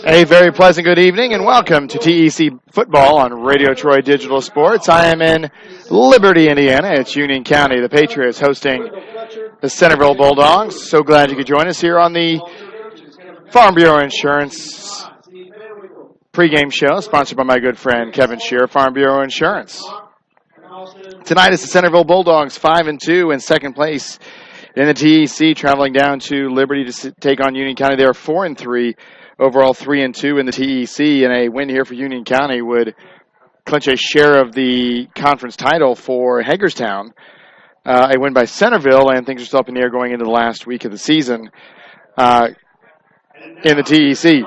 A very pleasant good evening and welcome to TEC Football on Radio Troy Digital Sports. I am in Liberty, Indiana. It's Union County. The Patriots hosting the Centerville Bulldogs. So glad you could join us here on the Farm Bureau Insurance pregame show, sponsored by my good friend Kevin Shearer, Farm Bureau Insurance. Tonight is the Centerville Bulldogs 5-2 in second place in the TEC, traveling down to Liberty to take on Union County. They are 4-3. Overall, 3-2 in the TEC, and a win here for Union County would clinch a share of the conference title for Hagerstown. A win by Centerville, and things are still up in the air going into the last week of the season in the TEC.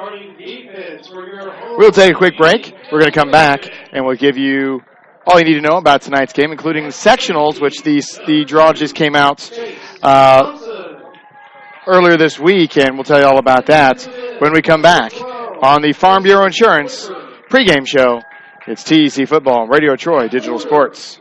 We'll take a quick break. We're going to come back, and we'll give you all you need to know about tonight's game, including the sectionals, which the draw just came out earlier this week, and we'll tell you all about that when we come back on the Farm Bureau Insurance pregame show. It's TEC Football, Radio Troy, Digital Sports.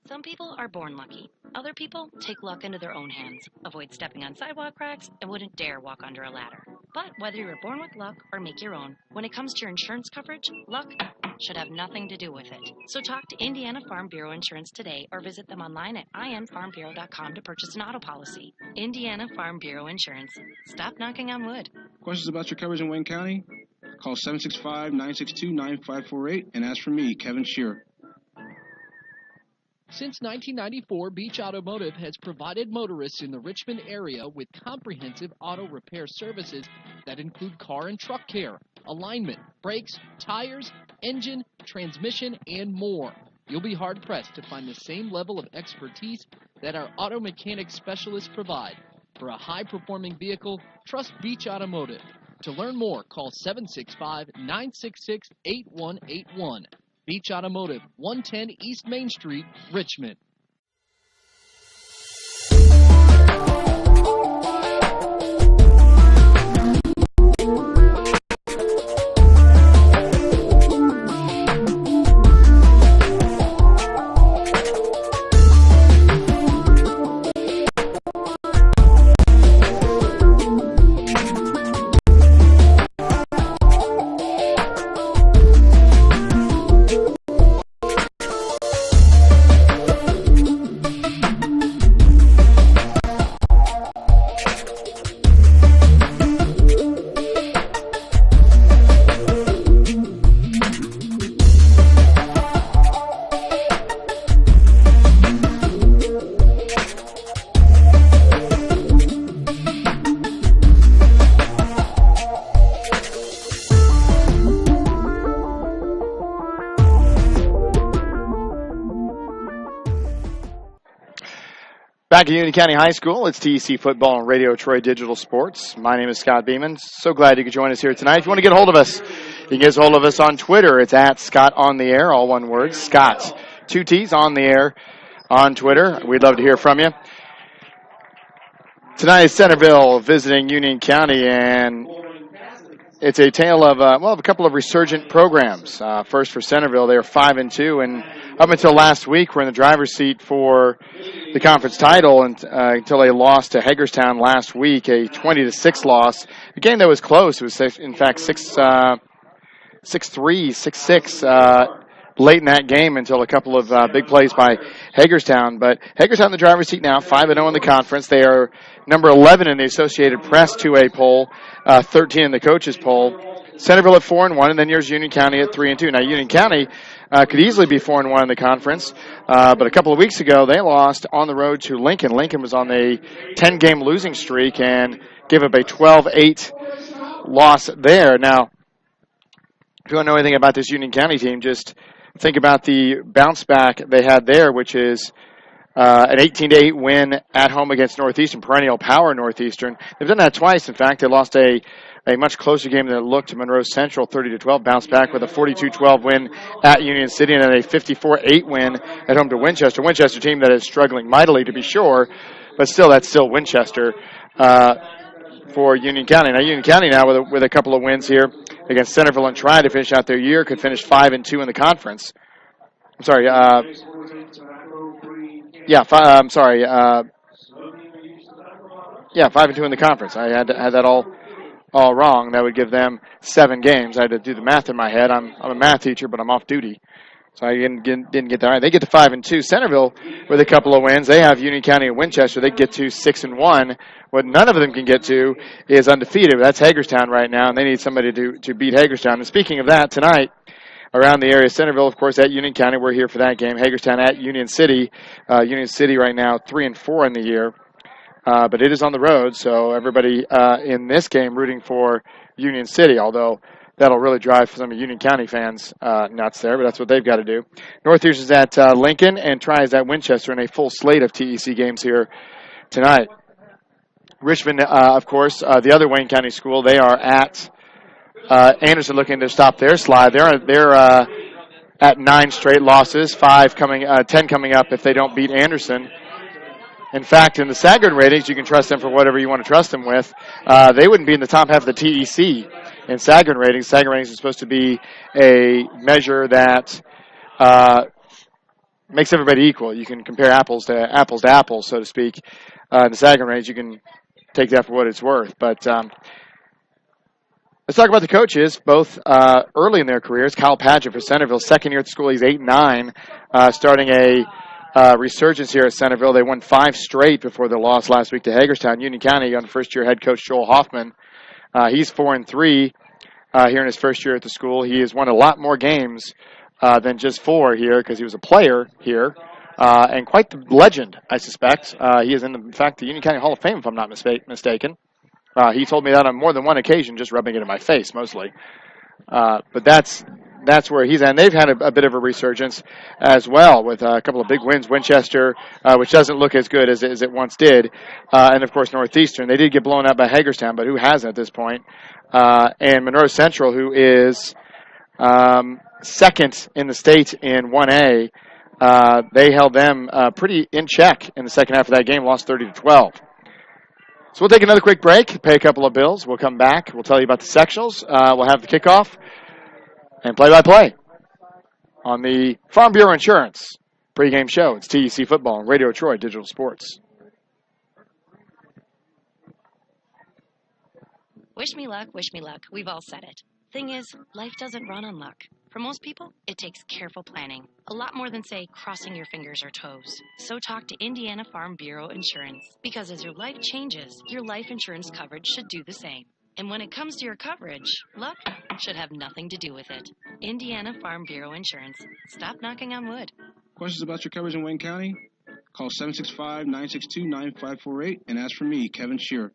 Some people are born lucky. Other people take luck into their own hands, avoid stepping on sidewalk cracks, and wouldn't dare walk under a ladder. But whether you were born with luck or make your own, when it comes to your insurance coverage, luck should have nothing to do with it. So talk to Indiana Farm Bureau Insurance today or visit them online at infarmbureau.com to purchase an auto policy. Indiana Farm Bureau Insurance. Stop knocking on wood. Questions about your coverage in Wayne County? Call 765-962-9548 and ask for me, Kevin Shearer. Since 1994, Beach Automotive has provided motorists in the Richmond area with comprehensive auto repair services that include car and truck care, alignment, brakes, tires, engine, transmission, and more. You'll be hard-pressed to find the same level of expertise that our auto mechanic specialists provide. For a high-performing vehicle, trust Beach Automotive. To learn more, call 765-966-8181. Beach Automotive, 110 East Main Street, Richmond. Back at Union County High School, it's TEC Football and Radio Troy Digital Sports. My name is Scott Beeman. So glad you could join us here tonight. If you want to get a hold of us, you can get a hold of us on Twitter. It's at Scott on the Air, all one word. Scott, 2 T's on the air on Twitter. We'd love to hear from you. Tonight is Centerville visiting Union County, and it's a tale of, a couple of resurgent programs. First for Centerville, they are 5-2, and up until last week, we're in the driver's seat for the conference title until they lost to Hagerstown last week, a 20-6 loss. A game that was close. It was, in fact, 6-3, 6-6 late in that game until a couple of big plays by Hagerstown. But Hagerstown in the driver's seat now, 5-0 in the conference. They are number 11 in the Associated Press 2A poll, 13 in the coaches poll. Centerville at 4-1, and then here's Union County at 3-2. Now, Union County could easily be 4-1 in the conference, but a couple of weeks ago they lost on the road to Lincoln. Lincoln was on a 10-game losing streak and gave up a 12-8 loss there. Now, if you don't know anything about this Union County team, just think about the bounce back they had there, which is an 18-8 win at home against Northeastern, perennial power Northeastern. They've done that twice. In fact, they lost a much closer game than it looked to Monroe Central, 30-12, bounced back with a 42-12 win at Union City and then a 54-8 win at home to Winchester. Winchester team that is struggling mightily, to be sure, but still, that's still Winchester for Union County. Now, Union County now with a couple of wins here against Centerville and trying to finish out their year, could finish 5-2 in the conference. I'm sorry. Yeah, 5-2 in the conference. I had that all wrong. That would give them 7 games. I had to do the math in my head. I'm a math teacher, but I'm off duty, so I didn't get that right. They get to 5-2. Centerville with a couple of wins. They have Union County and Winchester. They get to 6-1. What none of them can get to is undefeated. That's Hagerstown right now, and they need somebody to beat Hagerstown. And speaking of that, tonight around the area, Centerville, of course, at Union County. We're here for that game. Hagerstown at Union City. Union City right now 3-4 in the year. But it is on the road, so everybody in this game rooting for Union City, although that'll really drive some of Union County fans nuts there, but that's what they've got to do. Northeast is at Lincoln and tries at Winchester in a full slate of TEC games here tonight. Richmond, of course, the other Wayne County school, they are at Anderson looking to stop their slide. They're at 9 straight losses, 10 coming up if they don't beat Anderson. In fact, in the Sagarin ratings, you can trust them for whatever you want to trust them with. They wouldn't be in the top half of the TEC in Sagarin ratings. Sagarin ratings is supposed to be a measure that makes everybody equal. You can compare apples to apples, so to speak. In the Sagarin ratings, you can take that for what it's worth. But let's talk about the coaches, both early in their careers. Kyle Padgett for Centerville, second year at the school. He's 8-9, starting a resurgence here at Centerville. They won 5 straight before their loss last week to Hagerstown. Union County on first-year head coach Joel Hoffman. He's 4-3 here in his first year at the school. He has won a lot more games than just 4 here because he was a player here and quite the legend, I suspect. He is in fact, the Union County Hall of Fame, if I'm not mistaken. He told me that on more than one occasion, just rubbing it in my face mostly. But that's where he's at. And they've had a bit of a resurgence as well with a couple of big wins. Winchester, which doesn't look as good as it once did. And, of course, Northeastern. They did get blown out by Hagerstown, but who hasn't at this point? And Monroe Central, who is second in the state in 1A. They held them pretty in check in the second half of that game, lost 30-12. So we'll take another quick break, pay a couple of bills. We'll come back. We'll tell you about the sectionals. We'll have the kickoff and play-by-play on the Farm Bureau Insurance pregame show. It's TEC Football and Radio Troy Digital Sports. Wish me luck, wish me luck. We've all said it. Thing is, life doesn't run on luck. For most people, it takes careful planning. A lot more than, say, crossing your fingers or toes. So talk to Indiana Farm Bureau Insurance. Because as your life changes, your life insurance coverage should do the same. And when it comes to your coverage, luck should have nothing to do with it. Indiana Farm Bureau Insurance. Stop knocking on wood. Questions about your coverage in Wayne County? Call 765-962-9548 and ask for me, Kevin Shearer.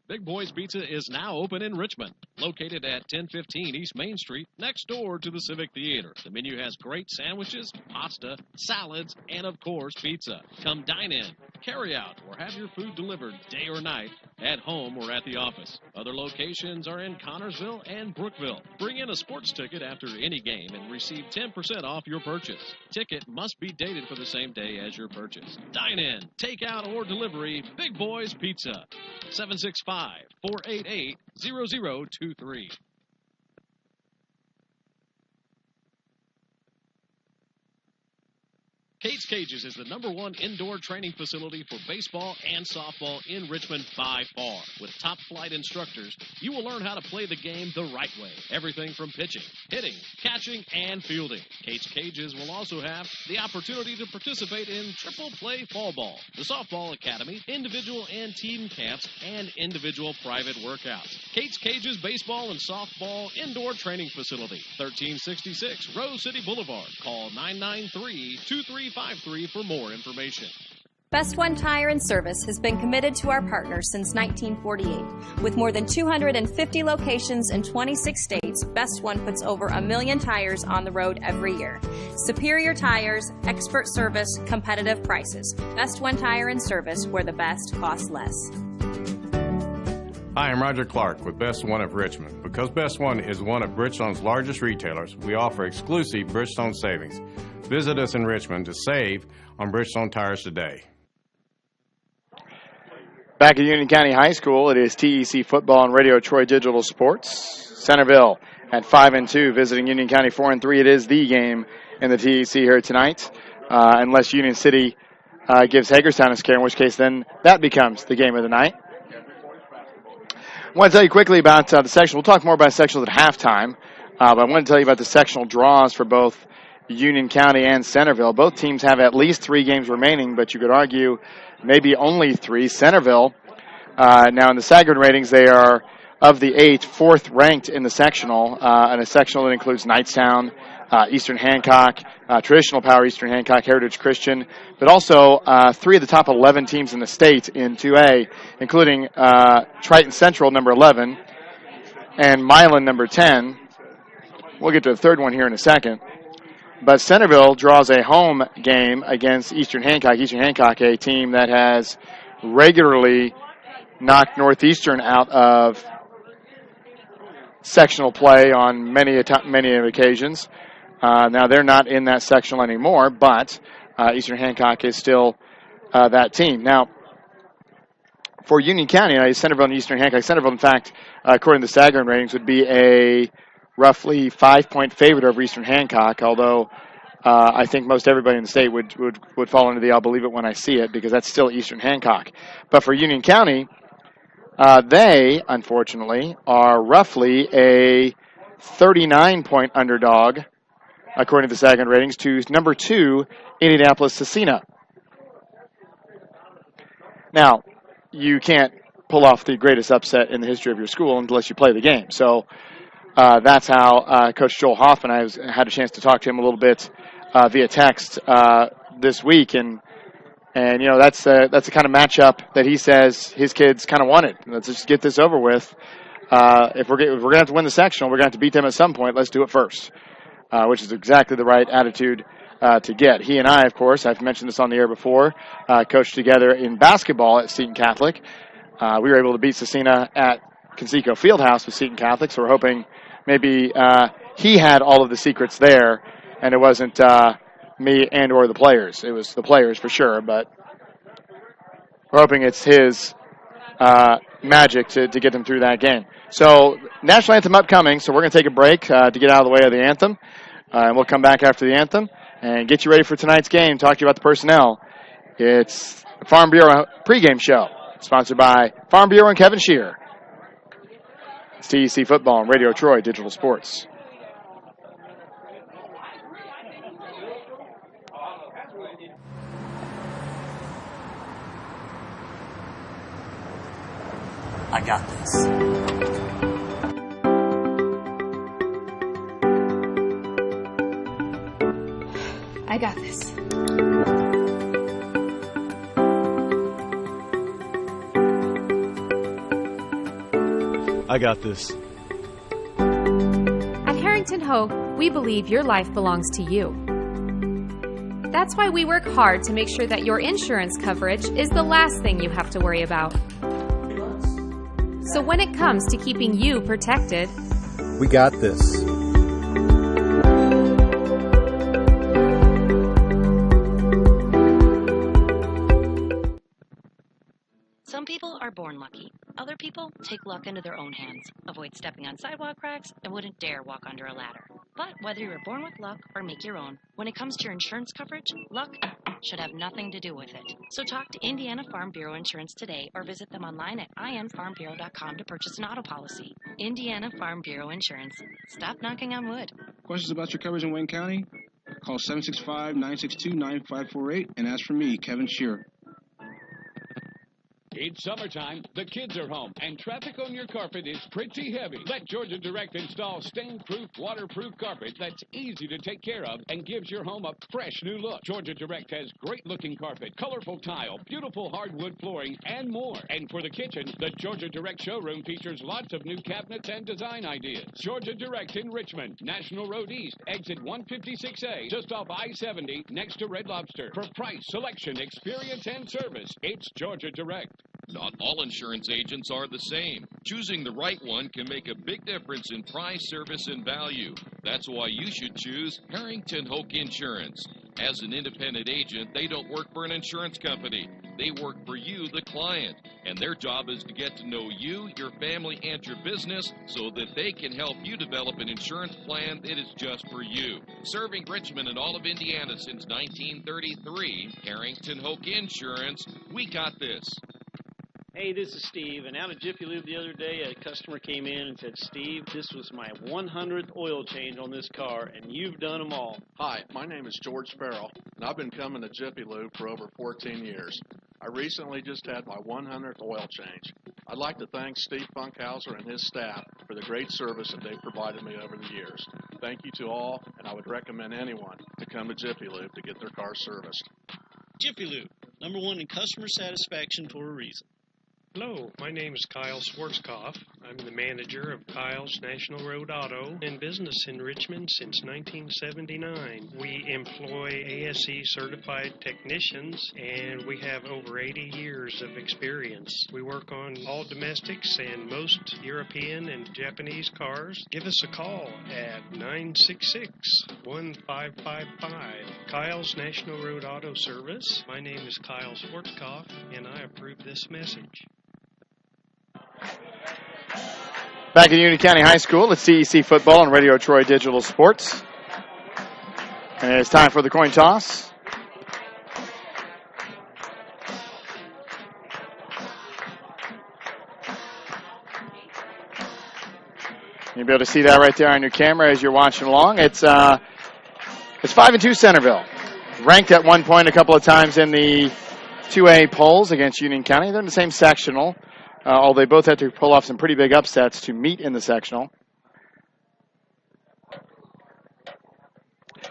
Big Boys Pizza is now open in Richmond, located at 1015 East Main Street, next door to the Civic Theater. The menu has great sandwiches, pasta, salads, and, of course, pizza. Come dine in, carry out, or have your food delivered day or night, at home or at the office. Other locations are in Connorsville and Brookville. Bring in a sports ticket after any game and receive 10% off your purchase. Ticket must be dated for the same day as your purchase. Dine in, take out, or delivery, Big Boys Pizza. 765-488-0023. Kate's Cages is the #1 indoor training facility for baseball and softball in Richmond by far. With top flight instructors, you will learn how to play the game the right way. Everything from pitching, hitting, catching, and fielding. Kate's Cages will also have the opportunity to participate in triple play fall ball, the softball academy, individual and team camps, and individual private workouts. Kate's Cages Baseball and Softball Indoor Training Facility, 1366 Rose City Boulevard. Call 993-2353 for more information. Best One Tire and Service has been committed to our partners since 1948. With more than 250 locations in 26 states, Best One puts over 1 million tires on the road every year. Superior tires, expert service, competitive prices. Best One Tire and Service, where the best costs less. Hi, I'm Roger Clark with Best One of Richmond. Because Best One is one of Bridgestone's largest retailers, we offer exclusive Bridgestone savings. Visit us in Richmond to save on Bridgestone tires today. Back at Union County High School, it is TEC Football and Radio Troy Digital Sports. Centerville at 5-2, visiting Union County 4-3. It is the game in the TEC here tonight. unless Union City gives Hagerstown a scare, in which case then that becomes the game of the night. I want to tell you quickly about the sectional. We'll talk more about sectionals at halftime, but I want to tell you about the sectional draws for both Union County and Centerville. Both teams have at least 3 games remaining, but you could argue maybe only 3. Centerville, now in the Sagard ratings, they are, of the 8, 4th ranked in the sectional, and a sectional that includes Knightstown, Eastern Hancock, traditional power Eastern Hancock, Heritage Christian, but also 3 of the top 11 teams in the state in 2A, including Triton Central, number 11, and Milan, number 10. We'll get to the third one here in a second. But Centerville draws a home game against Eastern Hancock. Eastern Hancock, a team that has regularly knocked Northeastern out of sectional play on many occasions. Now, they're not in that sectional anymore, but Eastern Hancock is still that team. Now, for Union County, Centerville and Eastern Hancock, Centerville, in fact, according to the Sagard ratings, would be a roughly 5-point favorite over Eastern Hancock, although I think most everybody in the state would fall into the I'll believe it when I see it, because that's still Eastern Hancock. But for Union County, they, unfortunately, are roughly a 39-point underdog, according to the Sagard ratings, to number 2, Indianapolis-Scecina. Now, you can't pull off the greatest upset in the history of your school unless you play the game. So that's how Coach Joel Hoffman, I had a chance to talk to him a little bit via text this week, and that's the kind of matchup that he says his kids kind of wanted. Let's just get this over with. If we're going to have to win the sectional, we're going to have to beat them at some point. Let's do it first, which is exactly the right attitude to get. He and I, of course, I've mentioned this on the air before, coached together in basketball at Seton Catholic. We were able to beat Scecina at Conseco Fieldhouse with Seton Catholic, so we're hoping maybe he had all of the secrets there, and it wasn't me and or the players. It was the players for sure, but we're hoping it's his magic to get them through that game. So, national anthem upcoming, so we're going to take a break to get out of the way of the anthem, and we'll come back after the anthem and get you ready for tonight's game, talk to you about the personnel. It's the Farm Bureau pregame show, sponsored by Farm Bureau and Kevin Shear. It's TEC Football and Radio Troy Digital Sports. I got this. I got this. I got this. At Harrington Hope, we believe your life belongs to you. That's why we work hard to make sure that your insurance coverage is the last thing you have to worry about. So when it comes to keeping you protected, We got this. Some people are born lucky. Other people take luck into their own hands, avoid stepping on sidewalk cracks, and wouldn't dare walk under a ladder. But whether you were born with luck or make your own, when it comes to your insurance coverage, luck should have nothing to do with it. So talk to Indiana Farm Bureau Insurance today or visit them online at infarmbureau.com to purchase an auto policy. Indiana Farm Bureau Insurance. Stop knocking on wood. Questions about your coverage in Wayne County? Call 765-962-9548 and ask for me, Kevin Shear. It's summertime, the kids are home, and traffic on your carpet is pretty heavy. Let Georgia Direct install stain-proof, waterproof carpet that's easy to take care of and gives your home a fresh new look. Georgia Direct has great-looking carpet, colorful tile, beautiful hardwood flooring, and more. And for the kitchen, the Georgia Direct showroom features lots of new cabinets and design ideas. Georgia Direct in Richmond, National Road East, exit 156A, just off I-70, next to Red Lobster. For price, selection, experience, and service, it's Georgia Direct. Not all insurance agents are the same. Choosing the right one can make a big difference in price, service, and value. That's why you should choose Harrington Hoke Insurance. As an independent agent, they don't work for an insurance company. They work for you, the client, and their job is to get to know you, your family, and your business so that they can help you develop an insurance plan that is just for you. Serving Richmond and all of Indiana since 1933, Harrington Hoke Insurance, we got this. Hey, this is Steve, and out of Jiffy Lube the other day, a customer came in and said, Steve, this was my 100th oil change on this car, and you've done them all. Hi, my name is George Farrell, and I've been coming to Jiffy Lube for over 14 years. I recently just had my 100th oil change. I'd like to thank Steve Funkhauser and his staff for the great service that they've provided me over the years. Thank you to all, and I would recommend anyone to come to Jiffy Lube to get their car serviced. Jiffy Lube, #1 in customer satisfaction for a reason. Hello, my name is Kyle Schwarzkopf. I'm the manager of Kyle's National Road Auto, in business in Richmond since 1979. We employ ASE certified technicians, and we have over 80 years of experience. We work on all domestics and most European and Japanese cars. Give us a call at 966-1555. Kyle's National Road Auto Service. My name is Kyle Schwarzkopf, and I approve this message. Back at Union County High School, it's CEC football on Radio Troy Digital Sports. And it's time for the coin toss. You'll be able to see that right there on your camera as you're watching along. It's 5-2 Centerville. Ranked at one point a couple of times in the 2A polls against Union County. They're in the same sectional. Although they both had to pull off some pretty big upsets to meet in the sectional.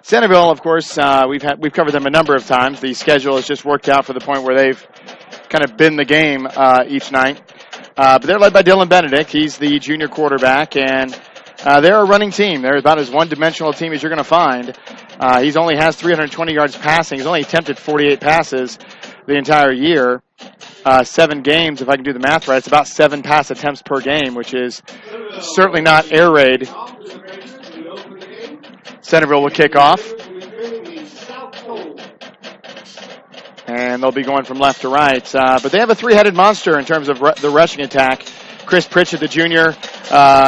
Centerville, of course, we've covered them a number of times. The schedule has just worked out for the point where they've kind of been the game each night. But they're led by Dylan Benedict. He's the junior quarterback, and they're a running team. They're about as one-dimensional team as you're going to find. He only has 320 yards passing. He's only attempted 48 passes the entire year. 7 games, if I can do the math right, it's about 7 pass attempts per game, which is certainly not air raid. Centerville will kick off. And they'll be going from left to right. But they have a three-headed monster in terms of the rushing attack. Chris Pritchett, the junior,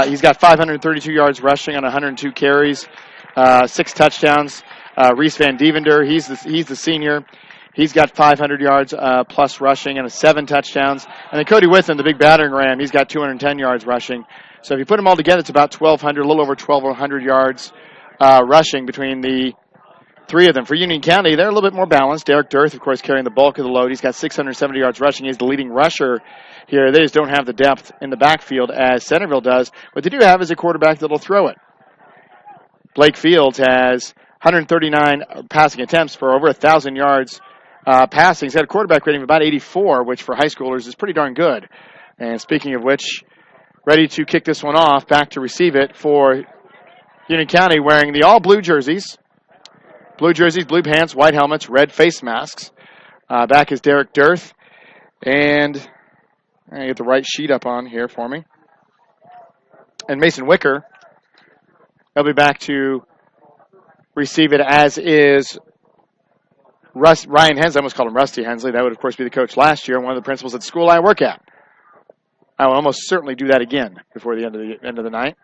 he's got 532 yards rushing on 102 carries, 6 touchdowns. Reese Van Devender, he's the senior. He's got 500 yards plus rushing and 7 touchdowns. And then Cody Witham, the big battering ram, he's got 210 yards rushing. So if you put them all together, it's about 1,200, a little over 1,200 yards rushing between the 3 of them. For Union County, they're a little bit more balanced. Derek Dirth, of course, carrying the bulk of the load. He's got 670 yards rushing. He's the leading rusher here. They just don't have the depth in the backfield as Centerville does. What they do have is a quarterback that'll throw it. Blake Fields has 139 passing attempts for over 1,000 yards passing. He's got a quarterback rating of about 84, which for high schoolers is pretty darn good. And speaking of which, ready to kick this one off, back to receive it for Union County, wearing the all-blue jerseys. Blue jerseys, blue pants, white helmets, red face masks. Back is Derek Dirth. And I get the right sheet up on here for me. And Mason Wicker. They'll be back to receive it, as is Ryan Hensley. I almost called him Rusty Hensley. That would, of course, be the coach last year, one of the principals at the school I work at. I will almost certainly do that again before the end of the night.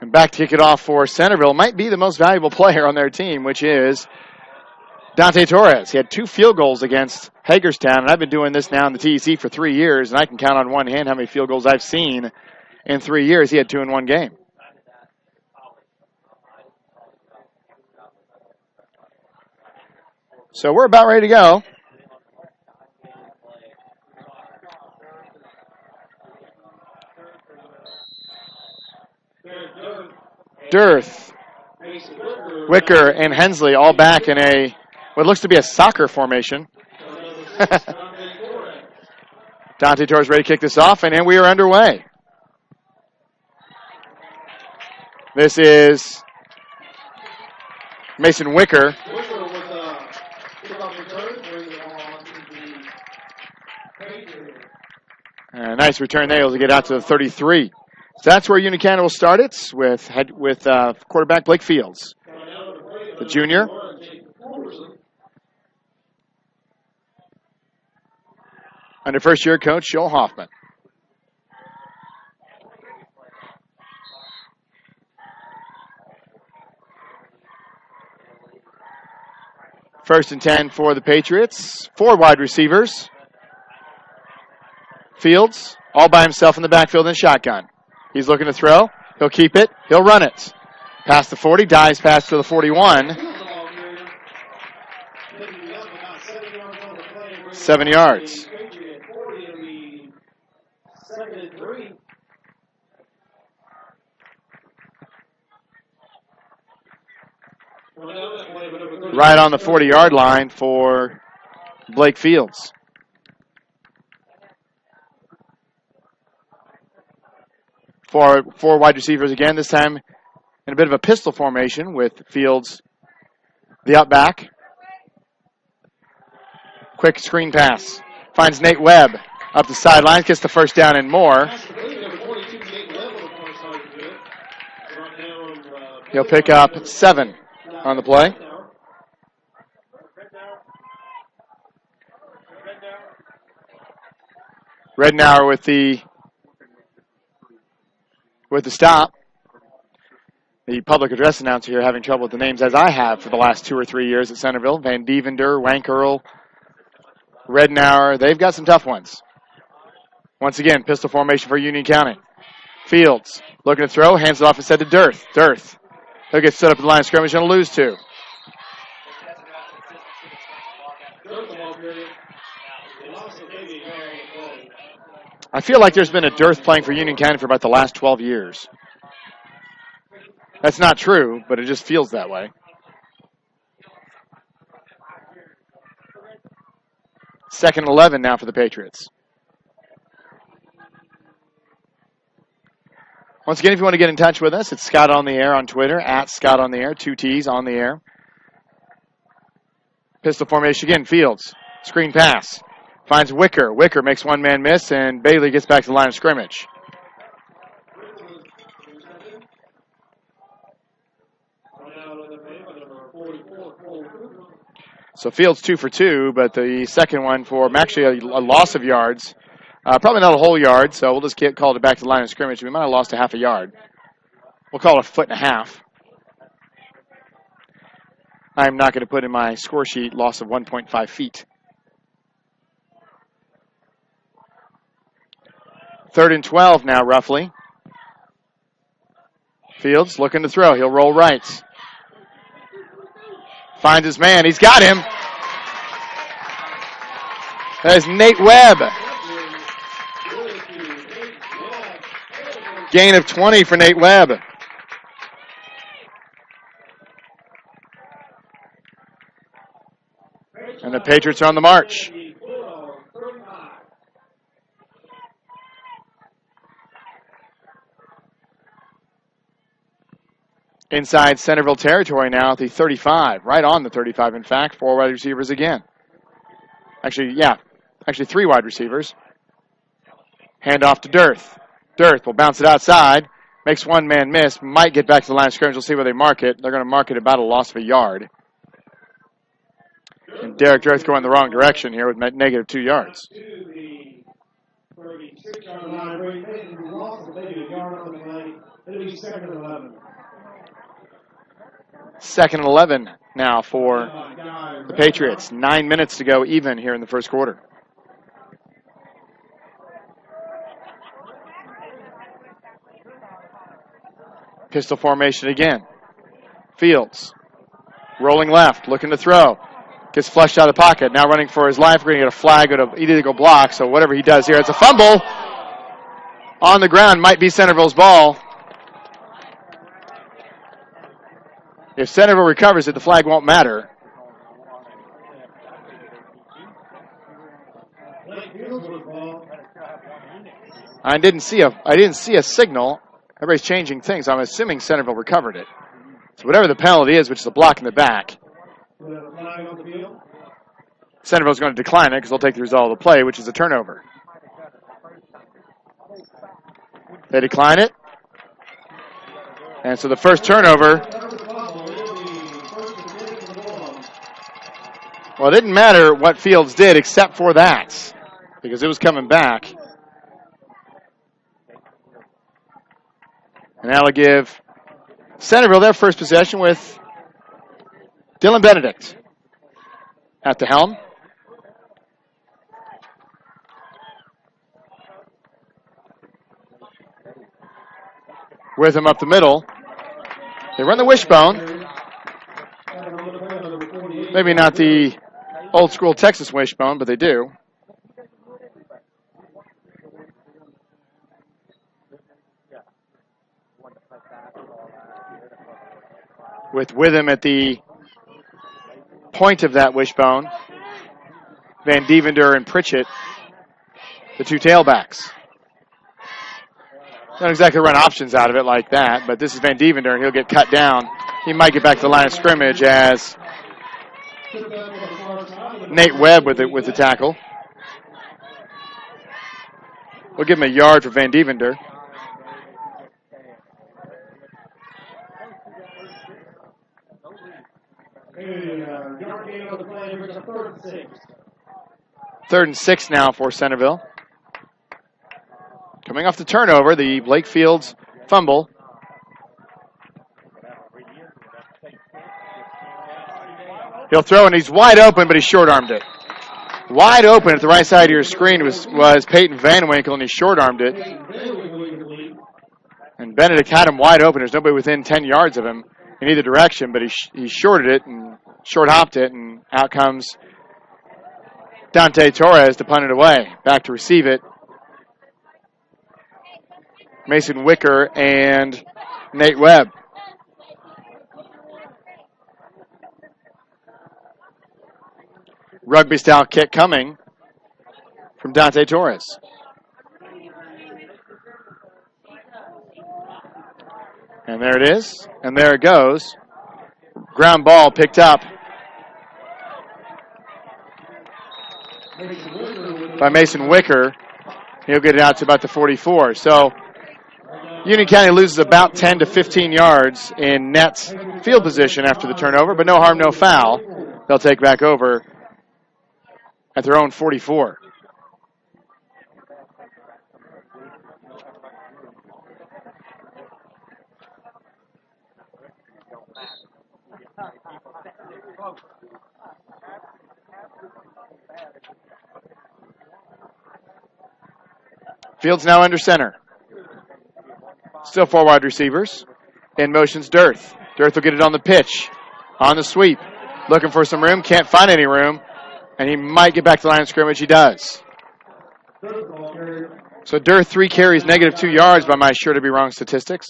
And back to kick it off for Centerville might be the most valuable player on their team, which is Dante Torres. He had 2 field goals against Hagerstown, and I've been doing this now in the TEC for 3 years, and I can count on one hand how many field goals I've seen in 3 years. He had 2 in one game. So we're about ready to go. Dirth, Wicker, and Hensley all back in what looks to be a soccer formation. Dante Torres ready to kick this off, and we are underway. This is Mason Wicker. A nice return there, able to get out to the 33. So that's where Union County will start it with quarterback Blake Fields, the junior. under first-year coach Joel Hoffman. First and 10 for the Patriots. 4 wide receivers. Fields all by himself in the backfield in shotgun. He's looking to throw. He'll keep it. He'll run it. Past the 40, dives past to the 41. 7 yards. Right on the 40-yard line for Blake Fields. Four wide receivers again, this time in a bit of a pistol formation with Fields, the out back. Quick screen pass. Finds Nate Webb up the sidelines, gets the first down and more. He'll pick up 7 on the play. Rednauer with the stop. The public address announcer here having trouble with the names, as I have for the last 2 or 3 years at Centerville. Van Dievender, Wankerl, Rednauer. They've got some tough ones. Once again, pistol formation for Union County. Fields looking to throw, hands it off instead to Dearth. Dearth. He'll get set up at the line of scrimmage and lose 2. I feel like there's been a dearth playing for Union County for about the last 12 years. That's not true, but it just feels that way. Second and 11 now for the Patriots. Once again, if you want to get in touch with us, it's Scott on the Air on Twitter, at Scott on the Air, 2 T's on the air. Pistol formation again, Fields. Screen pass. Finds Wicker. Wicker makes one man miss, and Bailey gets back to the line of scrimmage. So Fields 2 for 2, but the second one for actually a loss of yards. Probably not a whole yard, so we'll just call it back to the line of scrimmage. We might have lost a half a yard. We'll call it 1.5 feet. I'm not going to put in my score sheet loss of 1.5 feet. 3rd and 12 now, roughly. Fields looking to throw. He'll roll right. Finds his man. He's got him. That is Nate Webb. Gain of 20 for Nate Webb. And the Patriots are on the march. Inside Centerville territory now at the 35. Right on the 35, in fact. 4 wide receivers again. Actually, 3 wide receivers. Hand off to Dearth. Dearth will bounce it outside. Makes one man miss. Might get back to the line of scrimmage. We'll see where they mark it. They're going to mark it about a loss of a yard. And Derek Dearth going the wrong direction here with negative 2 yards. Second and 11 now for the Patriots. 9 minutes to go even here in the first quarter. Pistol formation again. Fields rolling left, looking to throw. Gets flushed out of the pocket. Now running for his life. We're going to get a flag or an illegal block. So whatever he does here, it's a fumble. On the ground, might be Centerville's ball. If Centerville recovers it, the flag won't matter. I didn't see a signal. Everybody's changing things. I'm assuming Centerville recovered it. So whatever the penalty is, which is a block in the back, Centerville's going to decline it because they'll take the result of the play, which is a turnover. They decline it. And so the first turnover, well, it didn't matter what Fields did except for that. because it was coming back. And that'll give Centerville their first possession with Dylan Benedict at the helm. With him up the middle. They run the wishbone. Maybe not the old school Texas wishbone, but they do. With him at the point of that wishbone, Van Devender and Pritchett, the two tailbacks. Don't exactly run options out of it like that, but this is Van Devender, and he'll get cut down. He might get back to the line of scrimmage as Nate Webb with the tackle. We'll give him a yard for Van Devender. Third and 6 now for Centerville. Coming off the turnover, the Blake Fields fumble. He'll throw, and he's wide open, but he short-armed it. Wide open at the right side of your screen was Peyton Van Winkle, and he short-armed it. And Benedict had him wide open. There's nobody within 10 yards of him in either direction, but he shorted it and short-hopped it, and out comes Dante Torres to punt it away. Back to receive it. Mason Wicker and Nate Webb. Rugby-style kick coming from Dante Torres. And there it is, and there it goes. Ground ball picked up by Mason Wicker. He'll get it out to about the 44. So Union County loses about 10 to 15 yards in net field position after the turnover, but no harm, no foul. They'll take back over at their own 44. Fields now under center. Still 4 wide receivers. In motion's Dearth. Dearth will get it on the pitch. On the sweep. Looking for some room. Can't find any room. And he might get back to the line of scrimmage. He does. So Dearth 3 carries, negative 2 yards by my sure to be wrong statistics.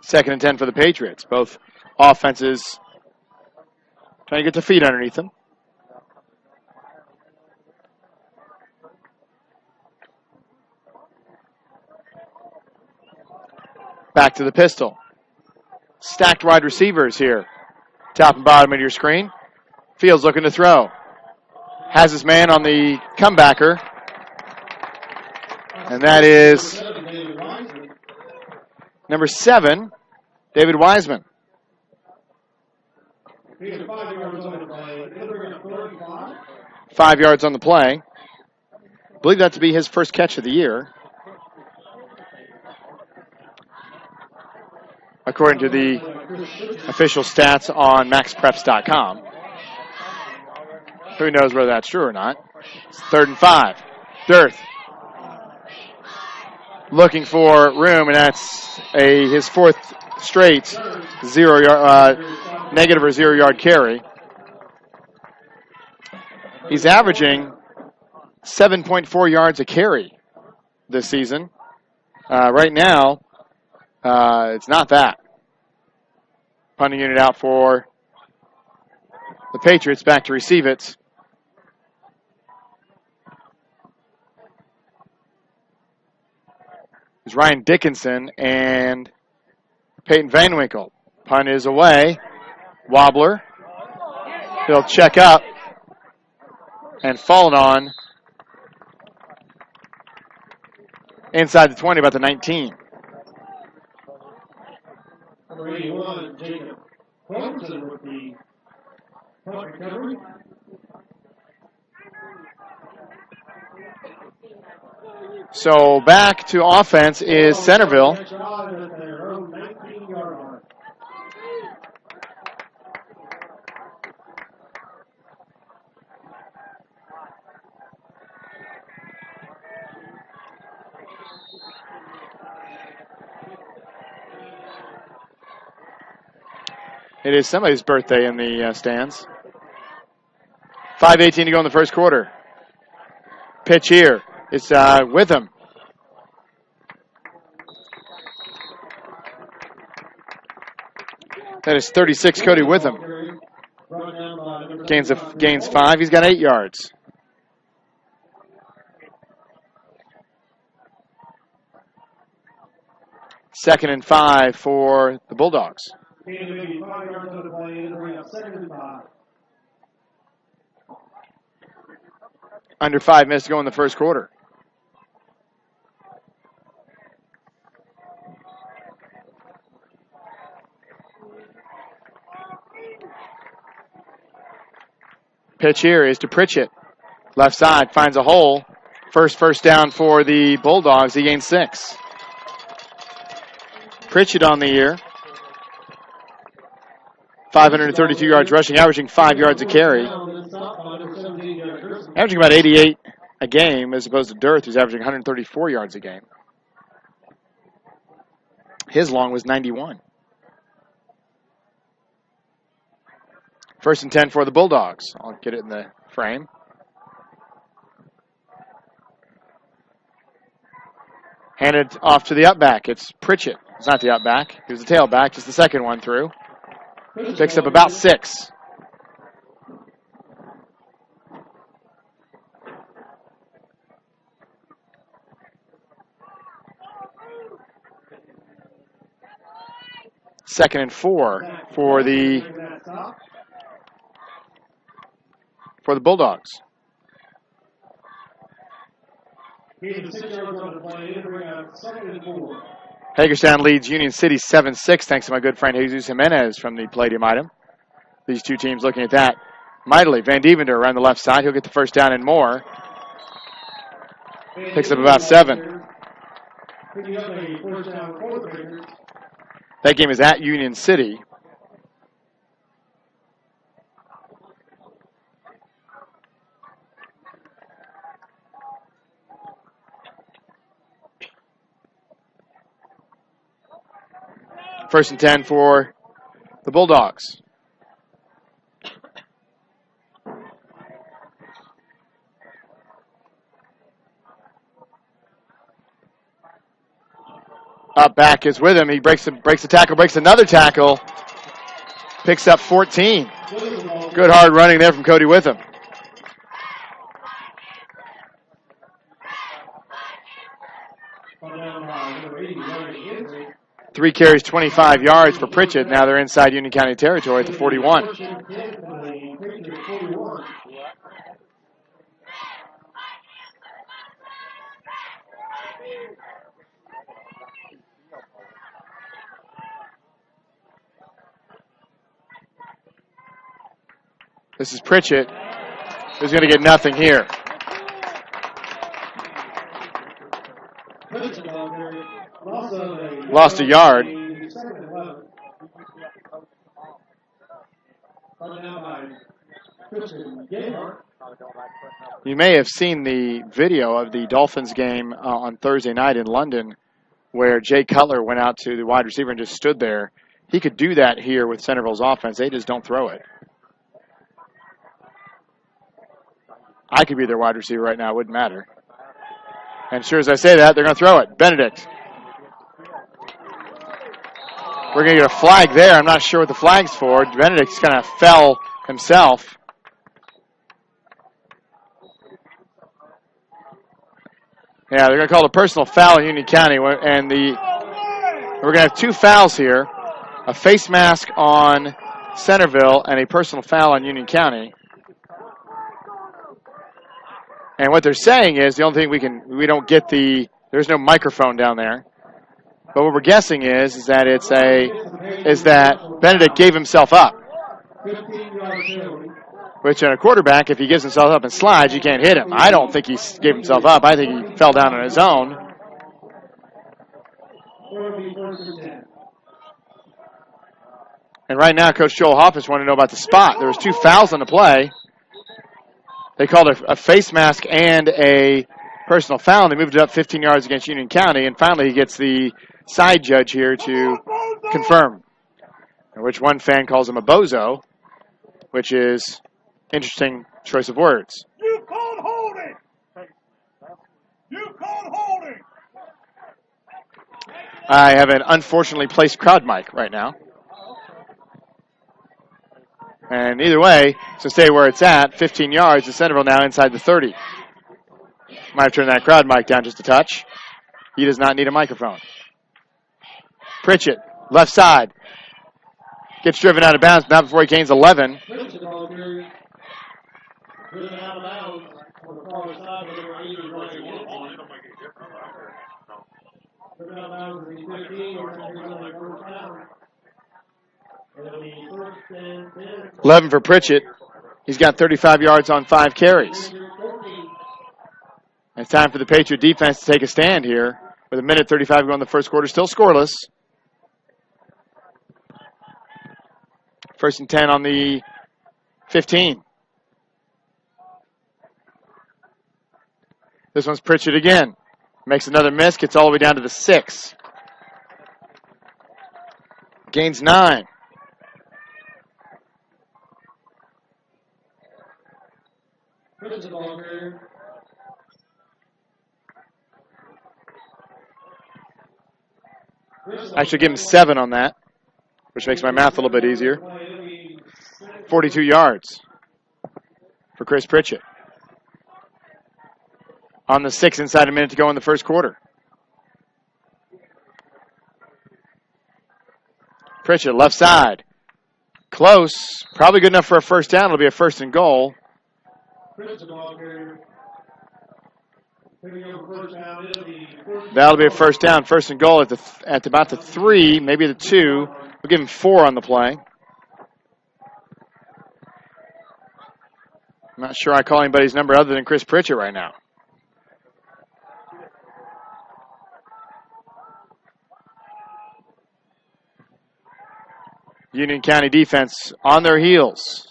Second and 10 for the Patriots. Both offenses trying to get their feet underneath them. Back to the pistol. Stacked wide receivers here. Top and bottom of your screen. Fields looking to throw. Has his man on the comebacker. And that is number 7, David Wiseman. 5 yards on the play. I believe that to be his first catch of the year, according to the official stats on maxpreps.com. Who knows whether that's true or not. It's 3rd and 5. Dearth looking for room, and that's his 4th straight negative or 0 yard carry. He's averaging 7.4 yards a carry this season. Right now, it's not that. Punting unit out for the Patriots. Back to receive it. It's Ryan Dickinson and Peyton Van Winkle. Punt is away. Wobbler. He'll check up and fallen on inside the 20, about the 19. Number 81, Jacob Wilson with the punt recovery. So back to offense is Centerville. It is somebody's birthday in the stands. 5:18 to go in the first quarter. Pitch here. It's Witham. That is 36, Cody Witham. Gains 5. He's got 8 yards. Second and 5 for the Bulldogs. Under 5 minutes to go in the first quarter. Pitch here is to Pritchett. Left side, finds a hole. First down for the Bulldogs. He gains 6. Pritchett on the year. 532 yards rushing, averaging 5 yards a carry. Averaging about 88 a game as opposed to Dearth, who's averaging 134 yards a game. His long was 91. First and 10 for the Bulldogs. I'll get it in the frame. Handed off to the upback. It's Pritchett. It's not the upback. He was the tailback, just the second one through. Picks up about 6. Second and 4 for the Bulldogs. Hagerstown leads Union City 7-6 thanks to my good friend Jesus Jimenez from the Palladium item. These two teams looking at that mightily. Van Deventer around the left side. He'll get the first down and more. Picks up about 7. That game is at Union City. First and 10 for the Bulldogs. Up back is with him. He breaks the tackle, breaks another tackle. Picks up 14. Good hard running there from Cody Witham. Three carries, 25 yards for Pritchett. Now they're inside Union County territory at the 41. This is Pritchett, who's going to get nothing here. Lost a yard. You may have seen the video of the Dolphins game on Thursday night in London where Jay Cutler went out to the wide receiver and just stood there. He could do that here with Centerville's offense. They just don't throw it. I could be their wide receiver right now. It wouldn't matter. And sure as I say that, they're going to throw it. Benedict. We're going to get a flag there. I'm not sure what the flag's for. Benedict kind of fell himself. Yeah, they're going to call it a personal foul in Union County. And we're going to have 2 fouls here. A face mask on Centerville and a personal foul on Union County. And what they're saying is the only thing there's no microphone down there. But what we're guessing is that Benedict gave himself up. 15-yard penalty. Which in a quarterback, if he gives himself up and slides, you can't hit him. I don't think he gave himself up. I think he fell down on his own. And right now, Coach Joel Hoffman wanted to know about the spot. There was 2 fouls on the play. They called a face mask and a personal foul, and they moved it up 15 yards against Union County. And finally, he gets the side judge here to confirm, which one fan calls him a bozo, which is interesting choice of words. You called holding. You called holding. I have an unfortunately placed crowd mic right now. And either way, so stay where it's at, 15 yards, and Centerville now inside the 30. Might have turned that crowd mic down just a touch. He does not need a microphone. Pritchett, left side. Gets driven out of bounds, not before he gains 11. $11 for Pritchett. He's got 35 yards on 5 carries. It's time for the Patriot defense to take a stand here with 1:35 to go in the first quarter, still scoreless. 1st and 10 on the 15. This one's Pritchett again. Makes another miss, gets all the way down to the 6. Gains 9. I should give him 7 on that, which makes my math a little bit easier. 42 yards for Chris Pritchett. On the 6, inside a minute to go in the first quarter. Pritchett, left side. Close. Probably good enough for a first down. It'll be a 1st and goal. That'll be a first down. 1st and goal at about the 3, maybe the 2. We'll give him 4 on the play. I'm not sure I call anybody's number other than Chris Pritchett right now. Union County defense on their heels.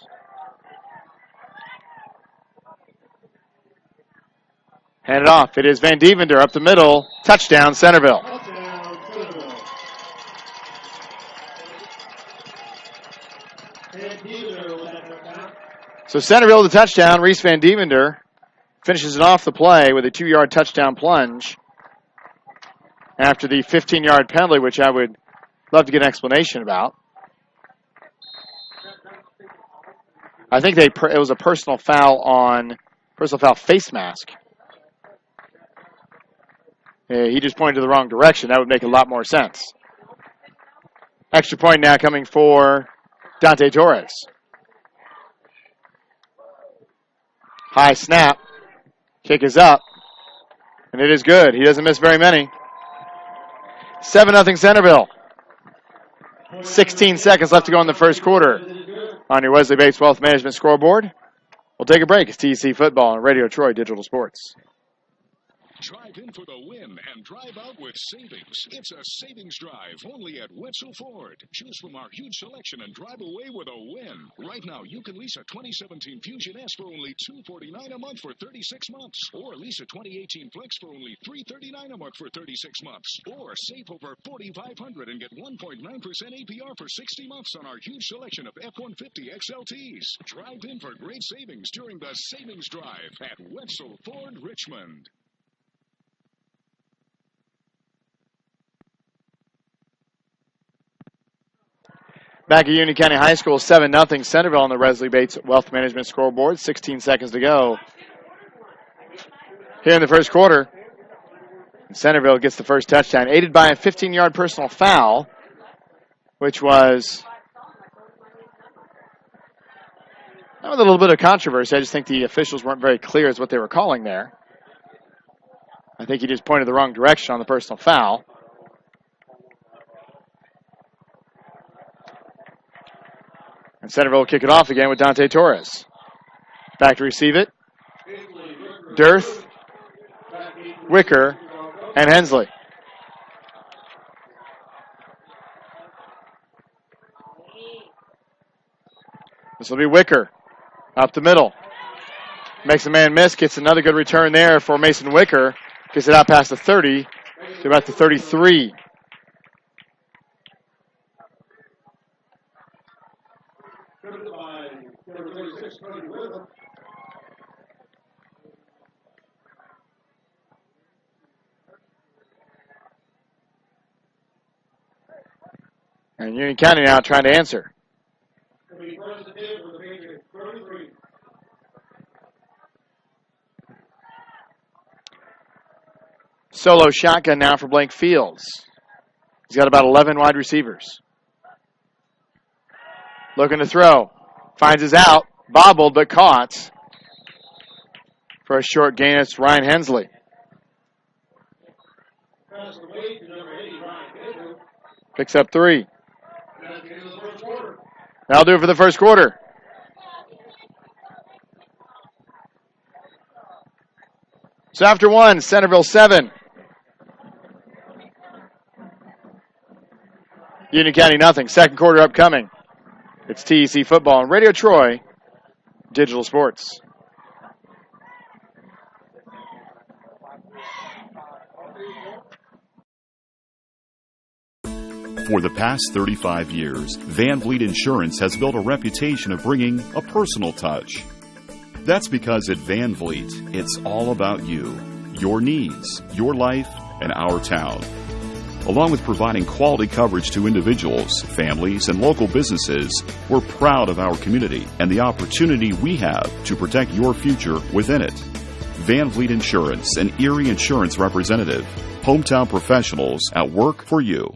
Hand it off. It is Van Devender up the middle. Touchdown, Centerville. So Centerville with the touchdown. Reese Van Devender finishes it off the play with a 2-yard touchdown plunge after the 15-yard penalty, which I would love to get an explanation about. I think it was a personal foul face mask. He just pointed to the wrong direction. That would make a lot more sense. Extra point now coming for Dante Torres. High snap. Kick is up. And it is good. He doesn't miss very many. 7-0 Centerville. 16 seconds left to go in the first quarter. On your Wesley Bates Wealth Management scoreboard, we'll take a break. It's TC Football and Radio Troy Digital Sports. Drive in for the win and drive out with savings. It's a savings drive only at Wetzel Ford. Choose from our huge selection and drive away with a win. Right now, you can lease a 2017 Fusion S for only $249 a month for 36 months. Or lease a 2018 Flex for only $339 a month for 36 months. Or save over $4,500 and get 1.9% APR for 60 months on our huge selection of F-150 XLTs. Drive in for great savings during the Savings Drive at Wetzel Ford Richmond. Back at Union County High School, 7-0 Centerville on the Wesley Bates Wealth Management scoreboard. 16 seconds to go here in the first quarter. Centerville gets the first touchdown, aided by a 15-yard personal foul, which was with a little bit of controversy. I just think the officials weren't very clear as what they were calling there. I think he just pointed the wrong direction on the personal foul. And Centerville will kick it off again with Dante Torres. Back to receive it. Dearth, Wicker, and Hensley. This will be Wicker up the middle. Makes a man miss, gets another good return there for Mason Wicker. Gets it out past the 30 to about the 33. And Union County now trying to answer. Solo shotgun now for Blank Fields. He's got about 11 wide receivers. Looking to throw. Finds his out. Bobbled but caught. For a short gain, it's Ryan Hensley. Picks up 3. That'll do it for the first quarter. So after 1, Centerville 7. Union County nothing. Second quarter upcoming. It's TEC football on Radio Troy, Digital Sports. For the past 35 years, Van Vliet Insurance has built a reputation of bringing a personal touch. That's because at Van Vliet, it's all about you, your needs, your life, and our town. Along with providing quality coverage to individuals, families, and local businesses, we're proud of our community and the opportunity we have to protect your future within it. Van Vliet Insurance, an Erie Insurance representative. Hometown professionals at work for you.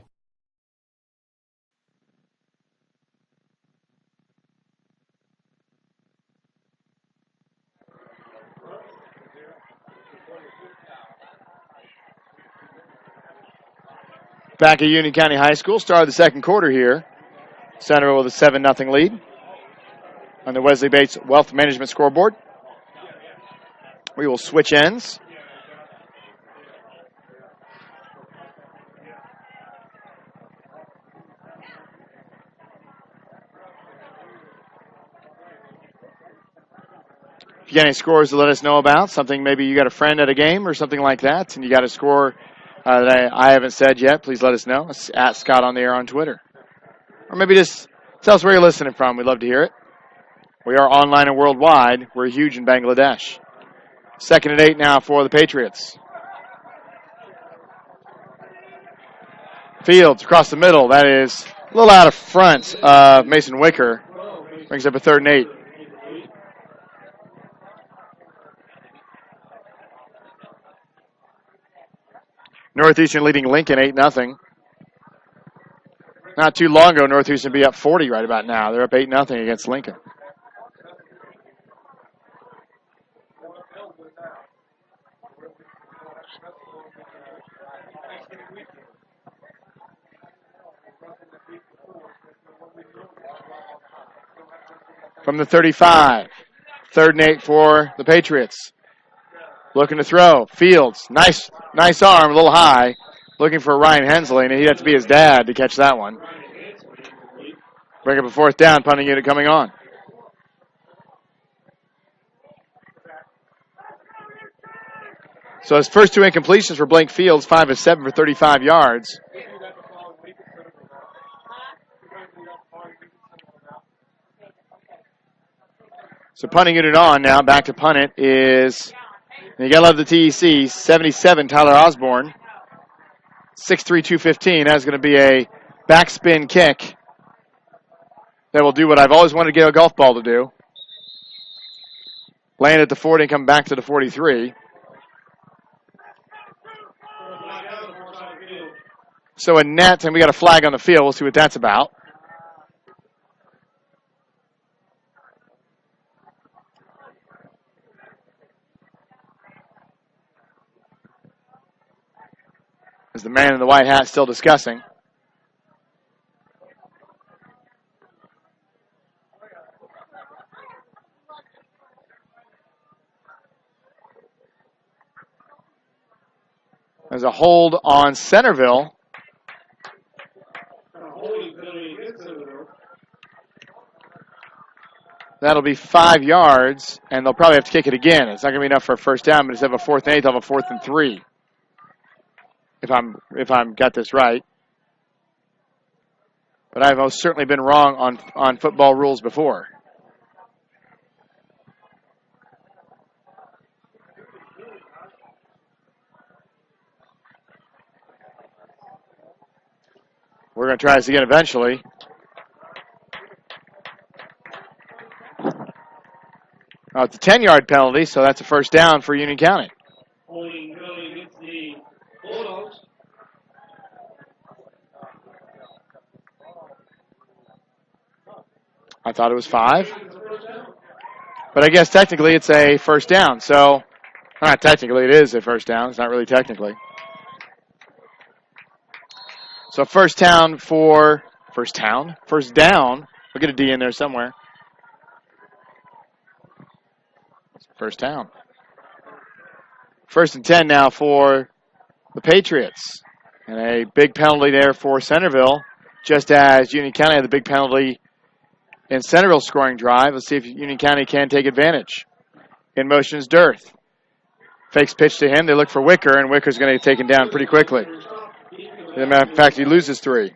Back at Union County High School, start of the second quarter here. Centerville with a 7-0 lead on the Wesley Bates Wealth Management scoreboard. We will switch ends. If you got any scores to let us know about, something maybe you got a friend at a game or something like that, and you got a score that I haven't said yet, please let us know. It's at Scott on the Air on Twitter. Or maybe just tell us where you're listening from. We'd love to hear it. We are online and worldwide. We're huge in Bangladesh. 2nd and 8 now for the Patriots. Fields across the middle. That is a little out of front of Mason Wicker. Brings up a 3rd and 8. Northeastern leading Lincoln 8-0. Not too long ago, Northeastern would be up 40 right about now. They're up 8-0 against Lincoln. From the 35, 3rd and 8 for the Patriots. Looking to throw. Fields. Nice arm, a little high. Looking for Ryan Hensley, and he'd have to be his dad to catch that one. Bring up a 4th down, punting unit coming on. So his first 2 incompletions for Blank Fields, 5 of 7 for 35 yards. So punting unit on now. Back to punt it is... And you got to love the TEC, 77, Tyler Osborne. 6'3", 215. That's going to be a backspin kick that will do what I've always wanted to get a golf ball to do. Land at the 40 and come back to the 43. So a net, and we got a flag on the field. We'll see what that's about. As the man in the white hat still discussing. There's a hold on Centerville. That'll be 5 yards, and they'll probably have to kick it again. It's not going to be enough for a first down, but instead of a 4th and 8, they'll have a 4th and 3. If I'm got this right. But I've most certainly been wrong on football rules before. We're going to try this again eventually. It's a 10-yard penalty, so that's a first down for Union County. Holding against the Bulldogs. I thought it was 5. But I guess technically it's a first down. So, not technically, it is a first down. It's not really technically. So first down. We'll get a D in there somewhere. First down. 1st and 10 now for the Patriots. And a big penalty there for Centerville, just as Union County had the big penalty in Centerville's scoring drive. Let's see if Union County can take advantage. In motion is Dearth. Fakes pitch to him. They look for Wicker, and Wicker's going to get taken down pretty quickly. As a matter of fact, he loses 3.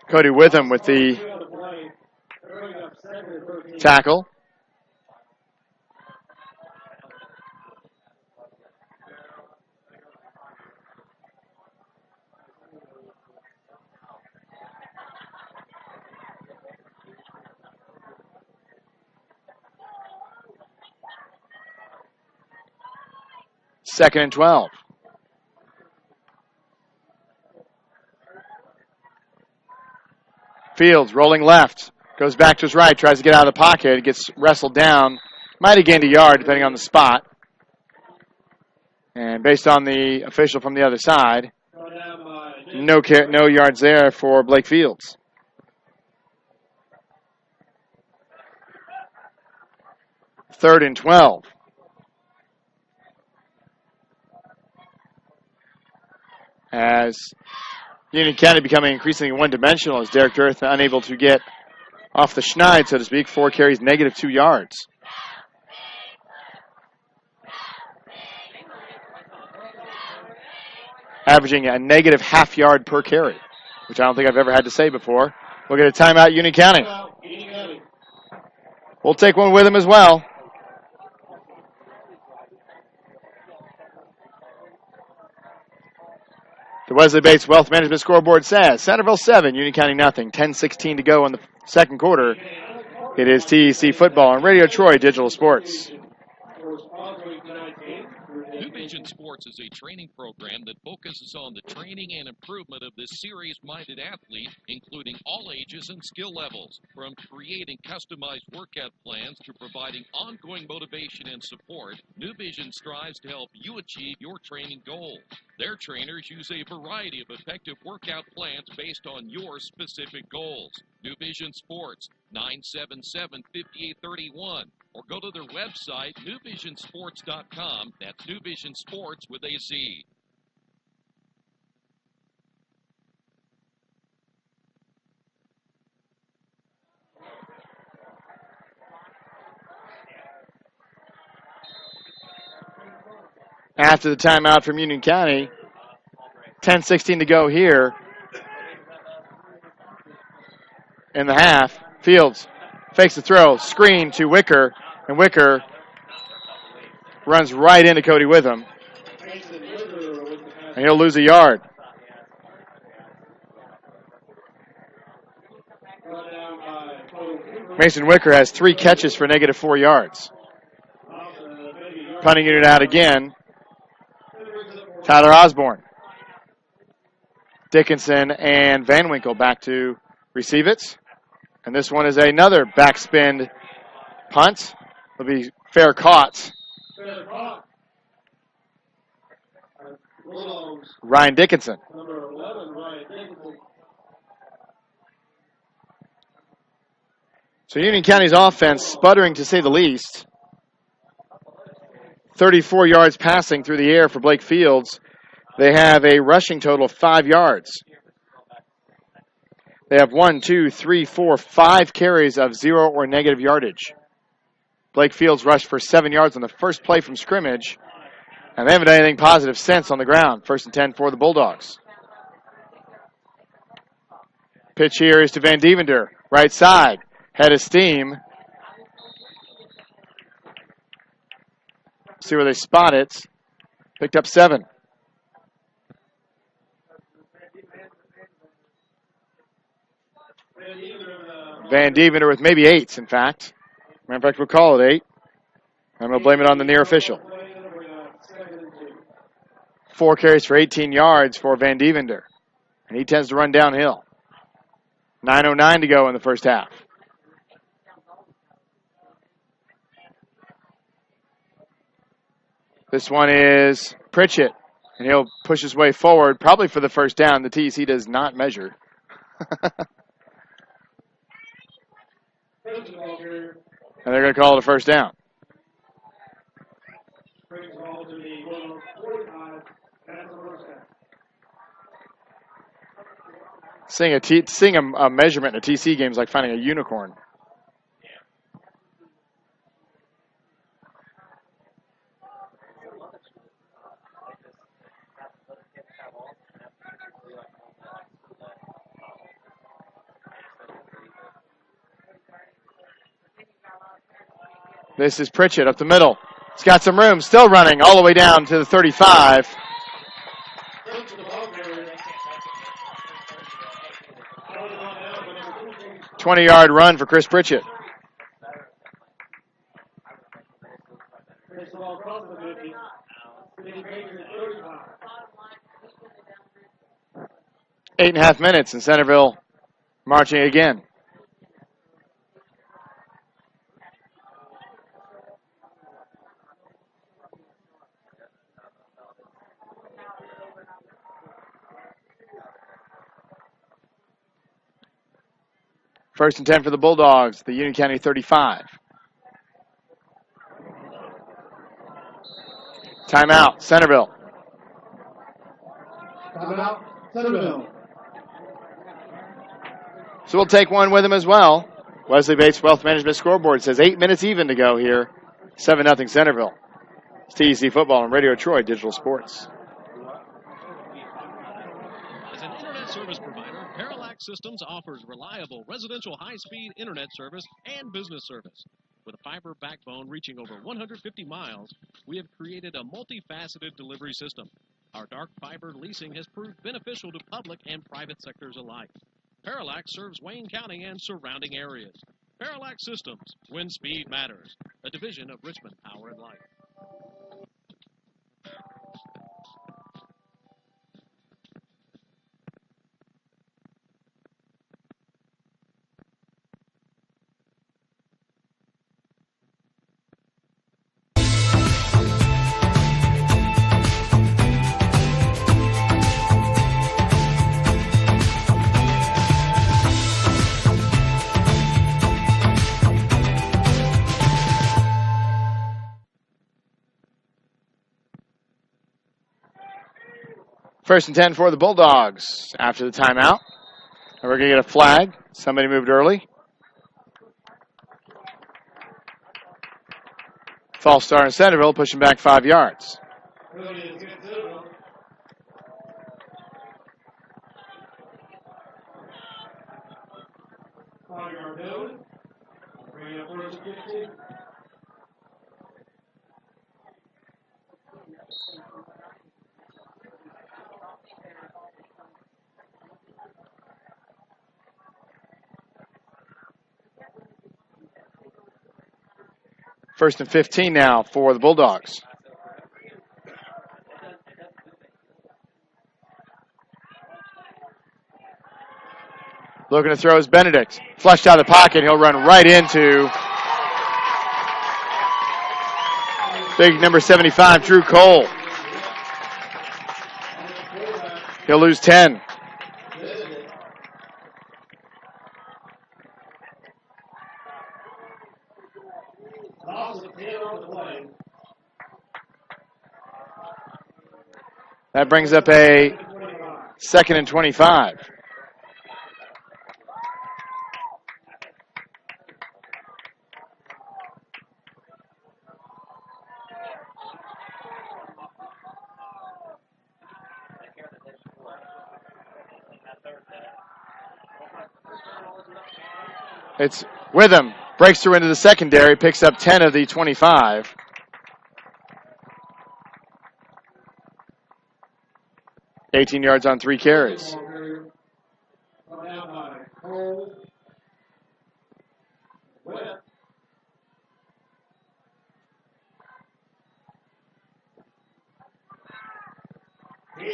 Cody Witham with the tackle. Second and 12. Fields rolling left. Goes back to his right. Tries to get out of the pocket. Gets wrestled down. Might have gained a yard depending on the spot. And based on the official from the other side, no yards there for Blake Fields. Third and 12. As Union County becoming increasingly one-dimensional as Derek Dearth unable to get off the schneid, so to speak. 4 carries, negative 2 yards. Averaging a negative half yard per carry, which I don't think I've ever had to say before. We'll get a timeout, Union County. We'll take one with him as well. The Wesley Bates Wealth Management scoreboard says Centerville 7, Union County nothing. 10:16 to go in the second quarter. It is TEC football on Radio Troy Digital Sports. New Vision Sports is a training program that focuses on the training and improvement of the serious-minded athlete, including all ages and skill levels. From creating customized workout plans to providing ongoing motivation and support, New Vision strives to help you achieve your training goals. Their trainers use a variety of effective workout plans based on your specific goals. New Vision Sports, 977-5831. Or go to their website, newvisionsports.com. That's New Vision Sports with a Z. After the timeout from Union County, 10:16 to go here in the half. Fields fakes the throw, screen to Wicker, and Wicker runs right into Cody Witham, and he'll lose a yard. Mason Wicker has 3 catches for negative 4 yards. Punting it out again, Tyler Osborne. Dickinson and Van Winkle back to receive it. And this one is another backspin punt. It'll be fair caught. Ryan Dickinson. So Union County's offense sputtering to say the least. 34 yards passing through the air for Blake Fields. They have a rushing total of 5 yards. They have 5 carries of 0 or negative yardage. Blake Fields rushed for 7 yards on the first play from scrimmage, and they haven't done anything positive since on the ground. 1st and 10 for the Bulldogs. Pitch here is to Van Devender, right side, head of steam. See where they spot it. Picked up 7. Van Devender with maybe 8s, in fact. Matter of fact, we'll call it 8. And we'll blame it on the near official. 4 carries for 18 yards for Van Devender. And he tends to run downhill. 9:09 to go in the first half. This one is Pritchett. And he'll push his way forward, probably for the first down. The TEC does not measure. And they're going to call it a first down. Seeing a measurement in a TC game is like finding a unicorn. This is Pritchett up the middle. He's got some room, still running all the way down to the 35. A 20-yard run for Chris Pritchett. Eight and a half minutes, and Centerville marching again. First and 10 for the Bulldogs, the Union County 35. Timeout, Centerville. Timeout, Centerville. So we'll take one with them as well. Wesley Bates Wealth Management scoreboard says 8 minutes even to go here. 7-0 Centerville. It's TEC Football on Radio Troy Digital Sports. As an internet service provider, Parallax Systems offers reliable residential high-speed internet service and business service. With a fiber backbone reaching over 150 miles, we have created a multifaceted delivery system. Our dark fiber leasing has proved beneficial to public and private sectors alike. Parallax serves Wayne County and surrounding areas. Parallax Systems, when speed matters, a division of Richmond Power and Light. First and 10 for the Bulldogs after the timeout. And we're going to get a flag. Somebody moved early. False start in Centerville, pushing back 5 yards. First and 15 now for the Bulldogs. Looking to throw is Benedict. Flushed out of the pocket. He'll run right into big number 75, Drew Cole. He'll lose 10. That brings up a 2nd and 25. It's Witham. Breaks through into the secondary, picks up 10 of the 25. $18 yards on 3 carries.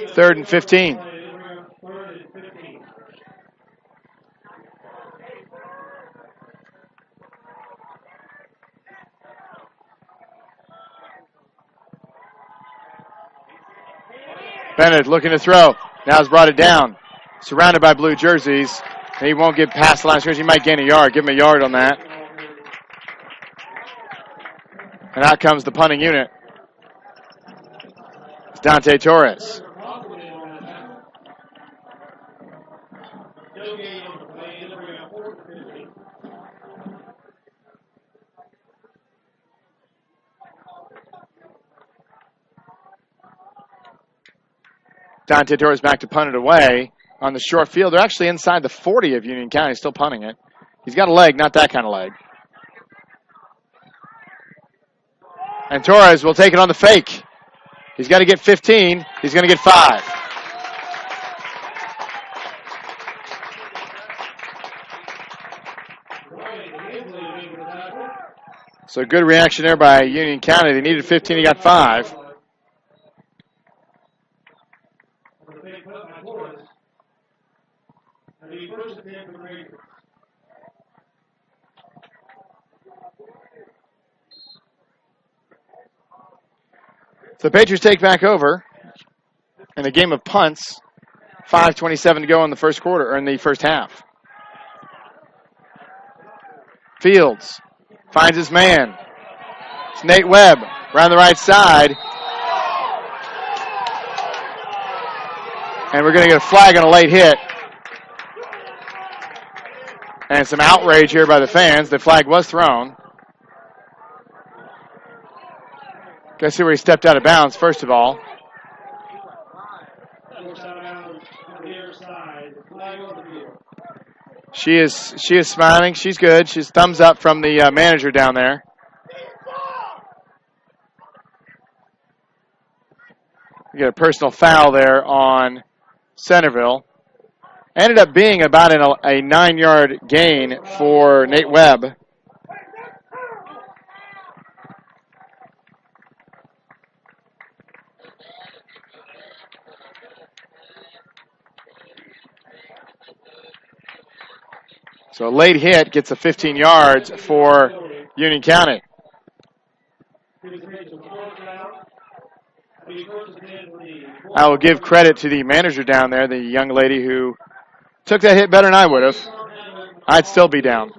Third and 15. Bennett looking to throw. Now has brought it down. Surrounded by blue jerseys. He won't get past the line of scrimmage. He might gain a yard. Give him a yard on that. And out comes the punting unit. It's Dante Torres. Dante Torres back to punt it away on the short field. They're actually inside the 40 of Union County, still punting it. He's got a leg, not that kind of leg. And Torres will take it on the fake. He's got to get 15. He's going to get 5. So good reaction there by Union County. They needed 15. He got 5. So the Patriots take back over in a game of punts. 5:27 to go in the first quarter, or in the first half. Fields finds his man. It's Nate Webb around the right side. And we're going to get a flag on a late hit. And some outrage here by the fans. The flag was thrown. Got to see where he stepped out of bounds, first of all. She is smiling. She's good. She's thumbs up from the manager down there. We get a personal foul there on Centerville. Ended up being about a 9-yard gain for Nate Webb. So a late hit gets a 15 yards for Union County. I will give credit to the manager down there, the young lady who took that hit better than I would have. I'd still be down.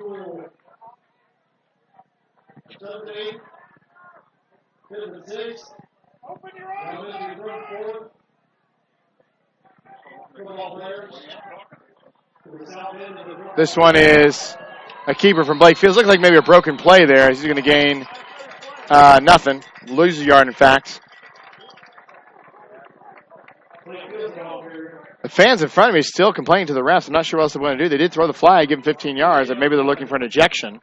This one is a keeper from Blake Fields. Looks like maybe a broken play there. He's going to gain nothing. Lose a yard, in fact. The fans in front of me still complaining to the refs. I'm not sure what else they want to do. They did throw the flag, give him 15 yards, and maybe they're looking for an ejection.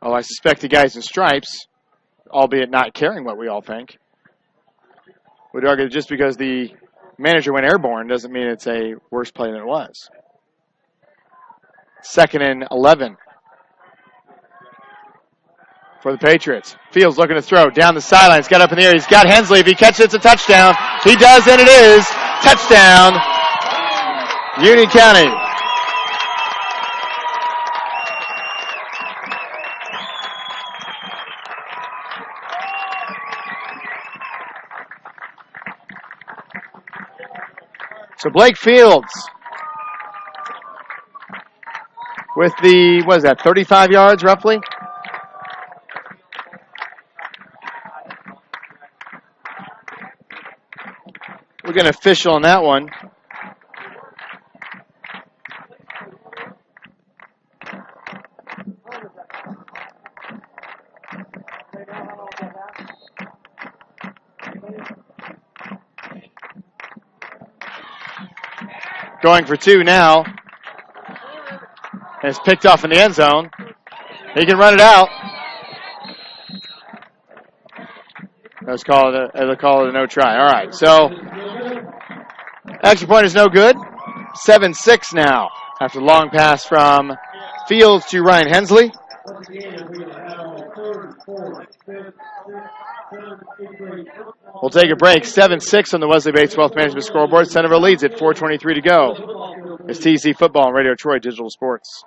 Oh, I suspect the guys in stripes, albeit not caring what we all think, would argue that just because the manager went airborne doesn't mean it's a worse play than it was. 2nd and 11 for the Patriots. Fields looking to throw down the sideline. He's got up in the air. He's got Hensley. If he catches it, it's a touchdown. He does, and it is. Touchdown, Union County. So Blake Fields with the, what is that, 35 yards roughly? We're going to official on that one. Going for two now. And it's picked off in the end zone. He can run it out. Let's call it a no try. All right, so extra point is no good. 7-6 now after the long pass from Fields to Ryan Hensley. We'll take a break. 7-6 on the Wesley Bates Wealth Management scoreboard. Centerville leads at 4:23 to go. It's TC Football and Radio Troy Digital Sports.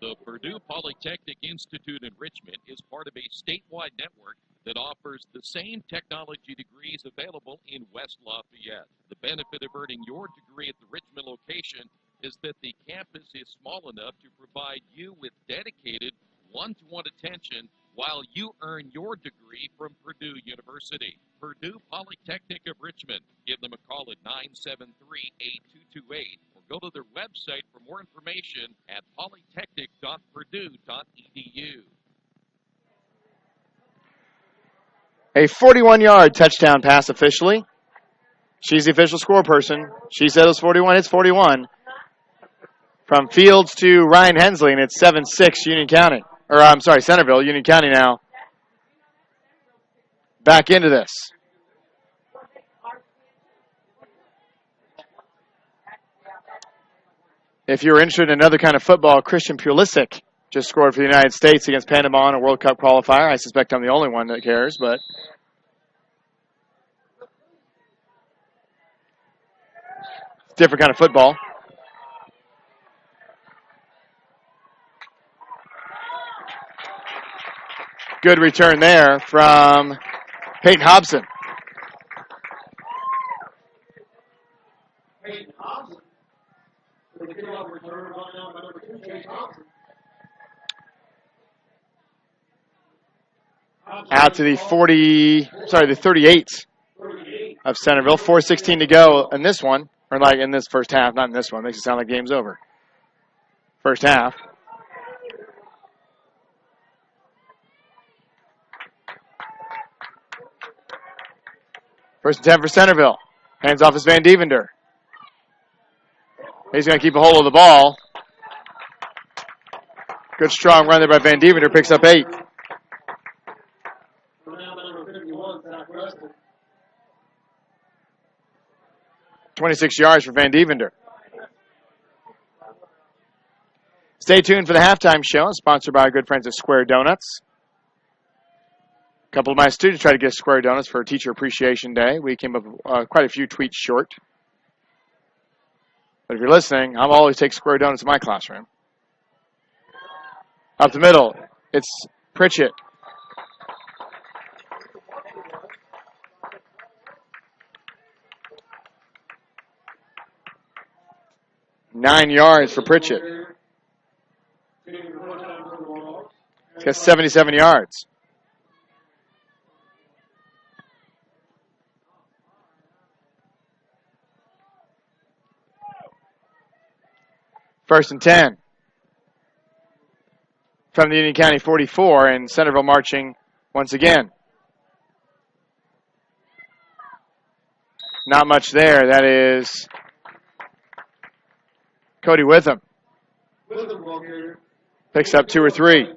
The Purdue Polytechnic Institute in Richmond is part of a statewide network that offers the same technology degrees available in West Lafayette. The benefit of earning your degree at the Richmond location is that the campus is small enough to provide you with dedicated one-to-one attention while you earn your degree from Purdue University. Purdue Polytechnic of Richmond. Give them a call at 973-8228 or go to their website for more information at polytechnic.purdue.edu. A 41-yard touchdown pass officially. She's the official score person. She said it was 41. It's 41. From Fields to Ryan Hensley, and it's 7-6 Union County. Or, I'm sorry, Centerville. Union County now back into this. If you're interested in another kind of football, Christian Pulisic just scored for the United States against Panama in a World Cup qualifier. I suspect I'm the only one that cares, but it's a different kind of football. Good return there from Peyton Hobson. Out to the 38 of Centerville. 4:16 to go in this one, or like in this first half, not in this one. Makes it sound like game's over. First half. First and 10 for Centerville. Hands off is Van Devender. He's going to keep a hold of the ball. Good strong run there by Van Devender. Picks up 8. .26 yards for Van Devender. Stay tuned for the halftime show, sponsored by our good friends at Square Donuts. A couple of my students tried to get Square Donuts for Teacher Appreciation Day. We came up with quite a few tweets short. But if you're listening, I'll always take Square Donuts in my classroom. Up the middle, it's Pritchett. Nine yards for Pritchett. He's got 77 yards. First and 10 from the Union County 44, and Centerville marching once again. Not much there. That is Cody Witham. Picks up 2 or 3.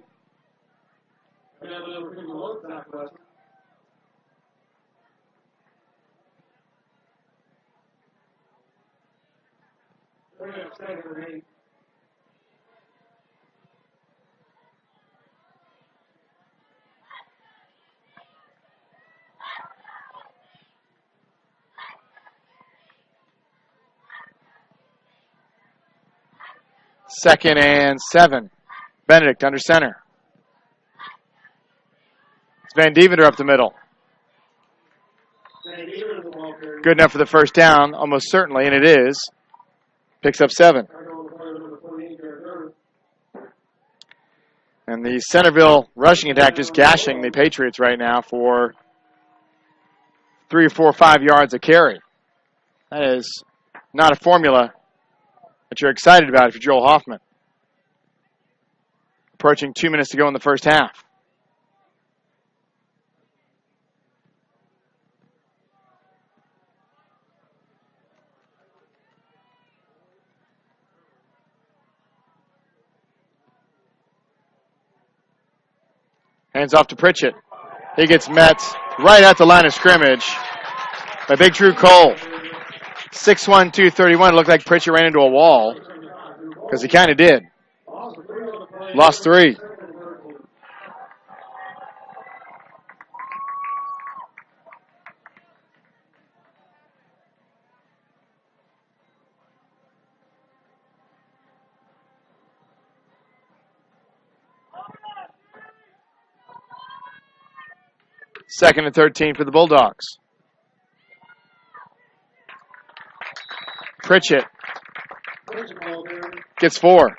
Second and 7. Benedict under center. It's Van Devender up the middle. Good enough for the first down, almost certainly, and it is. Picks up 7. And the Centerville rushing attack just gashing the Patriots right now for 3 or 4 or 5 yards a carry. That is not a formula that you're excited about if you're Joel Hoffman. Approaching 2 minutes to go in the first half. Hands off to Pritchett. He gets met right at the line of scrimmage by Big Drew Cole. 6'1", 231. It looked like Pritchett ran into a wall because he kind of did. Lost 3. Second and 13 for the Bulldogs. Pritchett gets 4.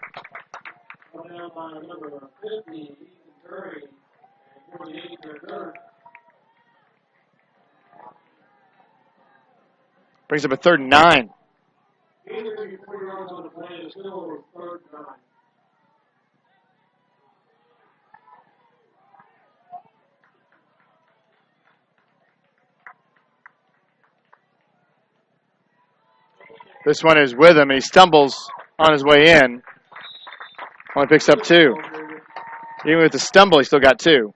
Brings up a 3rd and 9. This one is with him, and he stumbles on his way in. Only picks up 2. Even with the stumble, he still got 2.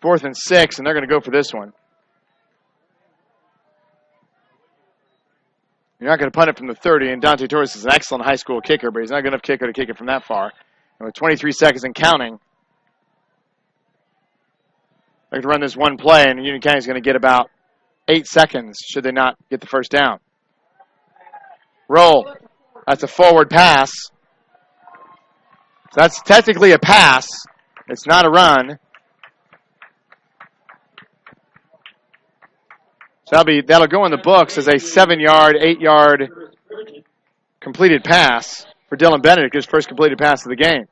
Fourth and 6, and they're going to go for this one. You're not going to punt it from the 30, and Dante Torres is an excellent high school kicker, but he's not a good enough kicker to kick it from that far. And with 23 seconds and counting, they're going to run this one play, and Union County is going to get about 8 seconds should they not get the first down. Roll. That's a forward pass. So that's technically a pass. It's not a run. So that'll go in the books as a 7-yard, 8-yard completed pass for Dylan Benedict, his first completed pass of the game.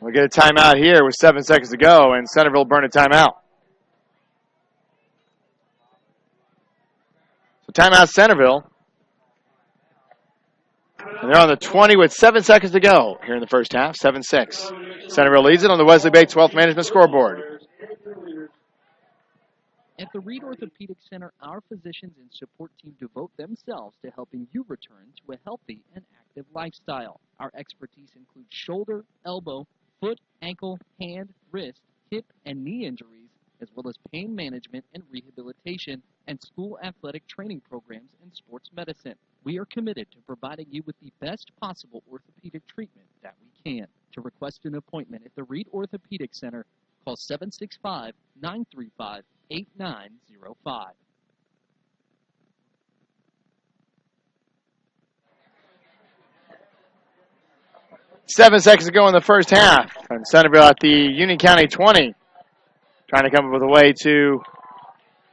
We get a timeout here with 7 seconds to go, and Centerville burn a timeout. So timeout Centerville. And they're on the 20 with 7 seconds to go here in the first half, 7-6. Centerville leads it on the Wesley Bates Wealth Management scoreboard. At the Reed Orthopedic Center, our physicians and support team devote themselves to helping you return to a healthy and active lifestyle. Our expertise includes shoulder, elbow, foot, ankle, hand, wrist, hip, and knee injuries, as well as pain management and rehabilitation and school athletic training programs and sports medicine. We are committed to providing you with the best possible orthopedic treatment that we can. To request an appointment at the Reed Orthopedic Center, call 765-935-8905. Seven seconds to go in the first half. And Centerville at the Union County 20. Trying to come up with a way to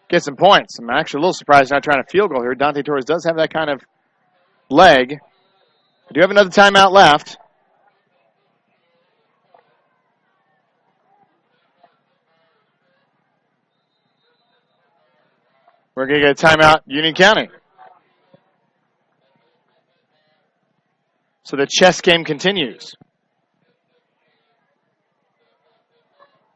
get some points. I'm actually a little surprised not trying to field goal here. Dante Torres does have that kind of leg. We do have another timeout left. We're going to get a timeout, Union County. So the chess game continues.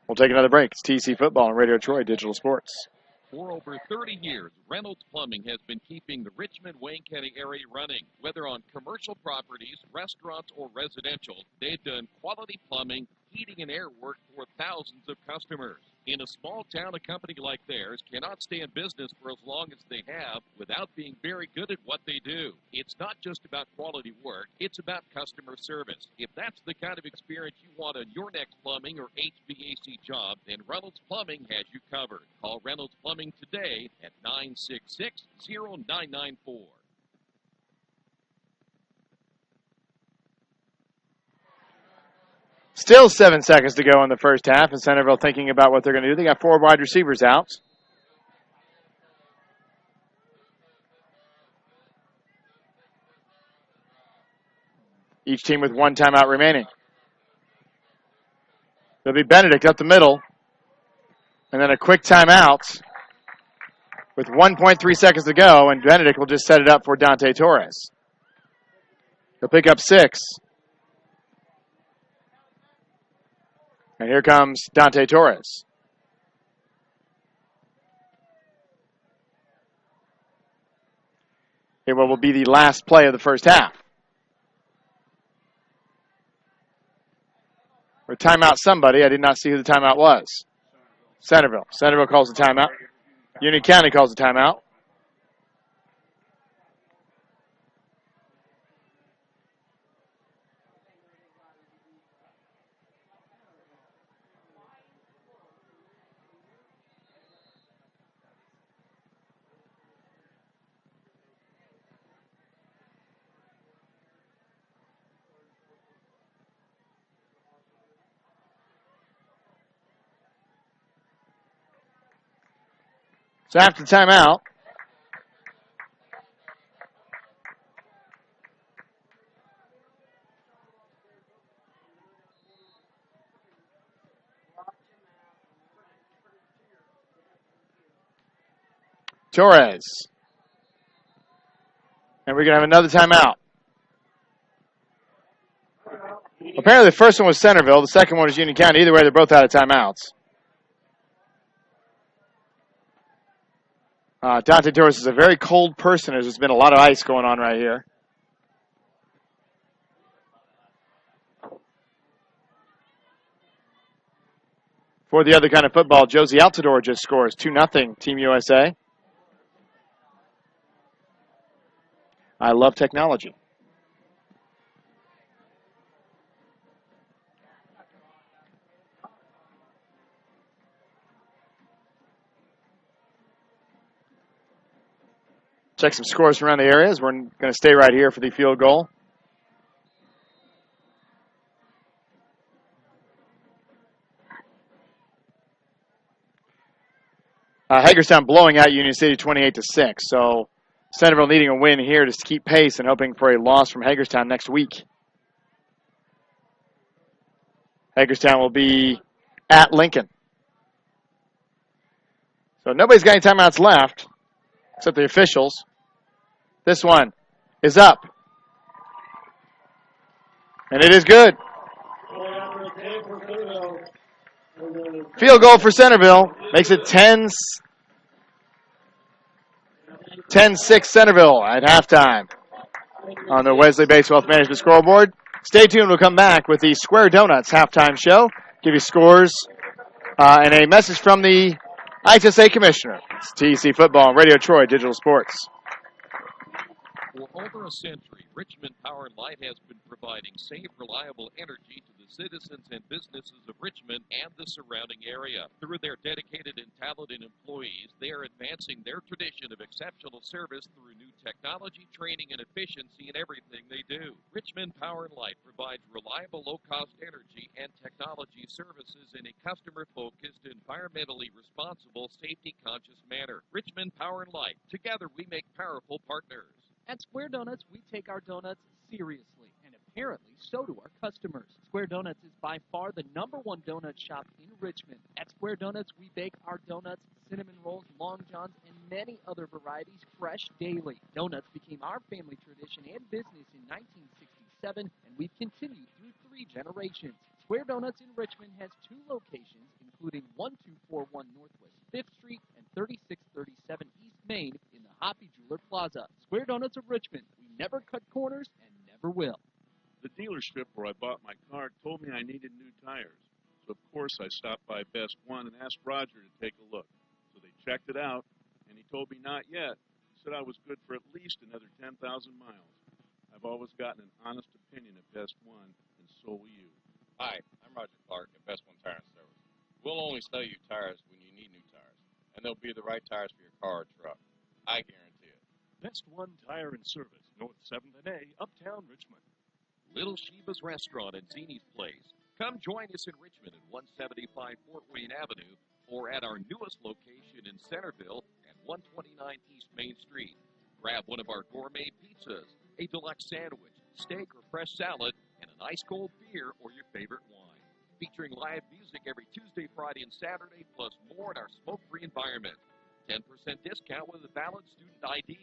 We'll take another break. It's TC Football and Radio Troy Digital Sports. For over 30 years, Reynolds Plumbing has been keeping the Richmond-Wayne County area running. Whether on commercial properties, restaurants, or residential, they've done quality plumbing, heating, and air work for thousands of customers. In a small town, a company like theirs cannot stay in business for as long as they have without being very good at what they do. It's not just about quality work, it's about customer service. If that's the kind of experience you want on your next plumbing or HVAC job, then Reynolds Plumbing has you covered. Call Reynolds Plumbing today at 966-0994. Still 7 seconds to go in the first half, and Centerville thinking about what they're going to do. They got 4 wide receivers out. Each team with 1 timeout remaining. It'll be Benedict up the middle, and then a quick timeout with 1.3 seconds to go, and Benedict will just set it up for Dante Torres. He'll pick up 6. And here comes Dante Torres. It will be the last play of the first half. Or timeout somebody. I did not see who the timeout was. Centerville. Centerville calls the timeout. Union County calls the timeout. So after the timeout, Torres. And we're going to have another timeout. Apparently the first one was Centerville. The second one was Union County. Either way, they're both out of timeouts. Dante Torres is a very cold person. There's been a lot of ice going on right here. For the other kind of football, Josie Altador just scores 2-0, Team USA. I love technology. Check some scores from around the areas. We're going to stay right here for the field goal. Hagerstown blowing out Union City 28-6. So Centerville needing a win here to keep pace and hoping for a loss from Hagerstown next week. Hagerstown will be at Lincoln. So nobody's got any timeouts left except the officials. This one is up. And it is good. Field goal for Centerville. Makes it 10-6 Centerville at halftime on the Wesley Bates Wealth Management scoreboard. Stay tuned. We'll come back with the Square Donuts halftime show. Give you scores and a message from the IHSA Commissioner. It's TEC Football and Radio Troy Digital Sports. For over a century, Richmond Power and Light has been providing safe, reliable energy to the citizens and businesses of Richmond and the surrounding area. Through their dedicated and talented employees, they are advancing their tradition of exceptional service through new technology, training, and efficiency in everything they do. Richmond Power and Light provides reliable, low-cost energy and technology services in a customer-focused, environmentally responsible, safety-conscious manner. Richmond Power and Light. Together, we make powerful partners. At Square Donuts, we take our donuts seriously, and apparently so do our customers. Square Donuts is by far the #1 donut shop in Richmond. At Square Donuts, we bake our donuts, cinnamon rolls, long johns, and many other varieties fresh daily. Donuts became our family tradition and business in 1967, and we've continued through 3 generations. Square Donuts in Richmond has 2 locations, including 1241 Northwest 5th Street and 3637 East Main in the Hoppy Jeweler Plaza. Square Donuts of Richmond. We never cut corners and never will. The dealership where I bought my car told me I needed new tires. So of course, I stopped by Best One and asked Roger to take a look. So they checked it out, and he told me not yet. He said I was good for at least another 10,000 miles. I've always gotten an honest opinion of Best One, and so will you. Hi, I'm Roger Clark at Best One Tire and Service. We'll only sell you tires when you need new tires, and they'll be the right tires for your car or truck. I guarantee it. Best One Tire and Service, North 7th and A, Uptown Richmond. Little Sheba's Restaurant and Zini's Place. Come join us in Richmond at 175 Fort Wayne Avenue or at our newest location in Centerville at 129 East Main Street. Grab one of our gourmet pizzas, a deluxe sandwich, steak or fresh salad, and an ice cold beer or your favorite wine. Featuring live music every Tuesday, Friday, and Saturday, plus more in our smoke-free environment. 10% discount with a valid student ID.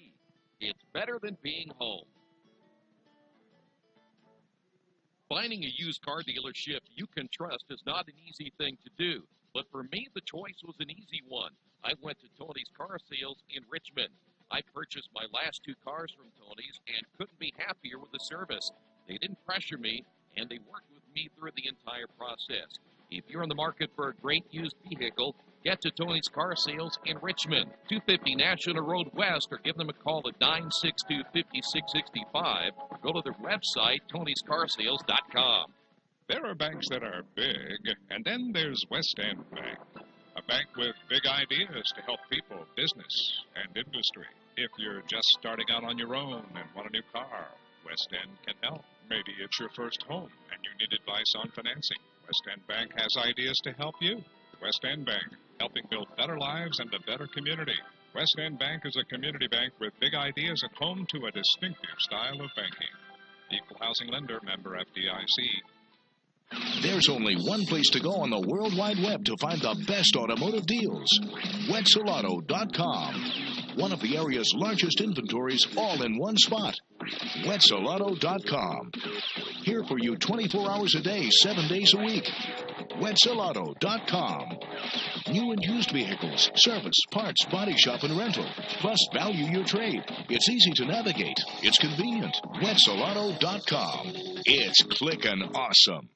It's better than being home. Finding a used car dealership you can trust is not an easy thing to do, but for me, the choice was an easy one. I went to Tony's Car Sales in Richmond. I purchased my last 2 cars from Tony's and couldn't be happier with the service. They didn't pressure me, and they worked with me through the entire process. If you're in the market for a great used vehicle, get to Tony's Car Sales in Richmond, 250 National Road West, or give them a call at 962-5665, or go to their website, tonyscarsales.com. There are banks that are big, and then there's West End Bank, a bank with big ideas to help people, business, and industry. If you're just starting out on your own and want a new car, West End can help. Maybe it's your first home and you need advice on financing. West End Bank has ideas to help you. West End Bank, helping build better lives and a better community. West End Bank is a community bank with big ideas and home to a distinctive style of banking. Equal housing lender, member FDIC. There's only one place to go on the World Wide Web to find the best automotive deals. Wetzelauto.com. One of the area's largest inventories all in one spot. Wetzelauto.com. Here for you 24 hours a day, 7 days a week. Wetzelauto.com. New and used vehicles, service, parts, body shop, and rental. Plus, value your trade. It's easy to navigate. It's convenient. Wetzelauto.com. It's clickin' awesome.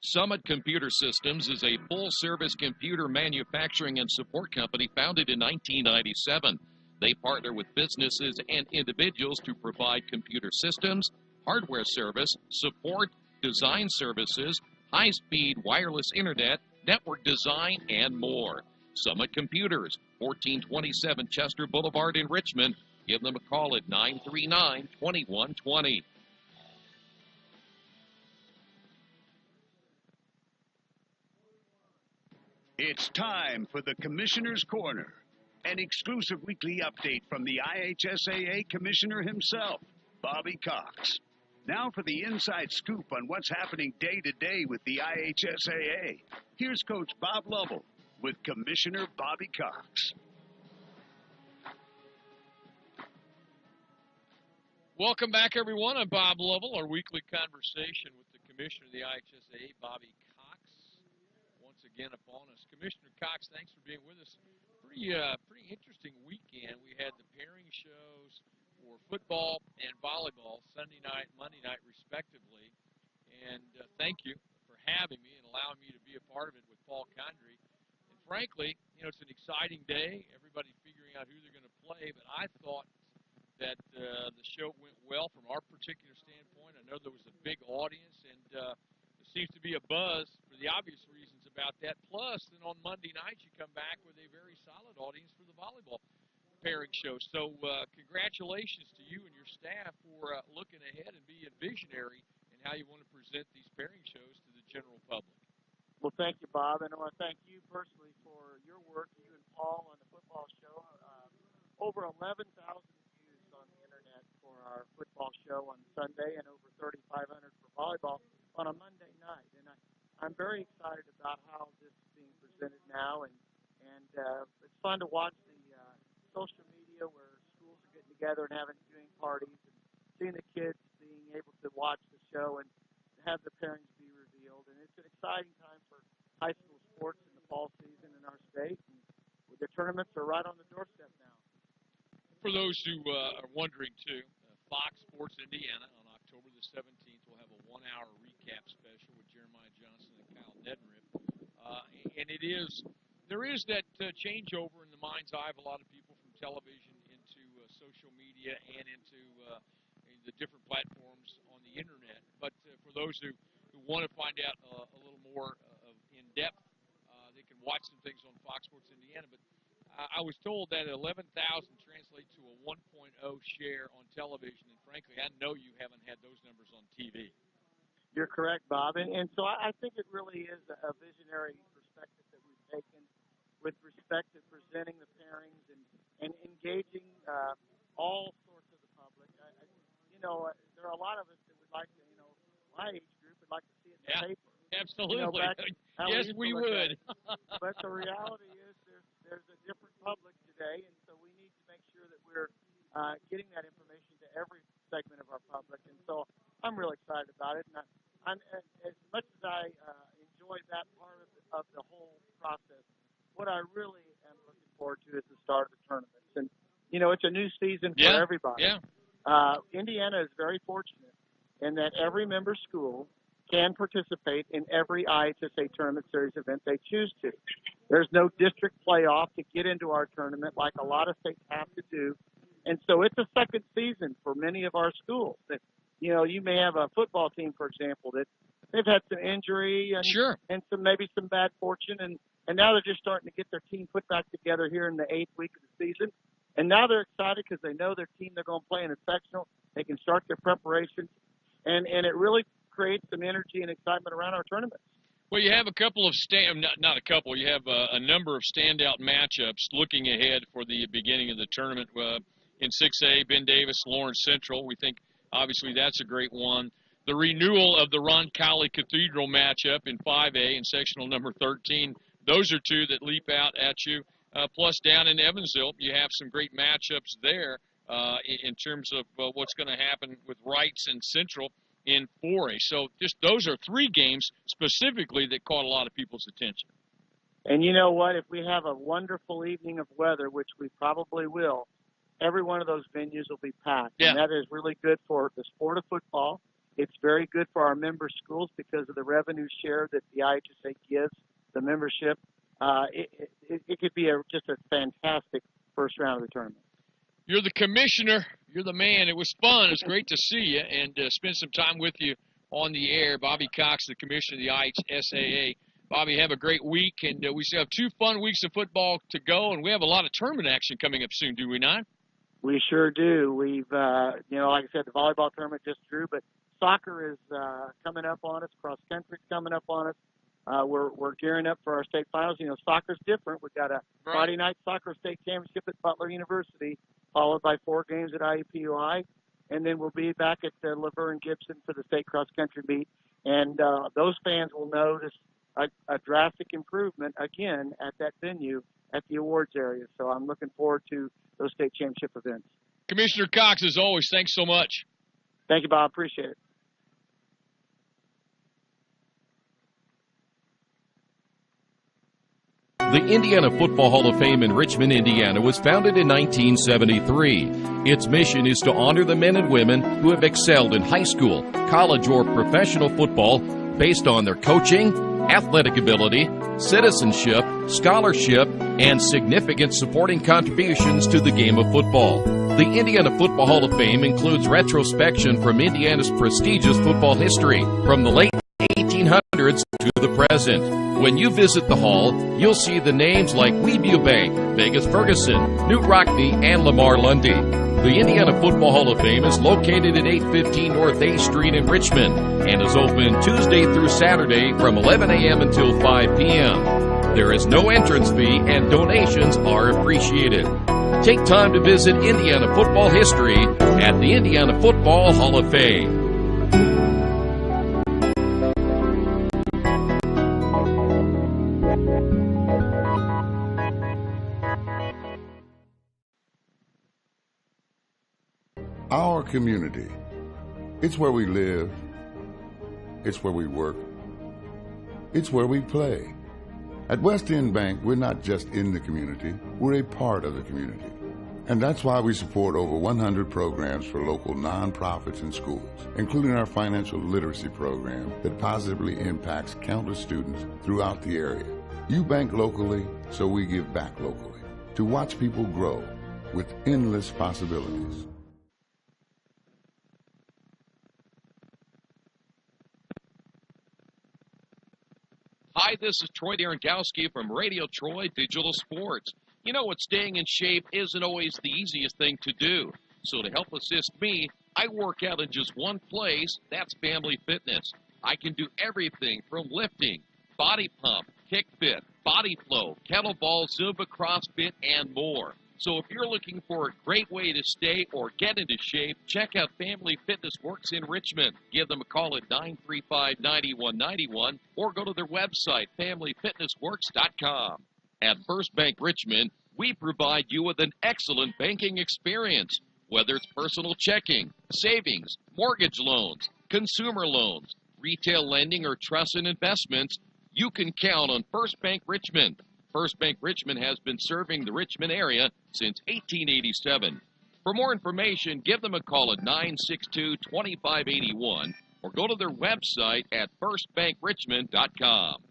Summit Computer Systems is a full-service computer manufacturing and support company founded in 1997. They partner with businesses and individuals to provide computer systems, hardware service, support, design services, high-speed wireless internet, network design, and more. Summit Computers, 1427 Chester Boulevard in Richmond. Give them a call at 939-2120. It's time for the Commissioner's Corner, an exclusive weekly update from the IHSAA Commissioner himself, Bobby Cox. Now for the inside scoop on what's happening day to day with the IHSAA. Here's Coach Bob Lovell with Commissioner Bobby Cox. Welcome back, everyone. I'm Bob Lovell, our weekly conversation with the Commissioner of the IHSAA, Bobby Cox. Once again upon us. Commissioner Cox, thanks for being with us. Pretty interesting weekend. We had the pairing shows for football and volleyball, Sunday night, Monday night, respectively. And thank you for having me and allowing me to be a part of it with Paul Condrey. And frankly, it's an exciting day. Everybody figuring out who they're going to play. But I thought that the show went well from our particular standpoint. I know there was a big audience, and there seems to be a buzz for the obvious reasons about that. Plus, then on Monday night, you come back with a very solid audience for the volleyball pairing show. So congratulations to you and your staff for looking ahead and being visionary in how you want to present these pairing shows to the general public. Well, thank you, Bob, and I want to thank you personally for your work, you and Paul, on the football show. Over 11,000 views on the internet for our football show on Sunday and over 3,500 for volleyball on a Monday night. And I'm very excited about how this is being presented now, and it's fun to watch the social media where schools are getting together and having viewing parties, and seeing the kids being able to watch the show and have the pairings be revealed. And it's an exciting time for high school sports in the fall season in our state, and the tournaments are right on the doorstep now. For those who are wondering, too, Fox Sports Indiana on October the 17th will have a 1-hour recap special Jeremiah Johnson and Kyle Neddenriff. And there is that changeover in the mind's eye of a lot of people from television into social media and into the different platforms on the internet. But for those who want to find out a little more in depth, they can watch some things on Fox Sports Indiana. But I was told that 11,000 translates to a 1.0 share on television, and frankly, I know you haven't had those numbers on TV. You're correct, Bob. And so I think it really is a visionary perspective that we've taken with respect to presenting the pairings and engaging all sorts of the public. There are a lot of us that would like to, my age group would like to see it in the paper. Absolutely. Yes, we would. But the reality is there's a different public today, and so we need to make sure that we're getting that information to every segment of our public. And so I'm really excited about it. And I'm as much as I enjoy that part of the whole process, what I really am looking forward to is the start of the tournaments. And, it's a new season for everybody. Yeah. Indiana is very fortunate in that every member school can participate in every IHSA Tournament Series event they choose to. There's no district playoff to get into our tournament like a lot of states have to do. And so it's a second season for many of our schools. That, you may have a football team, for example, that they've had some injury and maybe some bad fortune, and now they're just starting to get their team put back together here in the 8th week of the season. And now they're excited because they know their team they're going to play in a sectional. They can start their preparations, and it really creates some energy and excitement around our tournaments. Well, you have a couple of not a couple. You have a number of standout matchups looking ahead for the beginning of the tournament. In 6A, Ben Davis, Lawrence Central. We think obviously that's a great one. The renewal of the Roncalli Cathedral matchup in 5A in sectional number 13. Those are two that leap out at you. Plus down in Evansville, you have some great matchups there in terms of what's going to happen with Wrights and Central in 4A. So just those are three games specifically that caught a lot of people's attention. And you know what? If we have a wonderful evening of weather, which we probably will, every one of those venues will be packed. Yeah. And that is really good for the sport of football. It's very good for our member schools because of the revenue share that the IHSA gives the membership. It could be just a fantastic first round of the tournament. You're the commissioner. You're the man. It was fun. It was great to see you and spend some time with you on the air. Bobby Cox, the commissioner of the IHSAA. Bobby, have a great week, and we still have 2 fun weeks of football to go, and we have a lot of tournament action coming up soon, do we not? We sure do. We've, like I said, the volleyball tournament just drew, but soccer is coming up on us. Cross country's coming up on us. We're gearing up for our state finals. Soccer's different. We've got a Friday night soccer state championship at Butler University, followed by 4 games at IUPUI, and then we'll be back at Laverne Gibson for the state cross country meet. And those fans will notice a drastic improvement again at that venue at the awards area. So I'm looking forward to those state championship events. Commissioner Cox, as always, thanks so much. Thank you, Bob. Appreciate it. The Indiana Football Hall of Fame in Richmond, Indiana was founded in 1973. Its mission is to honor the men and women who have excelled in high school, college, or professional football based on their coaching, athletic ability, citizenship, scholarship, and significant supporting contributions to the game of football. The Indiana Football Hall of Fame includes retrospection from Indiana's prestigious football history, from the late 1800s to the present. When you visit the hall, you'll see the names like Weeb Eubank, Vegas Ferguson, Newt Rockne, and Lamar Lundy. The Indiana Football Hall of Fame is located at 815 North A Street in Richmond and is open Tuesday through Saturday from 11 a.m. until 5 p.m. There is no entrance fee and donations are appreciated. Take time to visit Indiana football history at the Indiana Football Hall of Fame. Our community, it's where we live, it's where we work, it's where we play. At West End Bank, we're not just in the community, we're a part of the community. And that's why we support over 100 programs for local nonprofits and schools, including our financial literacy program that positively impacts countless students throughout the area. You bank locally, so we give back locally to watch people grow with endless possibilities. Hi, this is Troy Darengowski from Radio Troy Digital Sports. You know what, staying in shape isn't always the easiest thing to do. So to help assist me, I work out in just one place, that's Family Fitness. I can do everything from lifting, body pump, kick fit, body flow, kettlebell, Zumba, CrossFit, and more. So if you're looking for a great way to stay or get into shape, check out Family Fitness Works in Richmond. Give them a call at 935-9191 or go to their website, familyfitnessworks.com. At First Bank Richmond, we provide you with an excellent banking experience. Whether it's personal checking, savings, mortgage loans, consumer loans, retail lending, or trust and investments, you can count on First Bank Richmond. First Bank Richmond has been serving the Richmond area since 1887. For more information, give them a call at 962-2581 or go to their website at firstbankrichmond.com.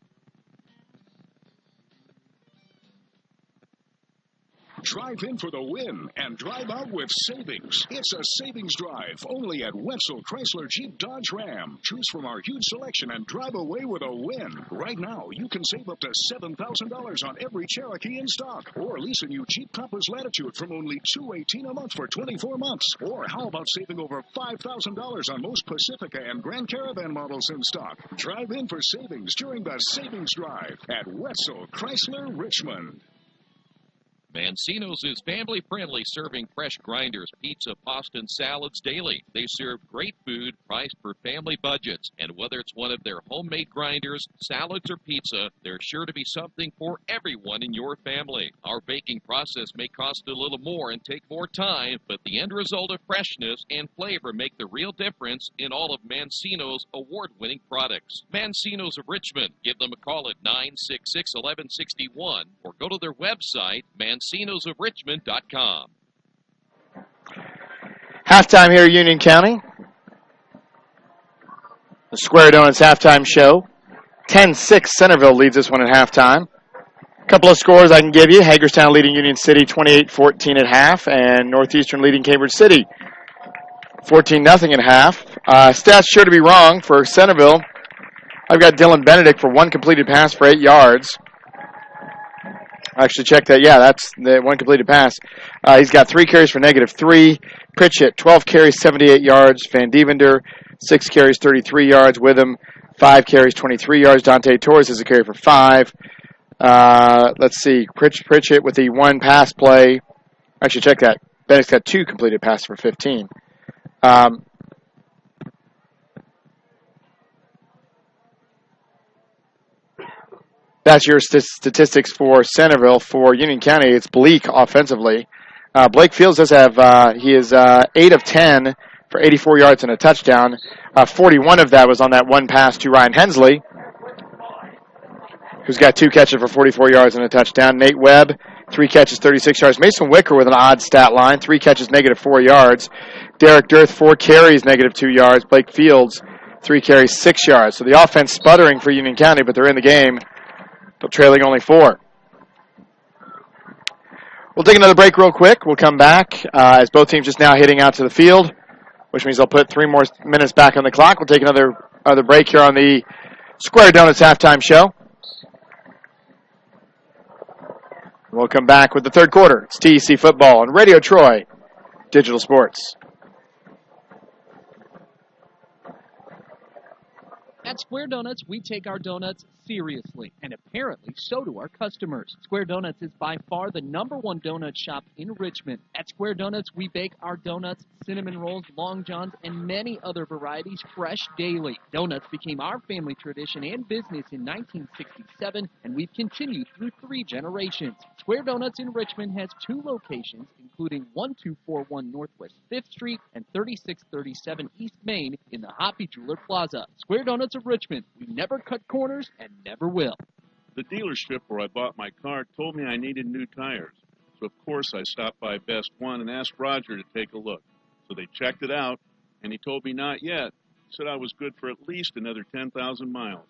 Drive in for the win and drive out with savings. It's a savings drive only at Wetzel Chrysler Jeep Dodge Ram. Choose from our huge selection and drive away with a win. Right now, you can save up to $7,000 on every Cherokee in stock. Or lease a new Jeep Compass Latitude from only $218 a month for 24 months. Or how about saving over $5,000 on most Pacifica and Grand Caravan models in stock? Drive in for savings during the savings drive at Wetzel Chrysler Richmond. Mancino's is family-friendly, serving fresh grinders, pizza, pasta, and salads daily. They serve great food priced for family budgets. And whether it's one of their homemade grinders, salads, or pizza, there's sure to be something for everyone in your family. Our baking process may cost a little more and take more time, but the end result of freshness and flavor make the real difference in all of Mancino's award-winning products. Mancino's of Richmond. Give them a call at 966-1161 or go to their website, mancinosofrichmond.com. Halftime here, Union County. The Square Donuts halftime show. 10-6 Centerville leads this one at halftime. A couple of scores I can give you. Hagerstown leading Union City 28-14 at half, and Northeastern leading Cambridge City 14-0 at half. Stats sure to be wrong for Centerville. I've got Dylan Benedict for one completed pass for 8 yards. Actually, check that. Yeah, that's the one completed pass. He's got 3 carries for -3. Pritchett, 12 carries, 78 yards. Van Devender, 6 carries, 33 yards. Witham, 5 carries, 23 yards. Dante Torres has a carry for 5. Let's see. Pritchett with the 1 pass play. Actually, check that. Benedict's got 2 completed passes for 15. That's your statistics for Centerville. For Union County, it's bleak offensively. Blake Fields does have, he is 8 of 10 for 84 yards and a touchdown. 41 of that was on that 1 pass to Ryan Hensley, who's got 2 catches for 44 yards and a touchdown. Nate Webb, 3 catches, 36 yards. Mason Wicker with an odd stat line, 3 catches, -4 yards. Derek Dirth, 4 carries, -2 yards. Blake Fields, 3 carries, 6 yards. So the offense sputtering for Union County, but they're in the game. Trailing only 4. We'll take another break real quick. We'll come back as both teams just now hitting out to the field, which means they'll put 3 more minutes back on the clock. We'll take another break here on the Square Donuts halftime show. We'll come back with the third quarter. It's TEC football on Radio Troy Digital Sports. At Square Donuts, we take our donuts seriously, and apparently so do our customers. Square Donuts is by far the #1 donut shop in Richmond. At Square Donuts, we bake our donuts, cinnamon rolls, long johns, and many other varieties fresh daily. Donuts became our family tradition and business in 1967, and we've continued through 3 generations. Square Donuts in Richmond has 2 locations, including 1241 Northwest 5th Street and 3637 East Main in the Hoppy Jeweler Plaza. Square Donuts of Richmond. We never cut corners and never will. The dealership where I bought my car told me I needed new tires. So of course, I stopped by Best One and asked Roger to take a look. So they checked it out, and he told me not yet. He said I was good for at least another 10,000 miles.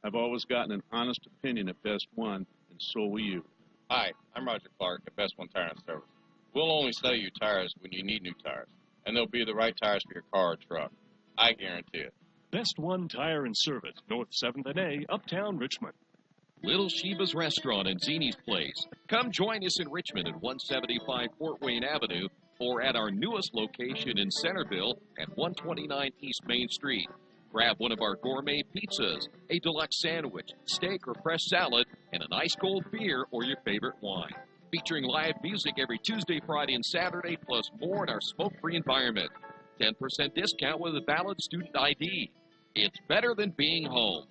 I've always gotten an honest opinion at Best One, and so will you. Hi, I'm Roger Clark at Best One Tire and Service. We'll only sell you tires when you need new tires, and they'll be the right tires for your car or truck. I guarantee it. Best One Tire and Service, North 7th and A, Uptown Richmond. Little Sheba's Restaurant and Zini's Place. Come join us in Richmond at 175 Fort Wayne Avenue or at our newest location in Centerville at 129 East Main Street. Grab one of our gourmet pizzas, a deluxe sandwich, steak or fresh salad, and an ice cold beer or your favorite wine. Featuring live music every Tuesday, Friday, and Saturday, plus more in our smoke-free environment. 10% discount with a valid student ID. It's better than being home.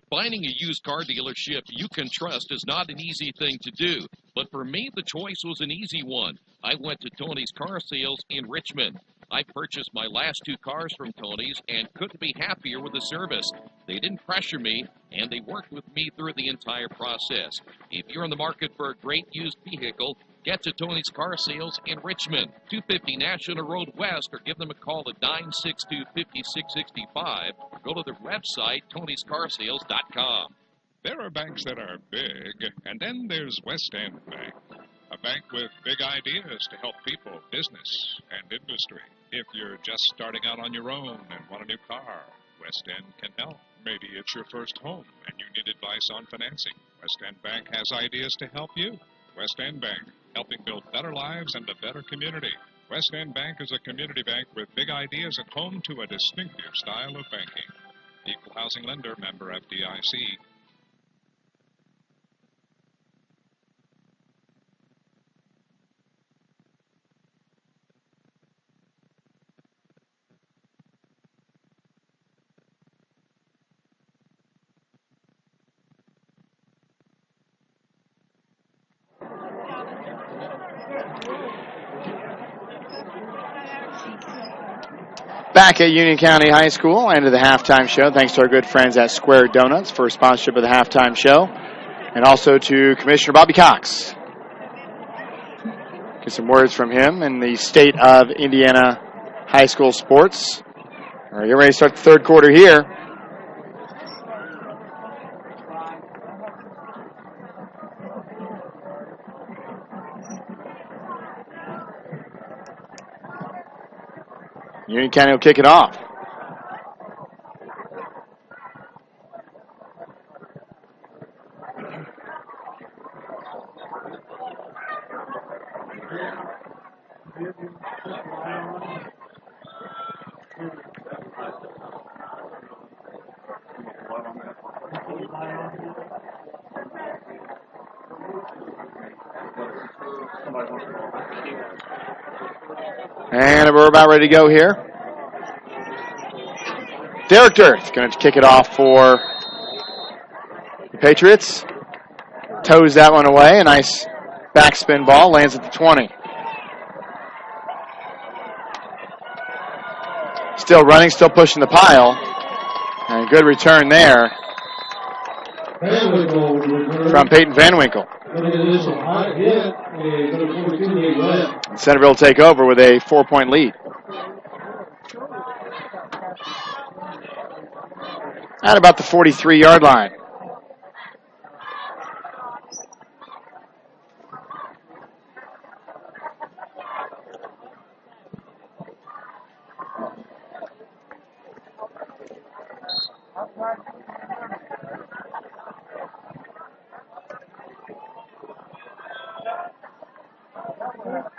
Finding a used car dealership you can trust is not an easy thing to do, but for me, the choice was an easy one. I went to Tony's Car Sales in Richmond. I purchased my last 2 cars from Tony's and couldn't be happier with the service. They didn't pressure me, and they worked with me through the entire process. If you're in the market for a great used vehicle, get to Tony's Car Sales in Richmond, 250 National Road West, or give them a call at 962-5665, or go to their website, tonyscarsales.com. There are banks that are big, and then there's West End Bank. A bank with big ideas to help people, business, and industry. If you're just starting out on your own and want a new car, West End can help. Maybe it's your first home and you need advice on financing. West End Bank has ideas to help you. West End Bank, helping build better lives and a better community. West End Bank is a community bank with big ideas and home to a distinctive style of banking. Equal housing lender, member FDIC. Back at Union County High School, end of the halftime show. Thanks to our good friends at Square Donuts for sponsorship of the halftime show, and also to Commissioner Bobby Cox. Get some words from him in the state of Indiana high school sports. All right, get ready to start the third quarter here. Union County will kick it off. And we're about ready to go here. Derek Dirth going to kick it off for the Patriots. Toes that one away. A nice backspin ball. Lands at the 20. Still running, still pushing the pile. And good return there from Peyton Van Winkle. Centerville will take over with a 4-point lead. At about the 43-yard line.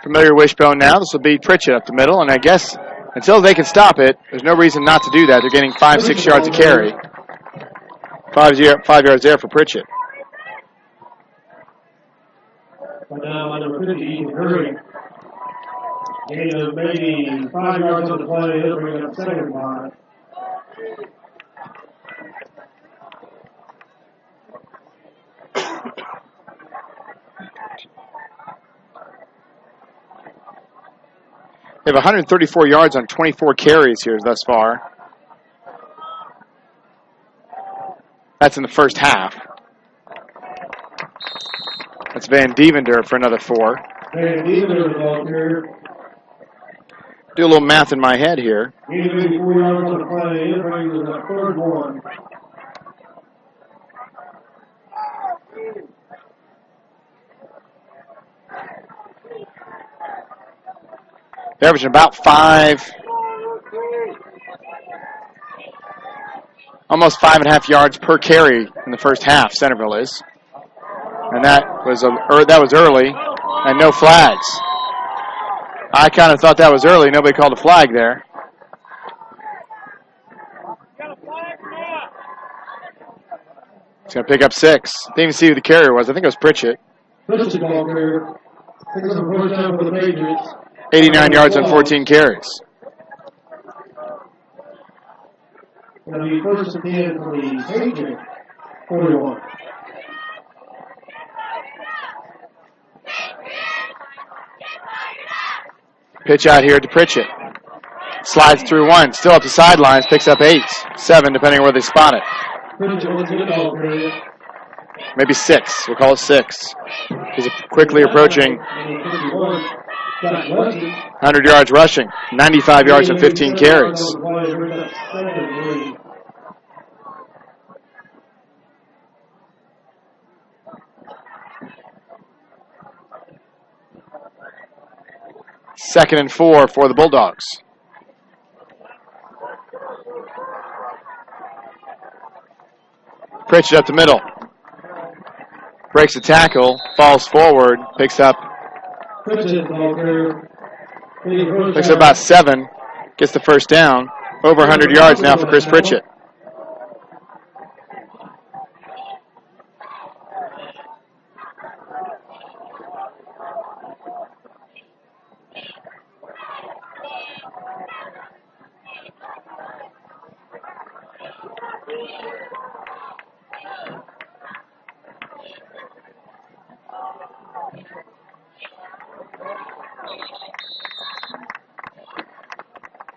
Familiar wishbone now. This will be Pritchett up the middle, and I guess until they can stop it, there's no reason not to do that. They're getting 5-6 yards a carry. 5 yards there for Pritchett. Now, by number 50, Ethan Curry. Gain of maybe 5 yards on the play. He'll bring up second line. They have 134 yards on 24 carries here thus far. That's in the first half. Van Devender for another 4. Van Devender, the ball carrier. Do a little math in my head here. He's 84 yards on the play. It brings us up 3rd and 1. They're averaging about 5, almost 5.5 yards per carry in the first half, Centerville is. And that was early, and no flags. I kind of thought that was early. Nobody called a flag there. He's going to pick up 6. Didn't even see who the carrier was. I think it was Pritchett. Pritchett's the ball carrier. Picks up a first down for the Patriots. 89 yards on 14 carries. It'll be 1st and 10 for the Patriots. 41. Pitch out here to Pritchett. Slides through 1. Still up the sidelines. Picks up 8, 7, depending on where they spot it. Maybe 6. We'll call it 6. He's quickly approaching 100 yards rushing. 95 yards and 15 carries. Second and 4 for the Bulldogs. Pritchett up the middle. Breaks the tackle, falls forward, picks up about 7, gets the first down. Over 100 yards now for Chris Pritchett.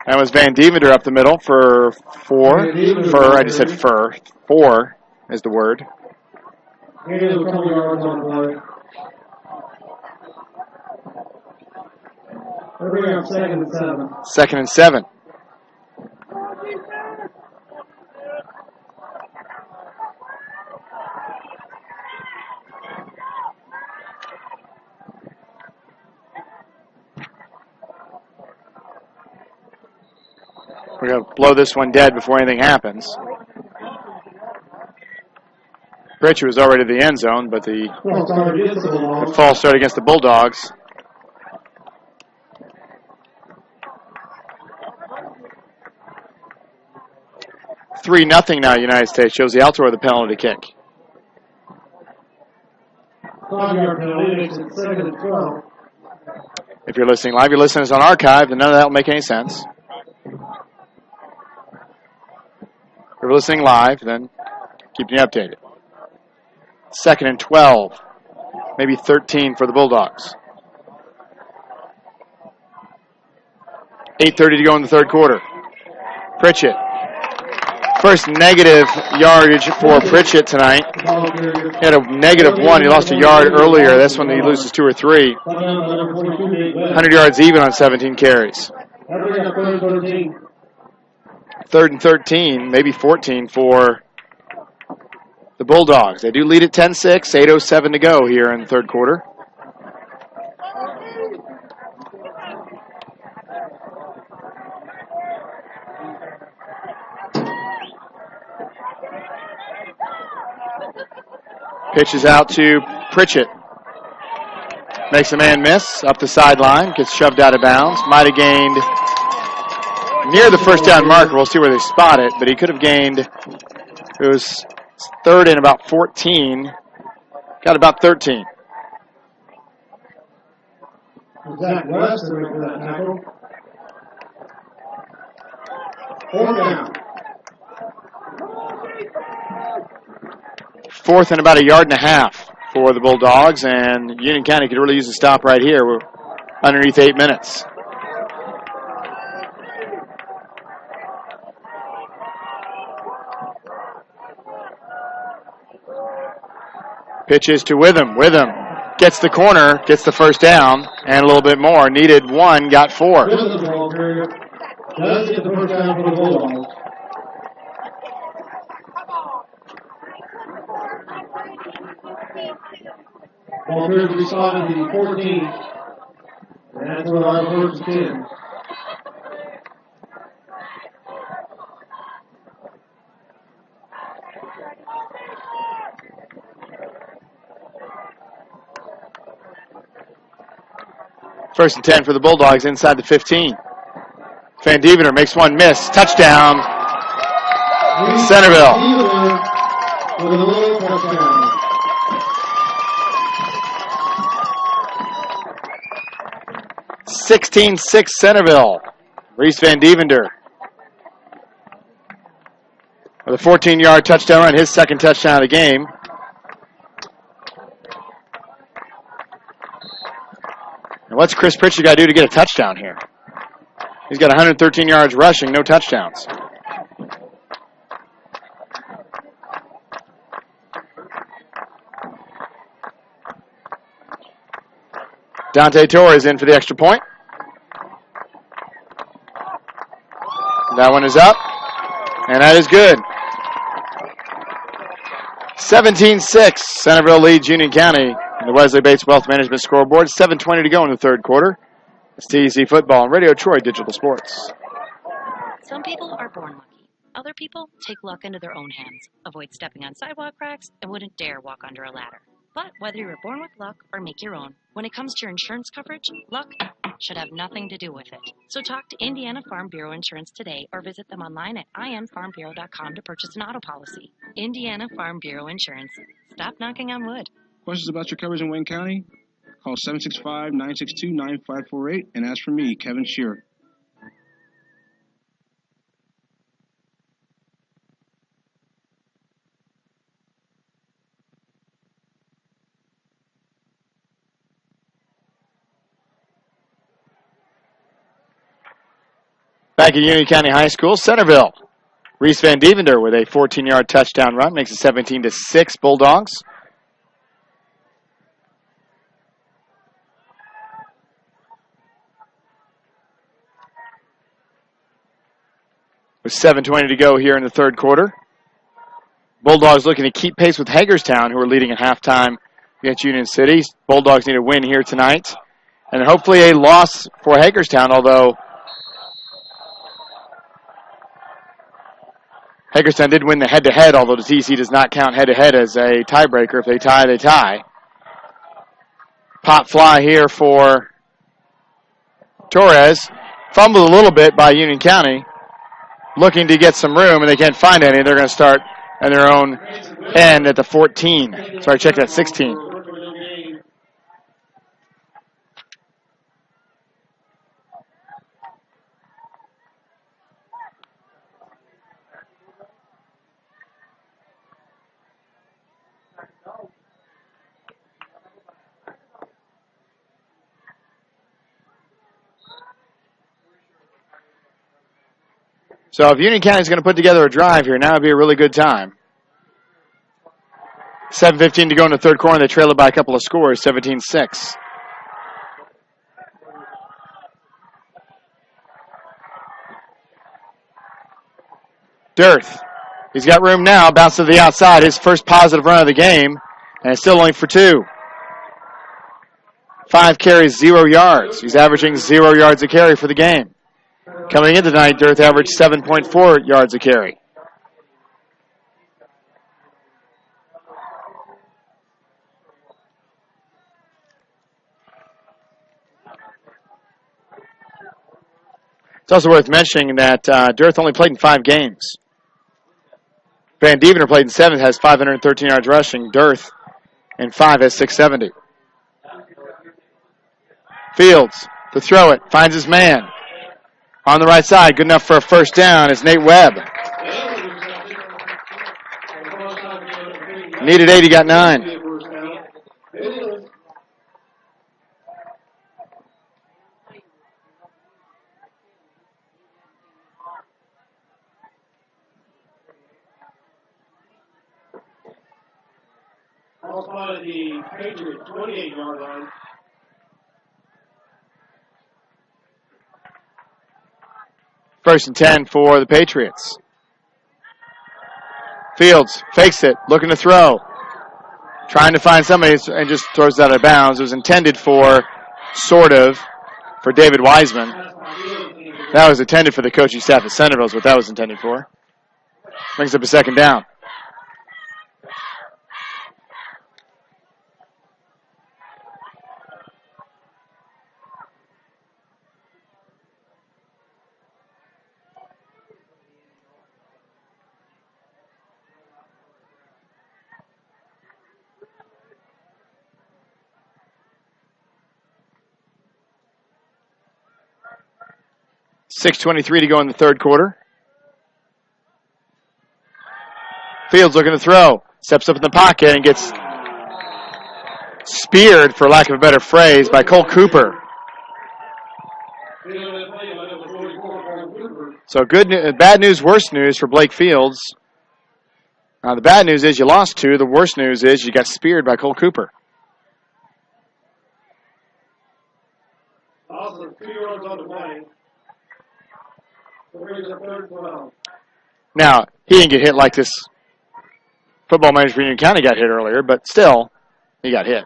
That was Van Devender up the middle for 4. I just said 4. 4 is the word. Here's a couple yards on the play. They're bringing up 2nd and 7. 2nd and 7. We're going to blow this one dead before anything happens. Pritchett was already in the end zone, but the false start against the Bulldogs. Three 0 now, United States. Shows the Altor the penalty kick. 5-yard penalty makes it 2nd and 12. If you're listening live, you're listening on archive, then none of that will make any sense. If you're listening live, then keeping you updated. 2nd and 12, maybe 13 for the Bulldogs. 8:30 to go in the 3rd quarter. Pritchett. First negative yardage for Pritchett tonight. He had a -1. He lost a yard earlier. That's when he loses 2 or 3. 100 yards even on 17 carries. 3rd and 13, maybe 14 for the Bulldogs. They do lead at 10-6, 8:07 to go here in the 3rd quarter. Pitches out to Pritchett. Makes a man miss up the sideline, gets shoved out of bounds. Might have gained near the first down marker. We'll see where they spot it, but he could have gained, it was 3rd and about 14. Got about 13. Zach West for that tackle. 4th down. 4th and about 1.5 yards for the Bulldogs, and Union County could really use a stop right here. We're underneath 8 minutes. Pitches to Witham. Witham Gets the corner, gets the first down, and a little bit more. Needed 1, got 4. Does get the first down for the Bulldogs. Ball carrier to be slotted to the 14. And that's where our first and 10. First and 10 for the Bulldogs inside the 15. Van Dievener makes one miss. Touchdown, Centerville. With a little touchdown. 16-6 Centerville. Reese Van Dievener with a 14-yard touchdown run, his second touchdown of the game. And what's Chris Pritchard got to do to get a touchdown here? He's got 113 yards rushing, no touchdowns. Dante Torres in for the extra point. That one is up, and that is good. 17-6, Centerville leads Union County in the Wesley Bates Wealth Management scoreboard. 7:20 to go in the third quarter. It's TEC Football and Radio Troy Digital Sports. Some people are born lucky. Other people take luck into their own hands, avoid stepping on sidewalk cracks, and wouldn't dare walk under a ladder. But whether you were born with luck or make your own, when it comes to your insurance coverage, luck should have nothing to do with it. So talk to Indiana Farm Bureau Insurance today or visit them online at infarmbureau.com to purchase an auto policy. Indiana Farm Bureau Insurance. Stop knocking on wood. Questions about your coverage in Wayne County? Call 765-962-9548 and ask for me, Kevin Shearer. Back at Union County High School, Centerville. Reese Van Dievener with a 14-yard touchdown run makes it 17-6 Bulldogs. With 7:20 to go here in the third quarter. Bulldogs looking to keep pace with Hagerstown, who are leading at halftime against Union City. Bulldogs need a win here tonight. And hopefully a loss for Hagerstown, although Hagerstown did win the head-to-head, although the TC does not count head-to-head as a tiebreaker. If they tie, they tie. Pop fly here for Torres. Fumbled a little bit by Union County. Looking to get some room, and they can't find any. They're going to start at their own end at the 14. Sorry, check that, 16. So if Union County is going to put together a drive here, now would be a really good time. 7:15 to go in the third quarter. They trail it by a couple of scores, 17-6. Dearth. He's got room now. Bounce to the outside. His first positive run of the game. And it's still only for 2. 5 carries, 0 yards. He's averaging 0 yards a carry for the game. Coming in tonight, Dearth averaged 7.4 yards a carry. It's also worth mentioning that Dearth only played in 5 games. Van Dievener played in 7, has 513 yards rushing. Dearth in 5 has 670. Fields to throw it, finds his man. On the right side, good enough for a first down is Nate Webb. Needed 8, he got 9. Ball spotted at the Patriots 28-yard line. First and 10 for the Patriots. Fields fakes it, looking to throw. Trying to find somebody and just throws it out of bounds. It was intended for, sort of, for David Wiseman. That was intended for the coaching staff at Centerville is what that was intended for. Brings up a second down. .6:23 to go in the third quarter. Fields looking to throw. Steps up in the pocket and gets speared, for lack of a better phrase, by Cole Cooper. So bad news, worse news for Blake Fields. The bad news is you lost 2. The worst news is you got speared by Cole Cooper. Also, 2 yards on the play. Now, he didn't get hit like this football manager for Union County got hit earlier, but still, he got hit.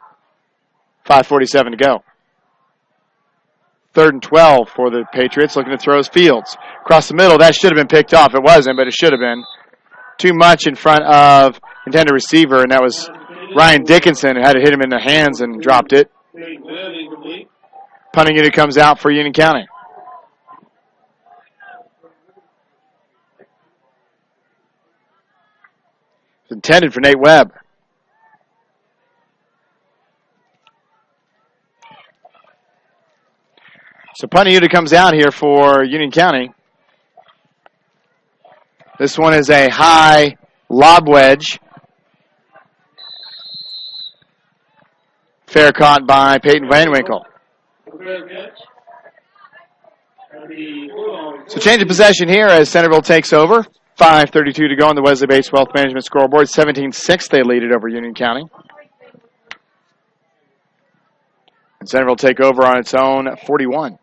5:47 to go. 3rd and 12 for the Patriots, looking to throw his Fields. Across the middle, that should have been picked off. It wasn't, but it should have been. Too much in front of intended receiver, and that was Ryan Dickinson, who had to hit him in the hands and dropped it. Punting unit comes out for Union County. It's intended for Nate Webb. So punting unit comes out here for Union County. This one is a high lob wedge. Fair caught by Peyton Van Winkle. So change of possession here as Centerville takes over. 5:32 to go on the Wesley Bates Wealth Management scoreboard. 17-6 they lead it over Union County. And Centerville take over on its own 41.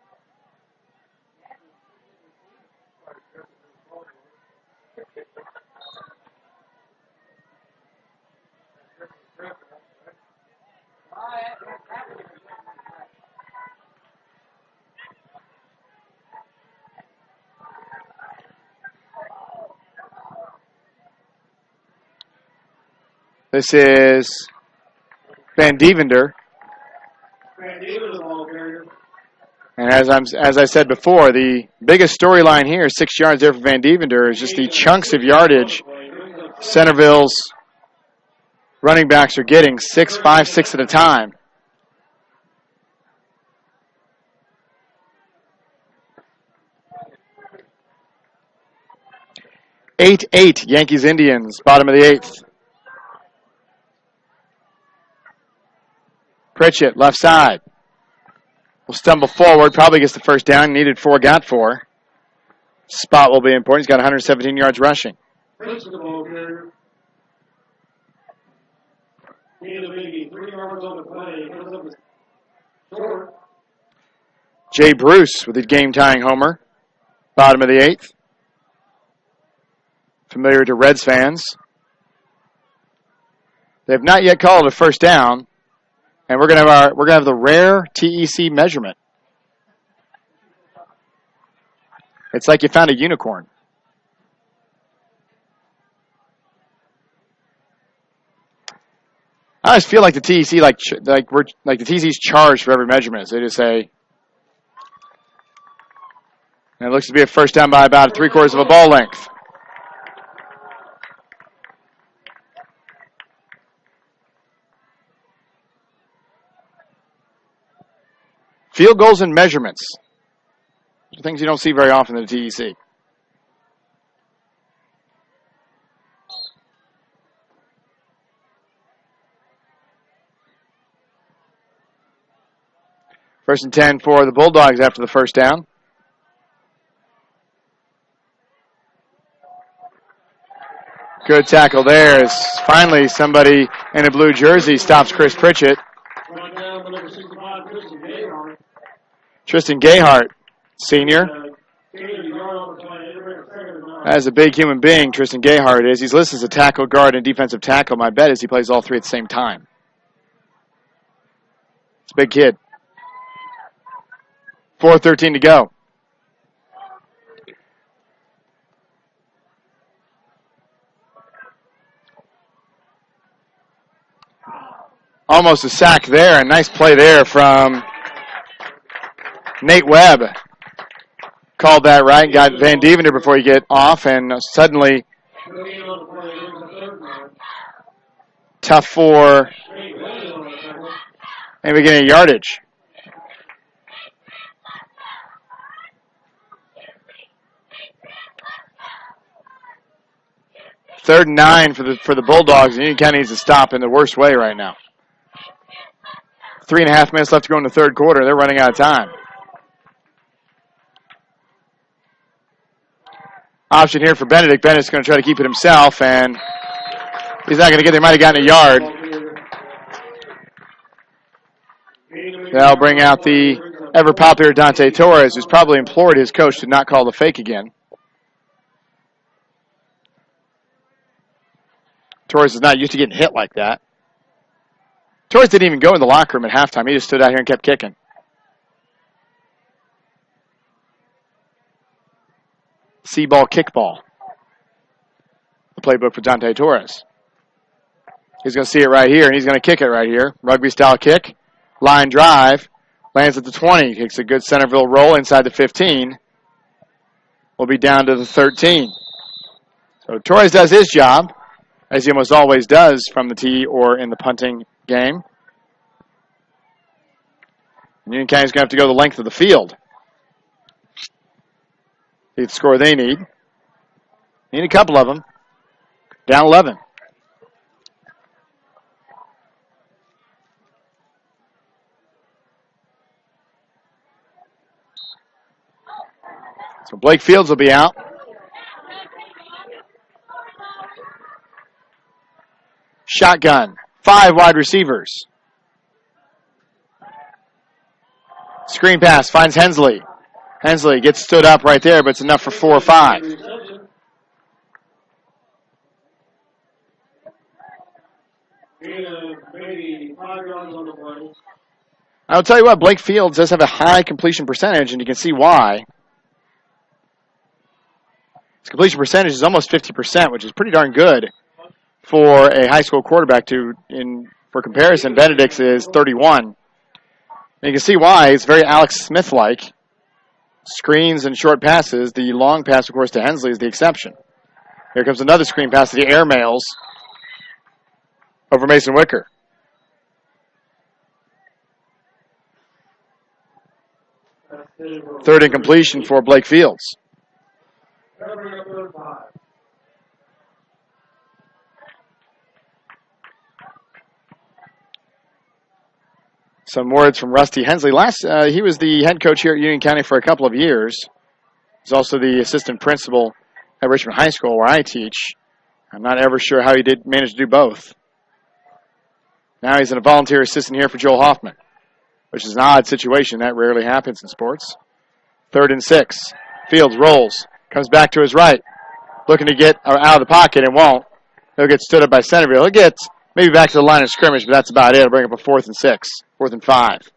This is Van Devender. And as I said before, the biggest storyline here, 6 yards there for Van Devender, is just the chunks of yardage Centerville's running backs are getting, 6, 5, 6 at a time. Eight, Yankees Indians, bottom of the 8th. Pritchett, left side. Will stumble forward, probably gets the first down. Needed 4, got 4. Spot will be important. He's got 117 yards rushing. Jay Bruce with the game-tying homer. Bottom of the 8th. Familiar to Reds fans. They have not yet called a first down. And we're gonna have the rare TEC measurement. It's like you found a unicorn. I always feel like the TEC the TEC's charged for every measurement. So they just say, and it looks to be a first down by about 3/4 of a ball length. Field goals and measurements. Things you don't see very often in the TEC. First and 10 for the Bulldogs after the first down. Good tackle there as finally somebody in a blue jersey stops Chris Pritchett. Right now, number 65, Tristan Gayhart. Tristan Gayhart, senior. As a big human being, Tristan Gayhart is. He's listed as a tackle, guard, and defensive tackle. My bet is he plays all three at the same time. It's a big kid. 4:13 to go. Almost a sack there. A nice play there from Nate Webb. Called that right. Got Van Deventer before he get off, and suddenly tough for maybe getting a yardage. Third and 9 for the Bulldogs, and Union County needs to stop in the worst way right now. 3.5 minutes left to go in the third quarter. They're running out of time. Option here for Benedict. Benedict's going to try to keep it himself, and he's not going to get there. Might have gotten a yard. They'll bring out the ever-popular Dante Torres, who's probably implored his coach to not call the fake again. Torres is not used to getting hit like that. Torres didn't even go in the locker room at halftime. He just stood out here and kept kicking. C-ball, kickball. The playbook for Dante Torres. He's going to see it right here, and he's going to kick it right here. Rugby-style kick. Line drive. Lands at the 20. Takes a good Centerville roll inside the 15. Will be down to the 13. So Torres does his job, as he almost always does from the tee or in the punting game. Union County's going to have to go the length of the field. Get the score they need. Need a couple of them. Down 11. So Blake Fields will be out. Shotgun. 5 wide receivers. Screen pass finds Hensley. Hensley gets stood up right there, but it's enough for 4 or 5. I'll tell you what, Blake Fields does have a high completion percentage, and you can see why. His completion percentage is almost 50%, which is pretty darn good for a high school quarterback. For comparison, Benedict's is 31. And you can see why. It's very Alex Smith-like. Screens and short passes. The long pass, of course, to Hensley is the exception. Here comes another screen pass to the air mails over Mason Wicker. Third incompletion for Blake Fields. Some words from Rusty Hensley. He was the head coach here at Union County for a couple of years. He's also the assistant principal at Richmond High School, where I teach. I'm not ever sure how he did manage to do both. Now he's a volunteer assistant here for Joel Hoffman, which is an odd situation. That rarely happens in sports. 3rd and 6. Fields rolls. Comes back to his right. Looking to get out of the pocket and won't. He'll get stood up by Centerville. He'll get maybe back to the line of scrimmage, but that's about it. It'll bring up a 4th and 6. 4th and 5.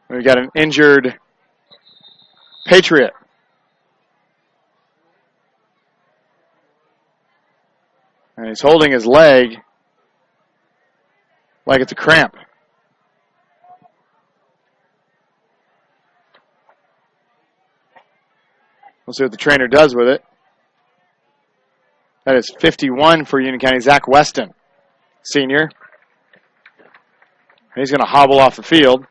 We've got an injured Patriot. And he's holding his leg like it's a cramp. We'll see what the trainer does with it. That is 51 for Union County, Zach Weston, senior. He's going to hobble off the field.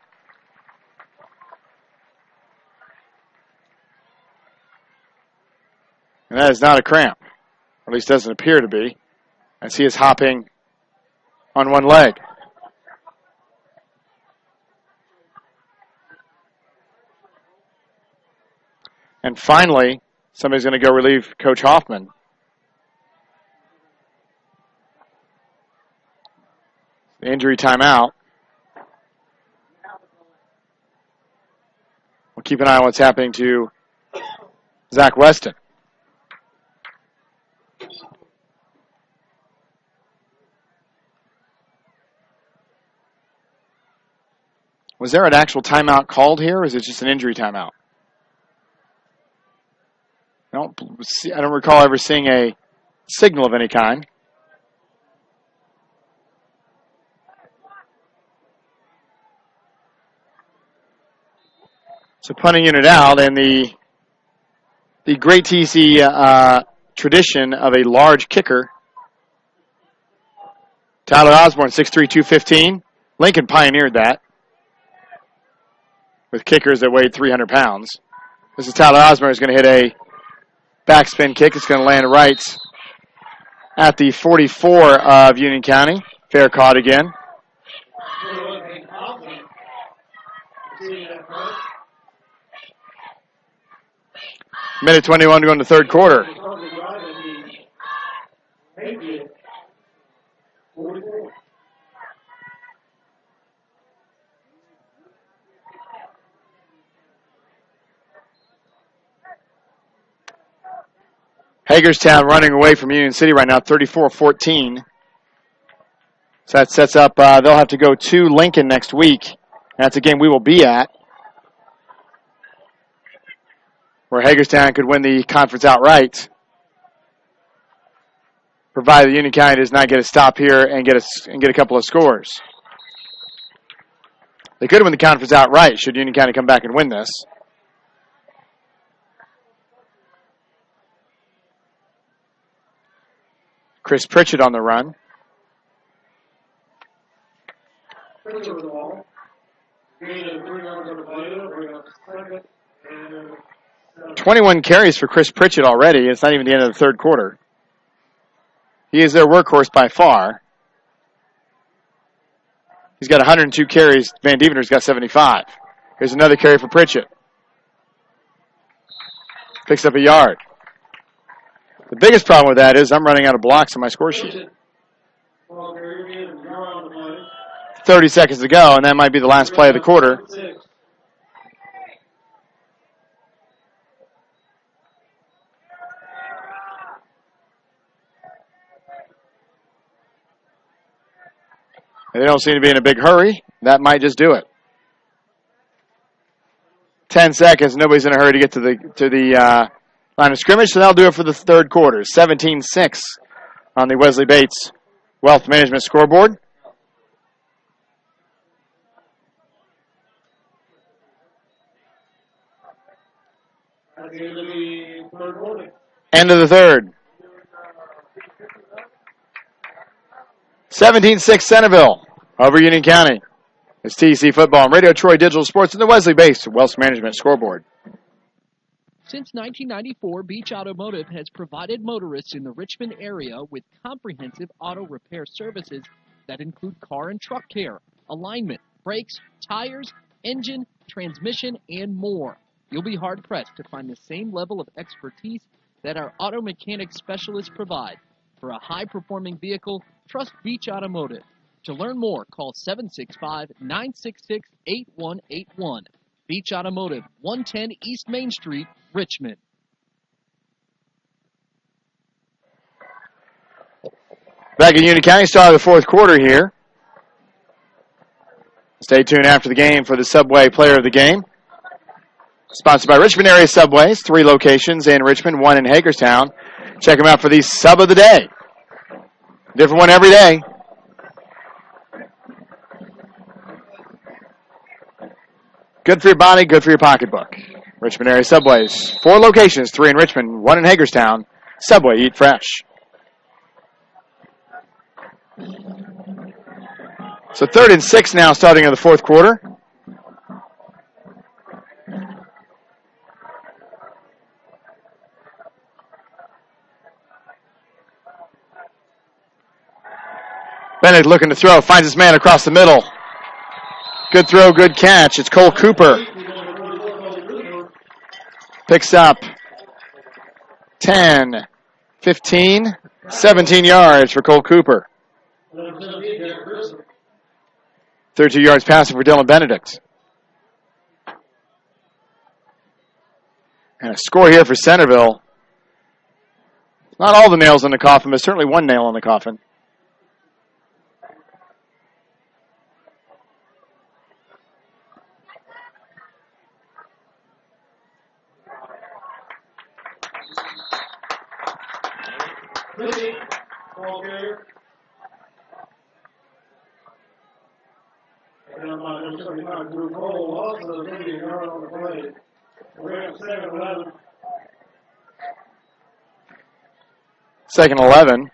And that is not a cramp. Or at least doesn't appear to be, as he is hopping on one leg. And finally, somebody's going to go relieve Coach Hoffman. The injury timeout. We'll keep an eye on what's happening to Zach Weston. Was there an actual timeout called here, or is it just an injury timeout? I don't recall ever seeing a signal of any kind. So punting unit out, and the great TC tradition of a large kicker. Tyler Osborne, 6'3", 215. Lincoln pioneered that with kickers that weighed 300 pounds. This is Tyler Osborne, who's going to hit a backspin kick. It's going to land right at the 44 of Union County. Fair caught again. Minute 21 to go in the third quarter. Hagerstown running away from Union City right now, 34-14. So that sets up, they'll have to go to Lincoln next week. That's a game we will be at, where Hagerstown could win the conference outright, provided Union County does not get a stop here and get a couple of scores. They could win the conference outright should Union County come back and win this. Chris Pritchett on the run. 21 carries for Chris Pritchett already. It's not even the end of the third quarter. He is their workhorse by far. He's got 102 carries. Van Dievener's got 75. Here's another carry for Pritchett. Picks up a yard. The biggest problem with that is I'm running out of blocks on my score sheet. 30 seconds to go, and that might be the last play of the quarter. They don't seem to be in a big hurry. That might just do it. 10 seconds. Nobody's in a hurry to get to the line of scrimmage, so that'll do it for the third quarter. 17-6 on the Wesley Bates Wealth Management scoreboard. End of the third. 17-6 Centerville over Union County. It's TC Football and Radio Troy Digital Sports and the Wesley Bates Wealth Management scoreboard. Since 1994, Beach Automotive has provided motorists in the Richmond area with comprehensive auto repair services that include car and truck care, alignment, brakes, tires, engine, transmission, and more. You'll be hard-pressed to find the same level of expertise that our auto mechanic specialists provide. For a high-performing vehicle, trust Beach Automotive. To learn more, call 765-966-8181. Beach Automotive, 110 East Main Street, Richmond. Back in Union County, start of the fourth quarter here. Stay tuned after the game for the Subway Player of the Game. Sponsored by Richmond Area Subways, 3 locations in Richmond, 1 in Hagerstown. Check them out for the Sub of the Day. Different one every day. Good for your body, good for your pocketbook. Richmond Area Subways, 4 locations, 3 in Richmond, 1 in Hagerstown. Subway, eat fresh. So 3rd and 6 now starting in the fourth quarter. Bennett looking to throw, finds his man across the middle. Good throw, good catch. It's Cole Cooper. Picks up 10, 15, 17 yards for Cole Cooper. 32 yards passing for Dylan Benedict. And a score here for Centerville. Not all the nails in the coffin, but certainly one nail in the coffin. Second 11.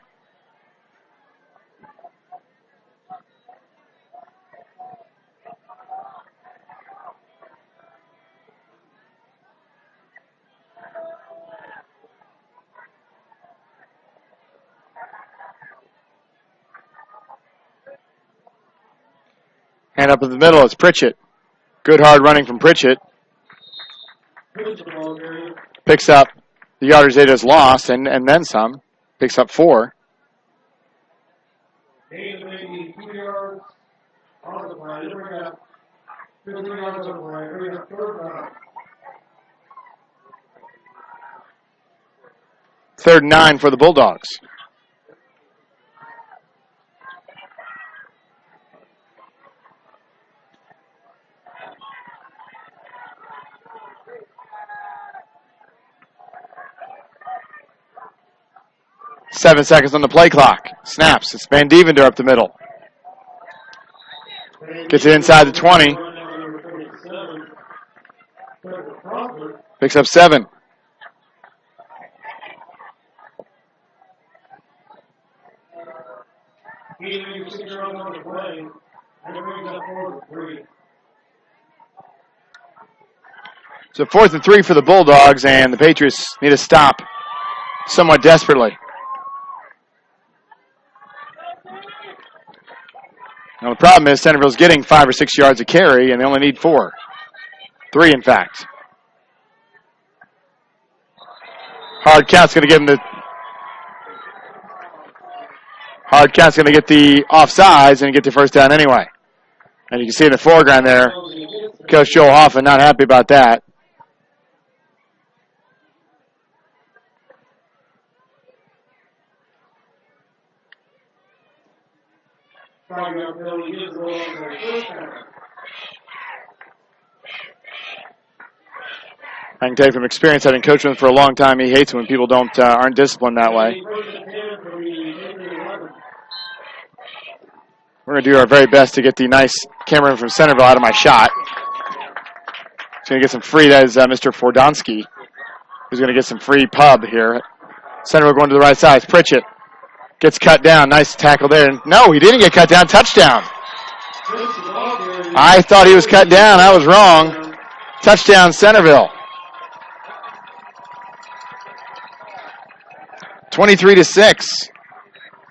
Hand up in the middle, it's Pritchett. Good hard running from Pritchett. Picks up the yardage they just lost and then some. Picks up 4. Third and 9 for the Bulldogs. Seven seconds on the play clock. Snaps. It's Van Devender up the middle. Gets it inside the 20. Picks up 7. So 4th and 3 for the Bulldogs, and the Patriots need to stop somewhat desperately. Now the problem is Centerville's getting 5 or 6 yards a carry, and they only need 4. 3, in fact. Hard count's going to give him the offsides and get the first down anyway. And you can see in the foreground there, Coach Joel Hoffman not happy about that. I can tell you from experience, having coached him for a long time, he hates when people aren't disciplined that way. We're going to do our very best to get the nice cameraman from Centerville out of my shot. He's going to get some free, that is Mr. Fordonsky, who's going to get some free pub here. Centerville going to the right side. It's Pritchett. Gets cut down. Nice tackle there. No, he didn't get cut down. Touchdown. I thought he was cut down. I was wrong. Touchdown, Centerville. 23-6.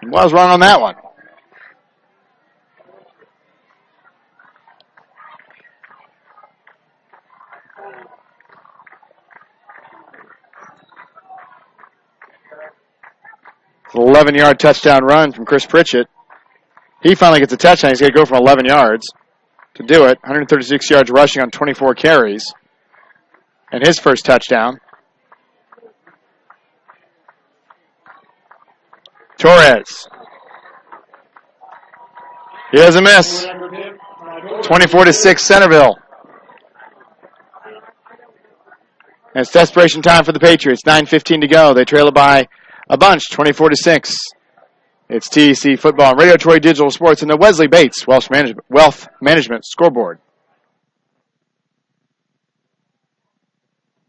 I was wrong on that one. It's an 11-yard touchdown run from Chris Pritchett. He finally gets a touchdown. He's going to go from 11 yards to do it. 136 yards rushing on 24 carries. And his first touchdown. Torres. He doesn't miss. 24-6 Centerville. And it's desperation time for the Patriots. 9:15 to go. They trail it by a bunch, 24-6. It's TEC Football and Radio Troy Digital Sports and the Wesley Bates Wealth Management Scoreboard.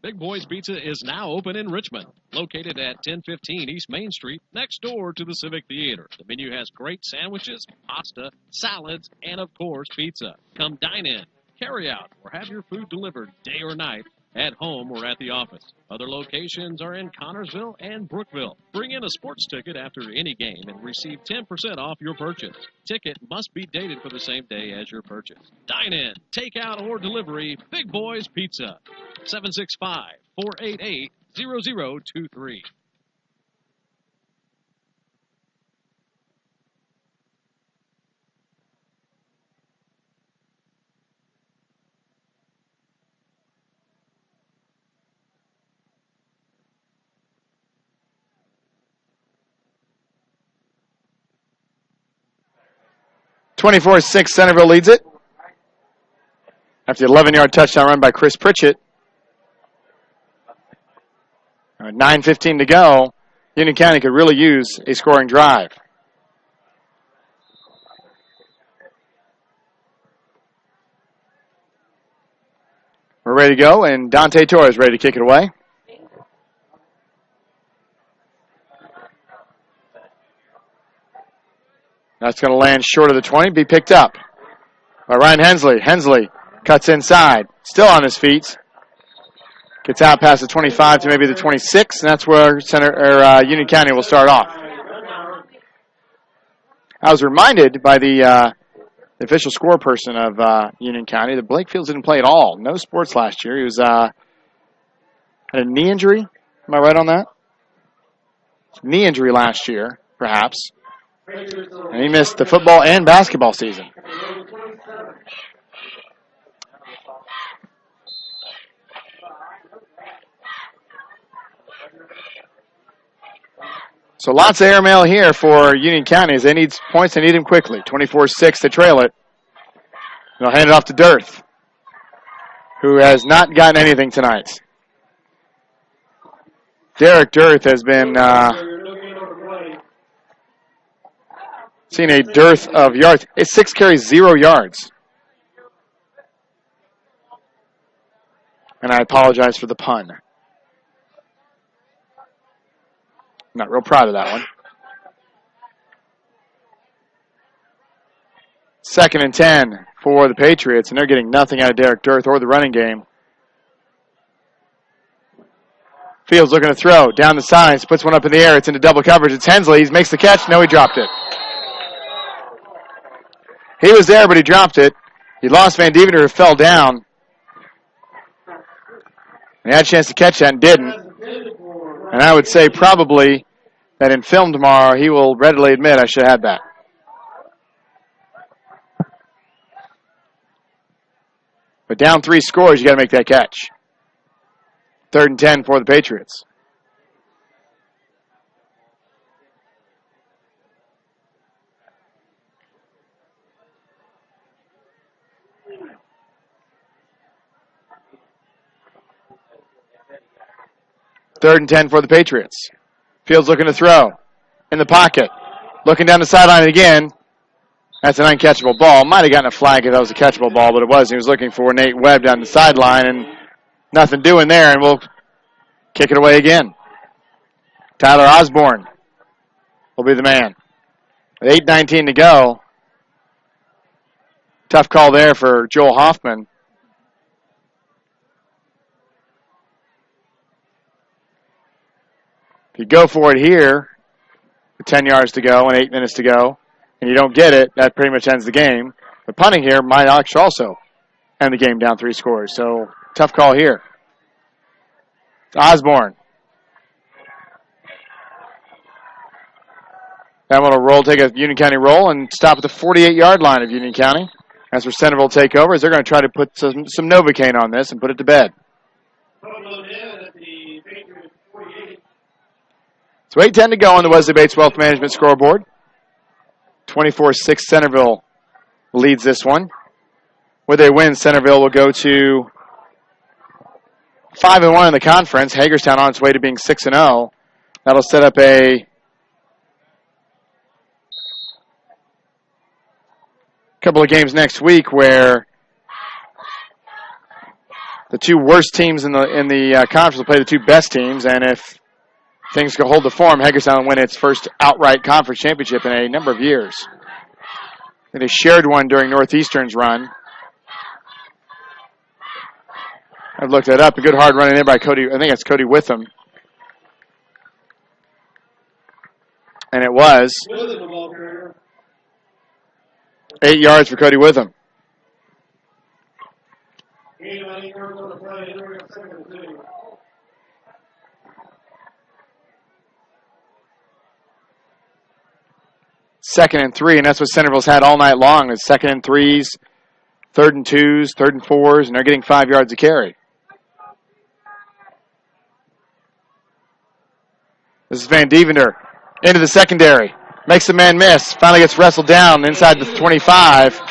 Big Boys Pizza is now open in Richmond, located at 1015 East Main Street, next door to the Civic Theater. The menu has great sandwiches, pasta, salads, and, of course, pizza. Come dine in, carry out, or have your food delivered day or night at home or at the office. Other locations are in Connorsville and Brookville. Bring in a sports ticket after any game and receive 10% off your purchase. Ticket must be dated for the same day as your purchase. Dine in, take out, or delivery, Big Boys Pizza. 765-488-0023. (24-6), Centerville leads it. After the 11-yard touchdown run by Chris Pritchett. 9:15 to go. Union County could really use a scoring drive. We're ready to go, and Dante Torres ready to kick it away. That's going to land short of the 20, be picked up by Ryan Hensley. Hensley cuts inside, still on his feet. Gets out past the 25 to maybe the 26, and that's where Union County will start off. I was reminded by the official score person of Union County that Blake Fields didn't play at all. No sports last year. He was had a knee injury. Am I right on that? Knee injury last year, perhaps. And he missed the football and basketball season. So lots of airmail here for Union County as they need points. They need them quickly. 24-6 to trail it. They'll hand it off to Dirth, who has not gotten anything tonight. Derek Dirth has been seeing a dearth of yards. It's 6 carries, 0 yards. And I apologize for the pun. Not real proud of that one. 2nd and 10 for the Patriots, and they're getting nothing out of Derek Dirth or the running game. Fields looking to throw down the sides, puts one up in the air. It's into double coverage. It's Hensley. He makes the catch. No, he dropped it. He was there, but he dropped it. He lost Van Deventer, who fell down. He had a chance to catch that and didn't. And I would say probably that in film tomorrow, he will readily admit I should have had that. But down 3 scores, you got to make that catch. 3rd and 10 for the Patriots. Third and 10 for the Patriots. Fields looking to throw. In the pocket. Looking down the sideline again. That's an uncatchable ball. Might have gotten a flag if that was a catchable ball, but it wasn't. He was looking for Nate Webb down the sideline, and nothing doing there, and we'll kick it away again. Tyler Osborne will be the man. With 8:19 to go. Tough call there for Joel Hoffman. If you go for it here, with 10 yards to go and 8 minutes to go, and you don't get it, that pretty much ends the game. But punting here might actually also end the game down 3 scores. So, tough call here. Osborne. That one will roll, take a Union County roll, and stop at the 48-yard line of Union County. That's where Centerville will take over, as they're going to try to put some Novocaine on this and put it to bed. So 8:10 to go on the Wesley Bates Wealth Management scoreboard. 24-6 Centerville leads this one. With a win, Centerville will go to 5-1 in the conference. Hagerstown on its way to being 6-0. That'll set up a couple of games next week where the 2 worst teams in the conference will play the 2 best teams, and if things can hold the form, Hagerstown will win its first outright conference championship in a number of years. They shared one during Northeastern's run. I've looked that up. A good hard run in there by Cody. I think it's Cody Witham. And it was 8 yards for Cody Witham. Second and 3, and that's what Centerville's had all night long, is second and 3s, third and 2s, third and 4s, and they're getting 5 yards a carry. This is Van Deventer into the secondary. Makes the man miss. Finally gets wrestled down inside the 25.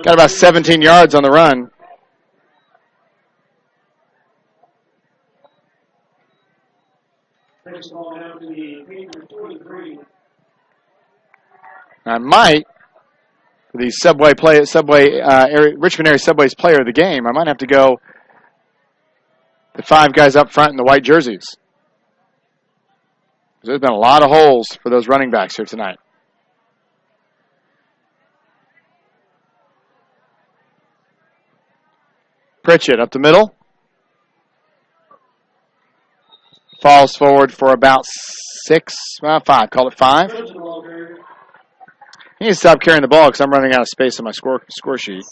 Got about 17 yards on the run. I might, for the Richmond area Subway's player of the game, I might have to go the 5 guys up front in the white jerseys. There's been a lot of holes for those running backs here tonight. Pritchett up the middle. Falls forward for about 5. Call it 5. I need to stop carrying the ball because I'm running out of space on my score sheet.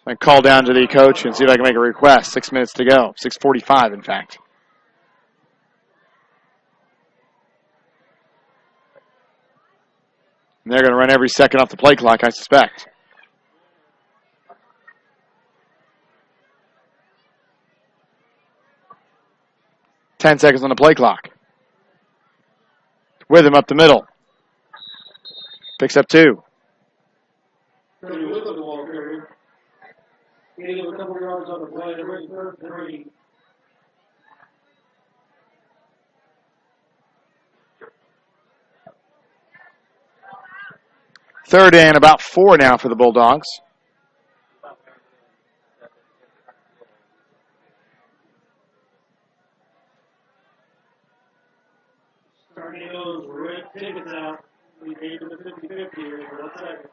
I call down to the coach and see if I can make a request. 6 minutes to go. 6:45, in fact. And they're going to run every second off the play clock, I suspect. Ten seconds on the play clock. With him up the middle. Picks up 2. Third and about 4 now for the Bulldogs. Starting those red tickets out. We gave them the 50-50 here for 1 second.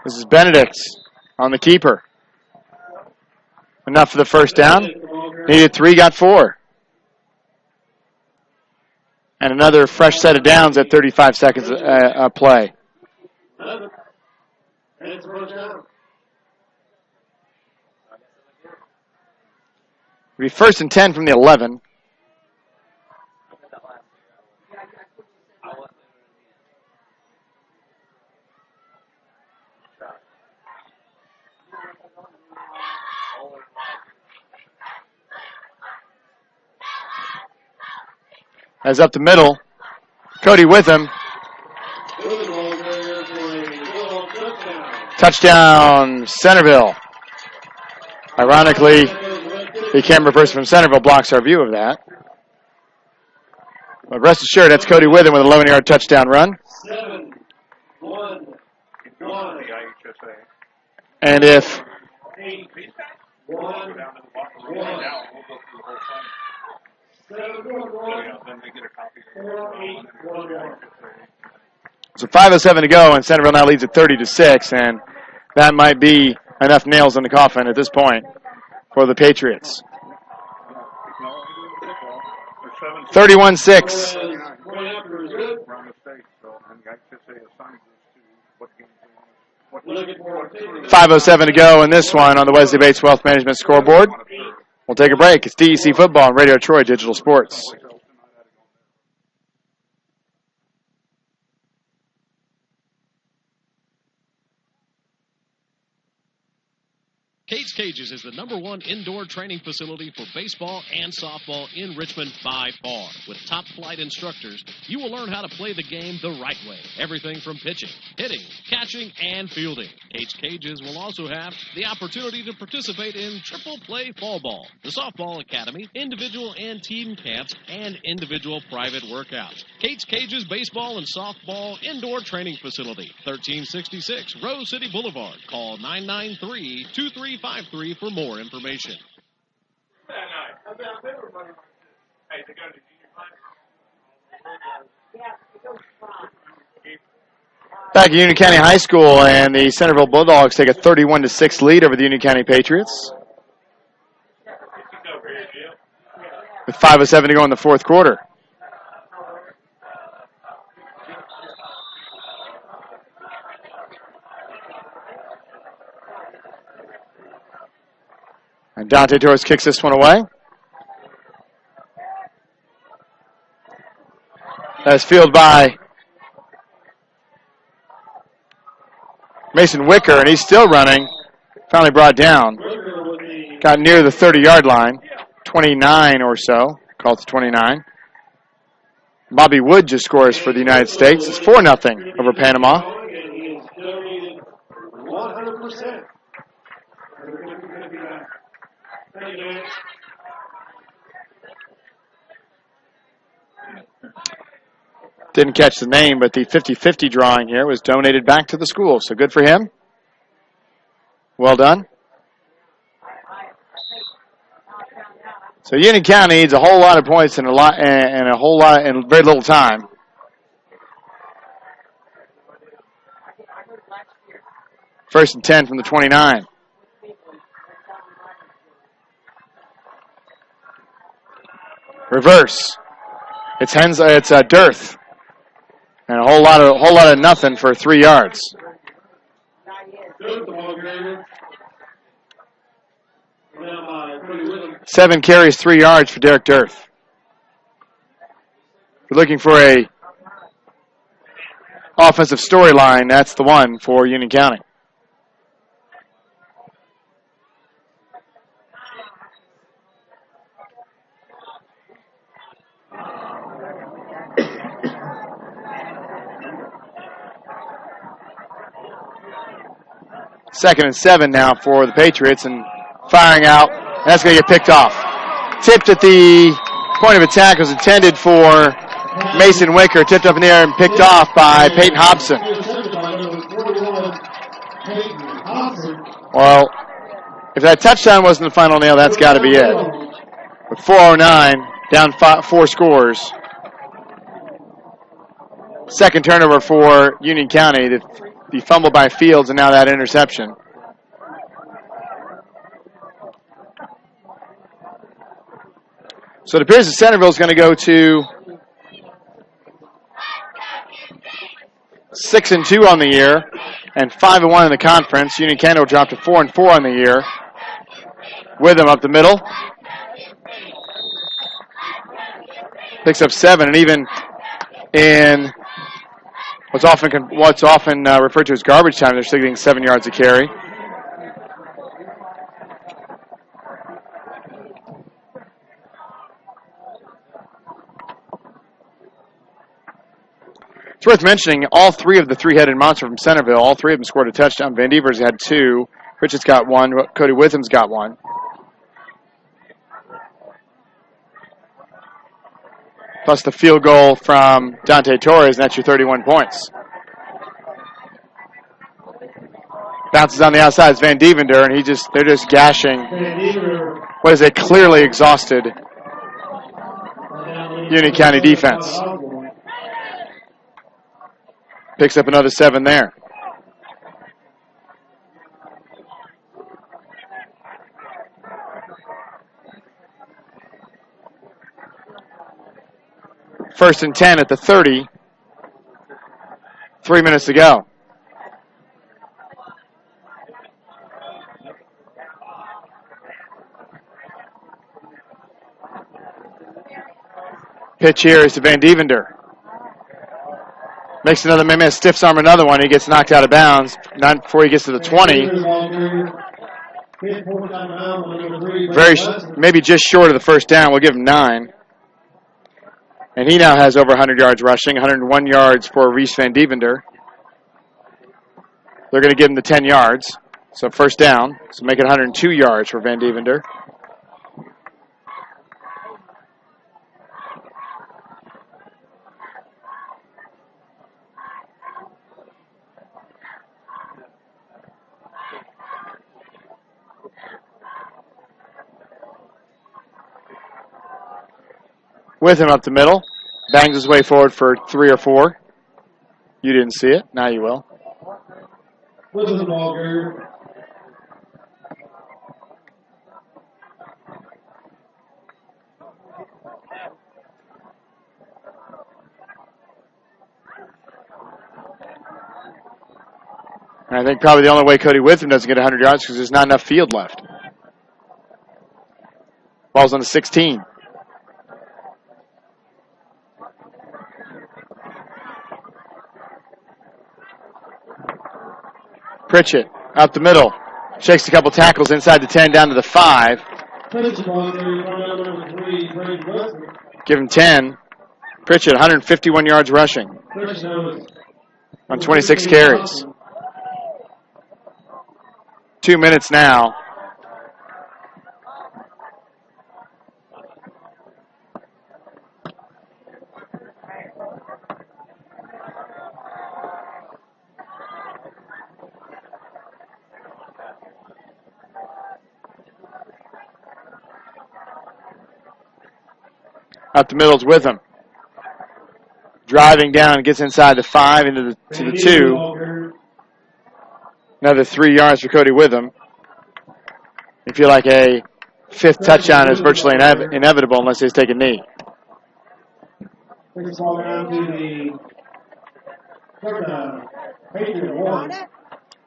This is Benedict on the keeper. Enough for the first down. Needed 3, got 4. And another fresh set of downs at 35 seconds play. And it's a first down. It'll be 1st and 10 from the 11. As up the middle, Cody Witham. Touchdown, Centerville. Ironically, the camera person from Centerville blocks our view of that. But rest assured, that's Cody Witham with an 11-yard touchdown run. 7-1-1. And if so 5:07 to go, and Centerville now leads at 30-6, and that might be enough nails in the coffin at this point for the Patriots. 31-6. 5:07 to go in this one on the Wesley Bates Wealth Management scoreboard. We'll take a break. It's DEC Football on Radio Troy Digital Sports. Kate's Cages is the #1 indoor training facility for baseball and softball in Richmond by far. With top flight instructors, you will learn how to play the game the right way. Everything from pitching, hitting, catching, and fielding. Kate's Cages will also have the opportunity to participate in triple play fall ball, the softball academy, individual and team camps, and individual private workouts. Kate's Cages Baseball and Softball Indoor Training Facility, 1366 Rose City Boulevard. Call 993-2353 for more information. Back at Union County High School, and the Centerville Bulldogs take a 31-6 lead over the Union County Patriots, with 5:07 to go in the fourth quarter. And Dante Torres kicks this one away. That's fielded by Mason Wicker, and he's still running. Finally brought down. Got near the 30-yard line. 29 or so. Called to 29. Bobby Wood just scores for the United States. It's 4-0 over Panama. 100%. Didn't catch the name, but the 50-50 drawing here was donated back to the school, so good for him. Well done. So Union County needs a whole lot of points in in very little time. First and 10 from the 29. Reverse. It's Dearth. And a whole lot of nothing for 3 yards. 7 carries, 3 yards for Derek Dearth. If you're looking for a offensive storyline, that's the one for Union County. Second and 7 now for the Patriots, and firing out. That's going to get picked off. Tipped at the point of attack was intended for Mason Wicker. Tipped up in the air and picked off by Peyton Hobson. Well, if that touchdown wasn't the final nail, that's got to be it. With 4:09, down 4 scores. Second turnover for Union County. The fumble by Fields and now that interception. So it appears that Centerville is going to go to 6-2 on the year and 5-1 in the conference. Union County will drop to 4-4 on the year. Witham up the middle. Picks up 7, and even in what's often referred to as garbage time, they're still getting 7 yards a carry. It's worth mentioning all 3 of the 3-headed monster from Centerville, all 3 of them scored a touchdown. Van Devers had 2. Richards got 1. Cody Witham's got 1. Plus the field goal from Dante Torres, and that's your 31 points. Bounces on the outside. It's Van Devender, and they're just gashing what is a clearly exhausted Union County defense. Picks up another 7 there. First and 10 at the 30. 3 minutes to go. Pitch here is to Van Devender. Makes another miss, stiffs arm another one. He gets knocked out of bounds. Not before he gets to the 20. Maybe just short of the first down. We'll give him 9. And he now has over 100 yards rushing, 101 yards for Reese Van Devender. They're going to give him the 10 yards. So first down. So make it 102 yards for Van Devender. with him up the middle. Bangs his way forward for 3 or 4. You didn't see it. Now you will. With the ball carrier. And I think probably the only way Cody Witham doesn't get 100 yards because there's not enough field left. Ball's on the 16. Pritchett up the middle. Shakes a couple tackles inside the 10 down to the 5. Give him 10. Pritchett, 151 yards rushing on 26 carries. 2 minutes now. Up the middle's with him. Driving down, gets inside the 5 into the 2. Another 3 yards for Cody Witham. You feel like a 5th touchdown is virtually inevitable unless he's taking a knee.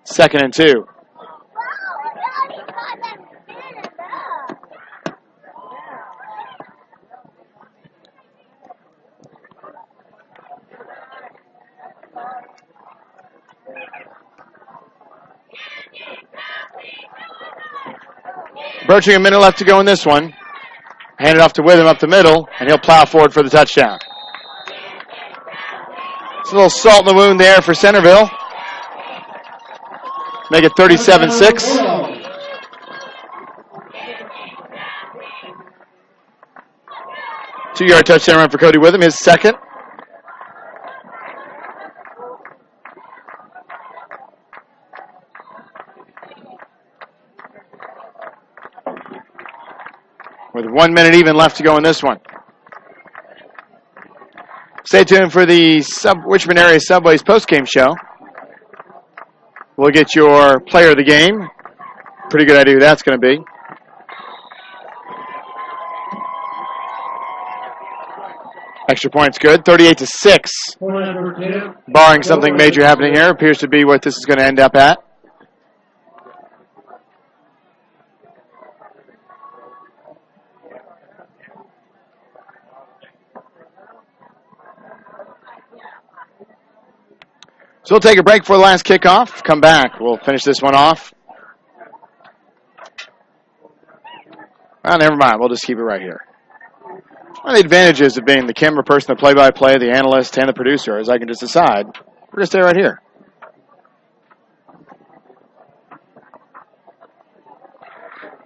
Second and 2. Approaching a minute left to go in this one. Hand it off to Witham up the middle, and he'll plow forward for the touchdown. It's a little salt in the wound there for Centerville. Make it 37-6. Two-yard touchdown run for Cody Witham, his second. With 1 minute even left to go in this one. Stay tuned for the Richmond area Subway's postgame show. We'll get your player of the game. Pretty good idea who that's going to be. Extra points good. 38-6. Barring something major happening here, appears to be what this is going to end up at. So we'll take a break for the last kickoff. Come back. We'll finish this one off. Oh, never mind. We'll just keep it right here. One of the advantages of being the camera person, the play-by-play, the analyst, and the producer is I can just decide we're going to stay right here.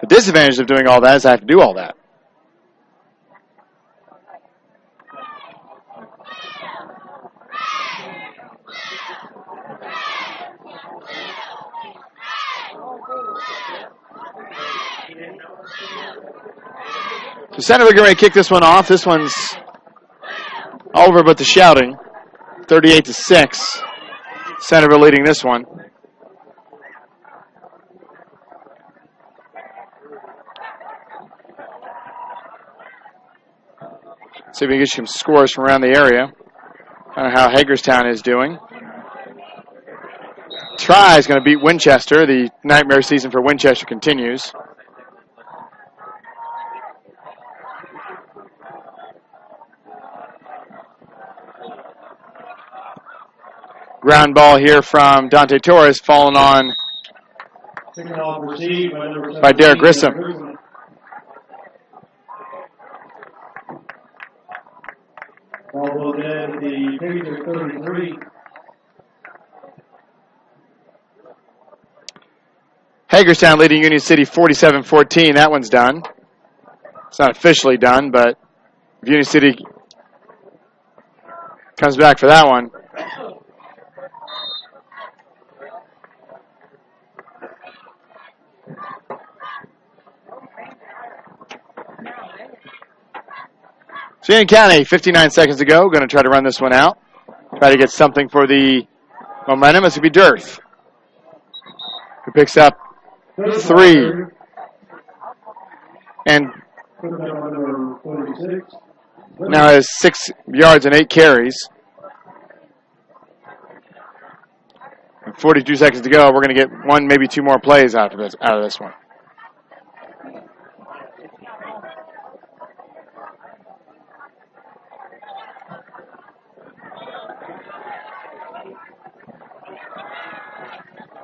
The disadvantage of doing all that is I have to do all that. So Centerville getting ready to kick this one off. This one's over but the shouting. 38-6. Centerville leading this one. See if we can get some scores from around the area. I don't know how Hagerstown is doing. Try is going to beat Winchester. The nightmare season for Winchester continues. Ground ball here from Dante Torres, fallen on by Derek Grissom. Ball dead, the Patriots 33. Hagerstown leading Union City 47-14. That one's done. It's not officially done, but if Union City comes back for that one. So Union County, 59 seconds to go. Going to try to run this one out. Try to get something for the momentum. It's going to be Dearth, who picks up 3. And now has 6 yards and 8 carries. And 42 seconds to go. We're going to get 1, maybe 2 more plays out of this one.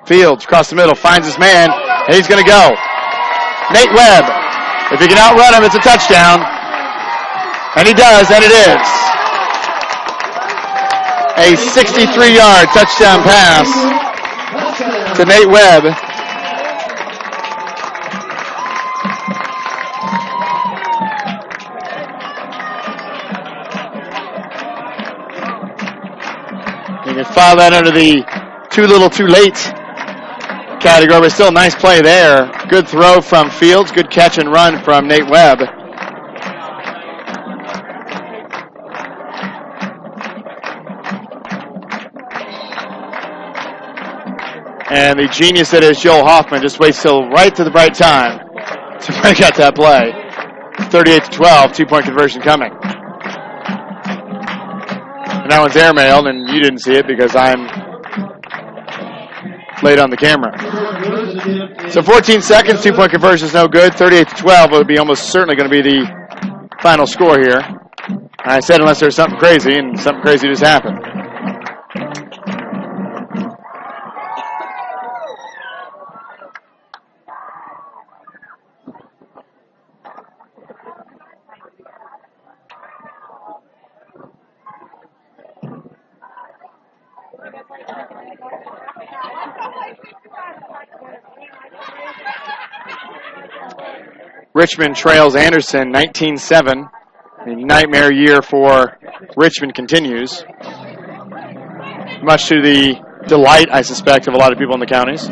Fields across the middle, finds his man, and he's going to go. Nate Webb. If he can outrun him, it's a touchdown. And he does, and it is. A 63-yard touchdown pass to Nate Webb. You can file that under the too little, too late category, but still a nice play there. Good throw from Fields. Good catch and run from Nate Webb. And the genius that is Joel Hoffman just waits till right to the right time to break out that play. 38-12, 2-point conversion coming. And that one's airmailed, and you didn't see it because I'm late on the camera. So 14 seconds, 2-point conversion is no good. 38-12 would be almost certainly going to be the final score here. I said unless there's something crazy, and something crazy just happened. Richmond trails Anderson 19-7. The nightmare year for Richmond continues, much to the delight, I suspect, of a lot of people in the counties.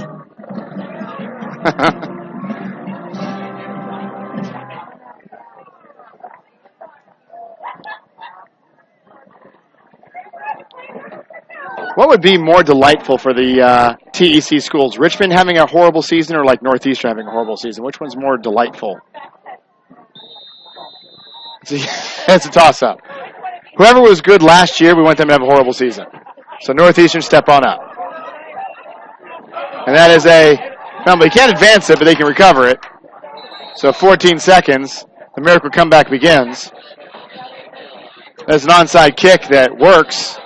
What would be more delightful for the TEC schools? Richmond having a horrible season or like Northeastern having a horrible season? Which one's more delightful? It's a toss-up. Whoever was good last year, we want them to have a horrible season. So Northeastern step on up. And that is no, they can't advance it, but they can recover it. So 14 seconds, the miracle comeback begins. There's an onside kick that works.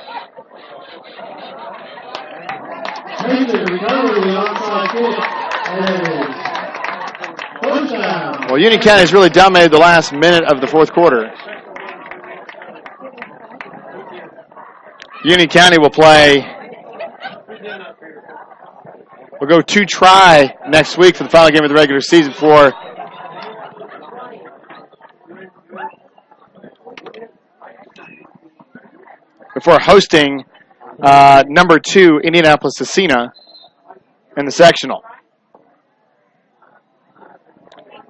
Well, Union County has really dominated the last minute of the fourth quarter. Union County will go 2-try next week for the final game of the regular season before hosting number 2 Indianapolis Cecina in the sectional.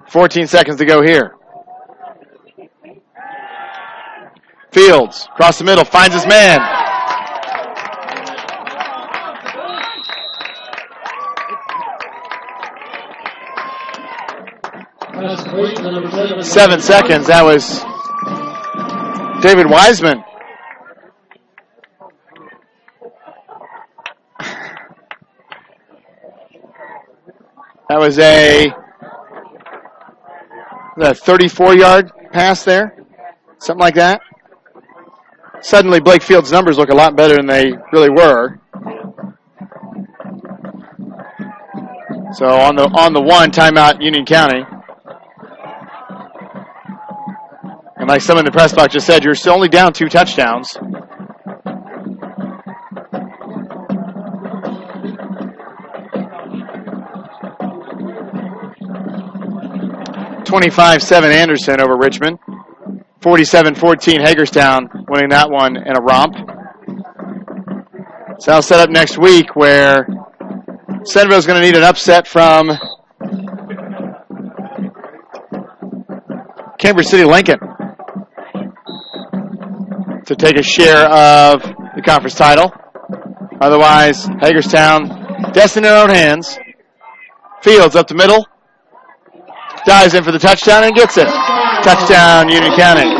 14 seconds to go here. Fields, across the middle, finds his man. Seven seconds. That was David Wiseman. That was a 34-yard pass there, something like that. Suddenly, Blake Field's numbers look a lot better than they really were. So on the one, timeout, Union County. And like someone in the press box just said, you're still only down 2 touchdowns. (25-7) Anderson over Richmond. 47-14 Hagerstown winning that one in a romp. So I'll set up next week where Centerville is going to need an upset from Cambridge City Lincoln. to take a share of the conference title. Otherwise, Hagerstown destined in their own hands. Fields up the middle. Dives in for the touchdown and gets it. Touchdown, Union County.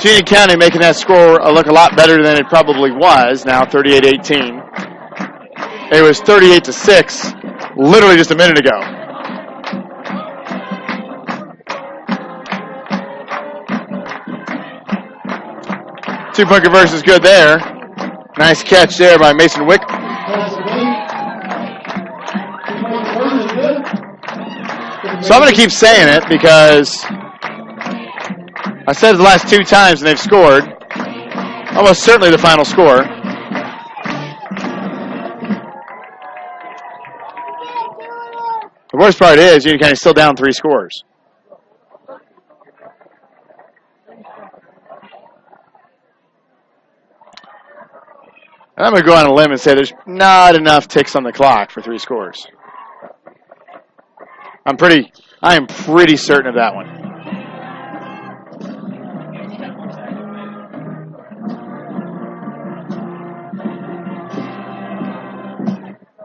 Union County making that score look a lot better than it probably was. Now 38-18. It was 38-6 literally just a minute ago. Two-point conversion is good there. Nice catch there by Mason Wick. So I'm going to keep saying it because I said it the last two times and they've scored. Almost certainly the final score. The worst part is Union County's still down 3 scores. And I'm going to go on a limb and say there's not enough ticks on the clock for 3 scores. I am pretty certain of that one.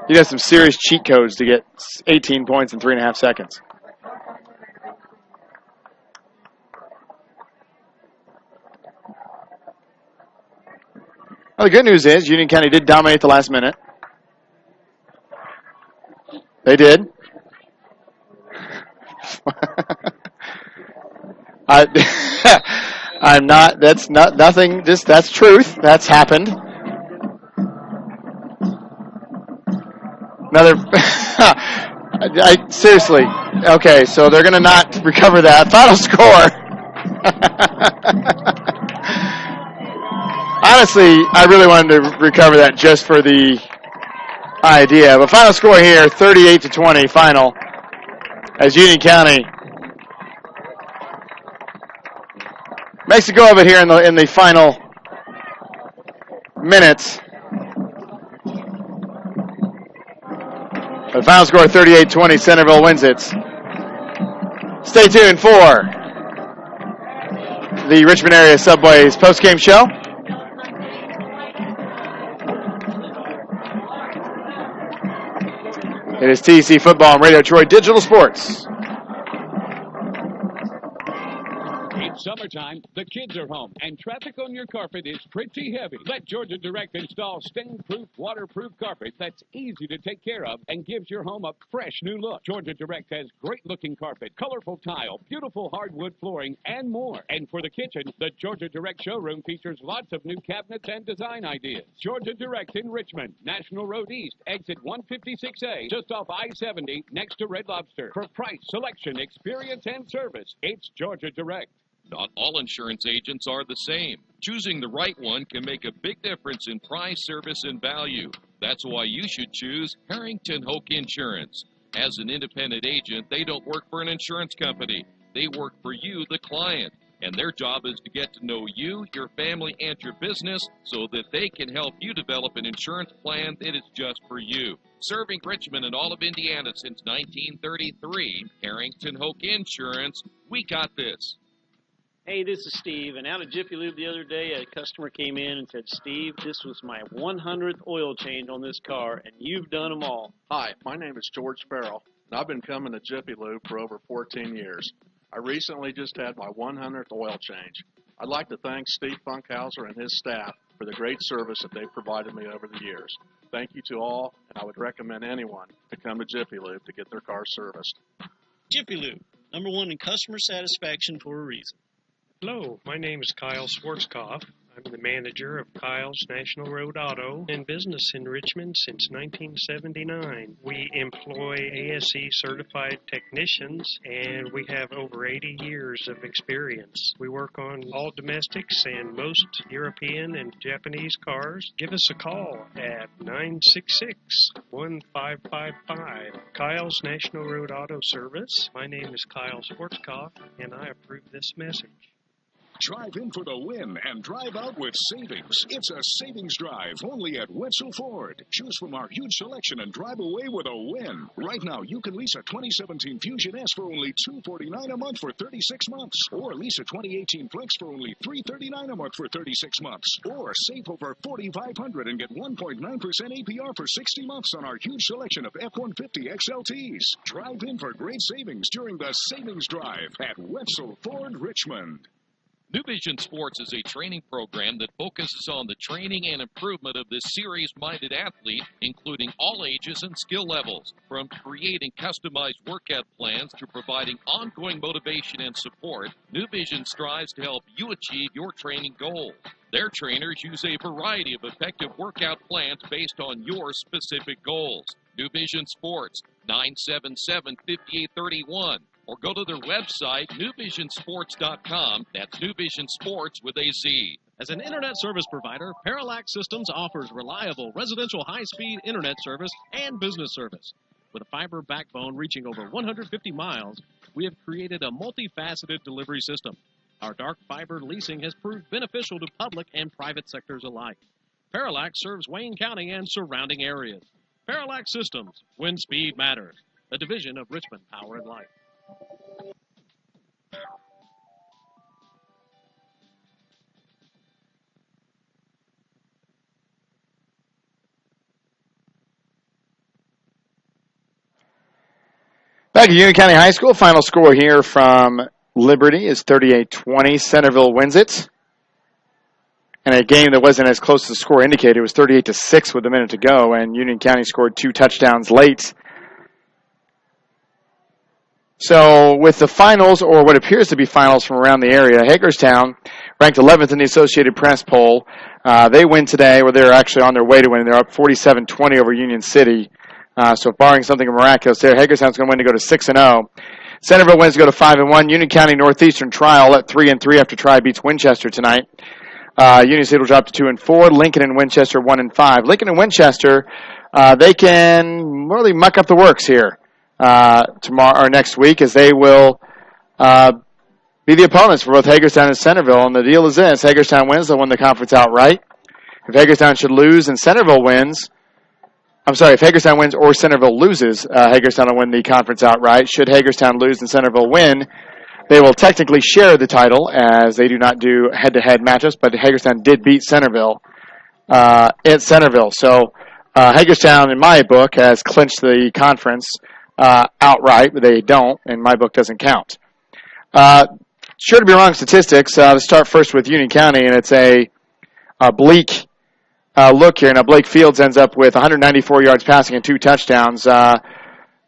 He has some serious cheat codes to get 18 points in 3.5 seconds. Well, the good news is Union County did dominate the last minute. They did. I'm not, that's not, nothing, just, that's truth. That's happened. Another, seriously, okay, so they're going to not recover that. Final score. Honestly, I really wanted to recover that just for the idea. But final score here, 38-20 final, as Union County makes a go of it here in the final minutes. The final score, 38-20, Centerville wins it. Stay tuned for the Richmond Area Subway's post-game show. It is TC Football and Radio Troy Digital Sports. It's summertime, the kids are home, and traffic on your carpet is pretty heavy. Let Georgia Direct install stain-proof, waterproof carpet that's easy to take care of and gives your home a fresh new look. Georgia Direct has great-looking carpet, colorful tile, beautiful hardwood flooring, and more. And for the kitchen, the Georgia Direct showroom features lots of new cabinets and design ideas. Georgia Direct in Richmond, National Road East, exit 156A, just off I-70, next to Red Lobster. For price, selection, experience, and service, it's Georgia Direct. Not all insurance agents are the same. Choosing the right one can make a big difference in price, service, and value. That's why you should choose Harrington Hoke Insurance. As an independent agent, they don't work for an insurance company. They work for you, the client. And their job is to get to know you, your family, and your business so that they can help you develop an insurance plan that is just for you. Serving Richmond and all of Indiana since 1933, Harrington Hoke Insurance, we got this. Hey, this is Steve, and out of Jiffy Lube the other day, a customer came in and said, Steve, this was my 100th oil change on this car, and you've done them all. Hi, my name is George Farrell, and I've been coming to Jiffy Lube for over 14 years. I recently just had my 100th oil change. I'd like to thank Steve Funkhauser and his staff for the great service that they've provided me over the years. Thank you to all, and I would recommend anyone to come to Jiffy Lube to get their car serviced. Jiffy Lube, #1 in customer satisfaction for a reason. Hello, my name is Kyle Schwarzkopf. I'm I'm the manager of Kyle's National Road Auto and business in Richmond since 1979. We employ ASE certified technicians, and we have over 80 years of experience. We work on all domestics and most European and Japanese cars. Give us a call at 966-1555. Kyle's National Road Auto Service. My name is Kyle Schwarzkopf, and I approve this message. Drive in for the win and drive out with savings. It's a savings drive only at Wetzel Ford. Choose from our huge selection and drive away with a win. Right now, you can lease a 2017 Fusion S for only $249 a month for 36 months. Or lease a 2018 Flex for only $339 a month for 36 months. Or save over $4,500 and get 1.9% APR for 60 months on our huge selection of F-150 XLTs. Drive in for great savings during the Savings Drive at Wetzel Ford Richmond. New Vision Sports is a training program that focuses on the training and improvement of the serious-minded athlete, including all ages and skill levels. From creating customized workout plans to providing ongoing motivation and support, New Vision strives to help you achieve your training goals. Their trainers use a variety of effective workout plans based on your specific goals. New Vision Sports, 977-5831. Or go to their website, newvisionsports.com. That's New Vision Sports with a Z. As an internet service provider, Parallax Systems offers reliable residential high-speed internet service and business service. With a fiber backbone reaching over 150 miles, we have created a multifaceted delivery system. Our dark fiber leasing has proved beneficial to public and private sectors alike. Parallax serves Wayne County and surrounding areas. Parallax Systems, when speed matters. A division of Richmond Power and Light. Back at Union County High School, final score here from Liberty is 38-20. Centerville wins it. And a game that wasn't as close as the score indicated. It was 38-6 with a minute to go, and Union County scored 2 touchdowns late. So with the finals, or what appears to be finals from around the area, Hagerstown, ranked 11th in the Associated Press poll. They win today, or they're actually on their way to winning. They're up 47-20 over Union City. So barring something miraculous there, Hagerstown's going to win to go to 6-0. Centerville wins to go to 5-1. Union County Northeastern Trial at 3-3 after Tri beats Winchester tonight. Union City will drop to 2-4. Lincoln and Winchester 1-5. Lincoln and Winchester, they can really muck up the works here tomorrow or next week, as they will be the opponents for both Hagerstown and Centerville. And the deal is this: Hagerstown wins, they'll win the conference outright. If Hagerstown should lose and Centerville wins, if Hagerstown wins or Centerville loses, Hagerstown will win the conference outright. Should Hagerstown lose and Centerville win, they will technically share the title, as they do not do head-to-head matchups, but Hagerstown did beat Centerville at Centerville. So Hagerstown, in my book, has clinched the conference outright, but they don't, and my book doesn't count. Sure to be wrong statistics. Let's start first with Union County, and it's a bleak look here. Now, Blake Fields ends up with 194 yards passing and 2 touchdowns.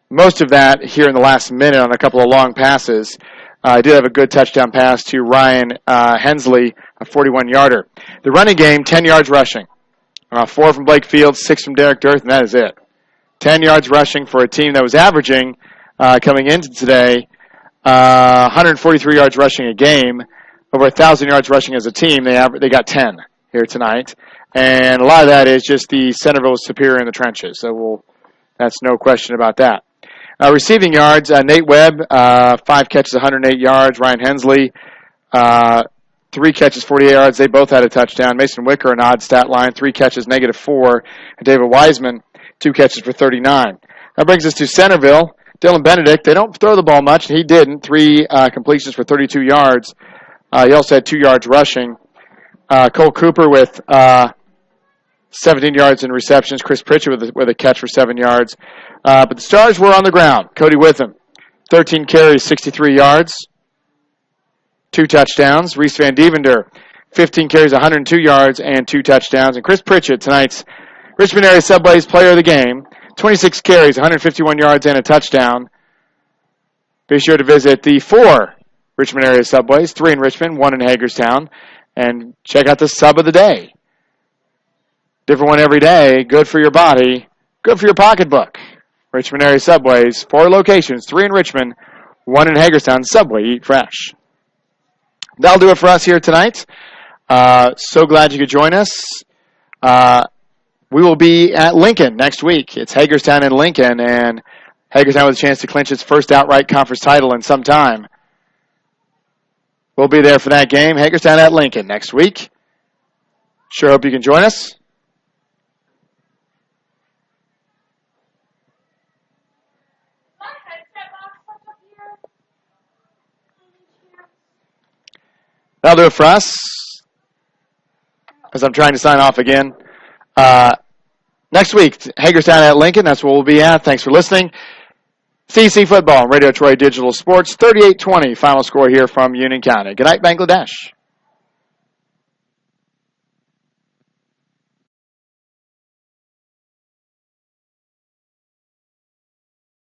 Most of that here in the last minute on a couple of long passes. I did have a good touchdown pass to Ryan Hensley, a 41-yarder. The running game, 10 yards rushing. 4 from Blake Fields, 6 from Derek Dirth, and that is it. 10 yards rushing for a team that was averaging, coming into today, 143 yards rushing a game. Over 1,000 yards rushing as a team. They got 10 here tonight. And a lot of that is just the Centerville was superior in the trenches. So that's no question about that. Receiving yards, Nate Webb, 5 catches, 108 yards. Ryan Hensley, 3 catches, 48 yards. They both had a touchdown. Mason Wicker, an odd stat line, 3 catches, -4. And David Wiseman, 2 catches for 39. That brings us to Centerville. Dylan Benedict, they don't throw the ball much, and he didn't. 3 completions for 32 yards. He also had 2 yards rushing. Cole Cooper with 17 yards in receptions. Chris Pritchett with a catch for 7 yards. But the Stars were on the ground. Cody Witham, 13 carries, 63 yards. 2 touchdowns. Reese Van Devender, 15 carries, 102 yards, and 2 touchdowns. And Chris Pritchett, tonight's Richmond Area Subway's player of the game, 26 carries, 151 yards, and a touchdown. Be sure to visit the 4 Richmond Area Subways, 3 in Richmond, 1 in Hagerstown. And check out the sub of the day. Different one every day. Good for your body. Good for your pocketbook. Richmond area Subways. 4 locations. 3 in Richmond. 1 in Hagerstown. Subway. Eat fresh. That'll do it for us here tonight. So glad you could join us. We will be at Lincoln next week. It's Hagerstown and Lincoln, and Hagerstown with a chance to clinch its first outright conference title in some time. We'll be there for that game. Hagerstown at Lincoln next week. Sure hope you can join us. That'll do it for us. As I'm trying to sign off again. Next week, Hagerstown at Lincoln. That's where we'll be at. Thanks for listening. CC Football, Radio Troy Digital Sports, 38-20. Final score here from Union County. Good night, Bangladesh.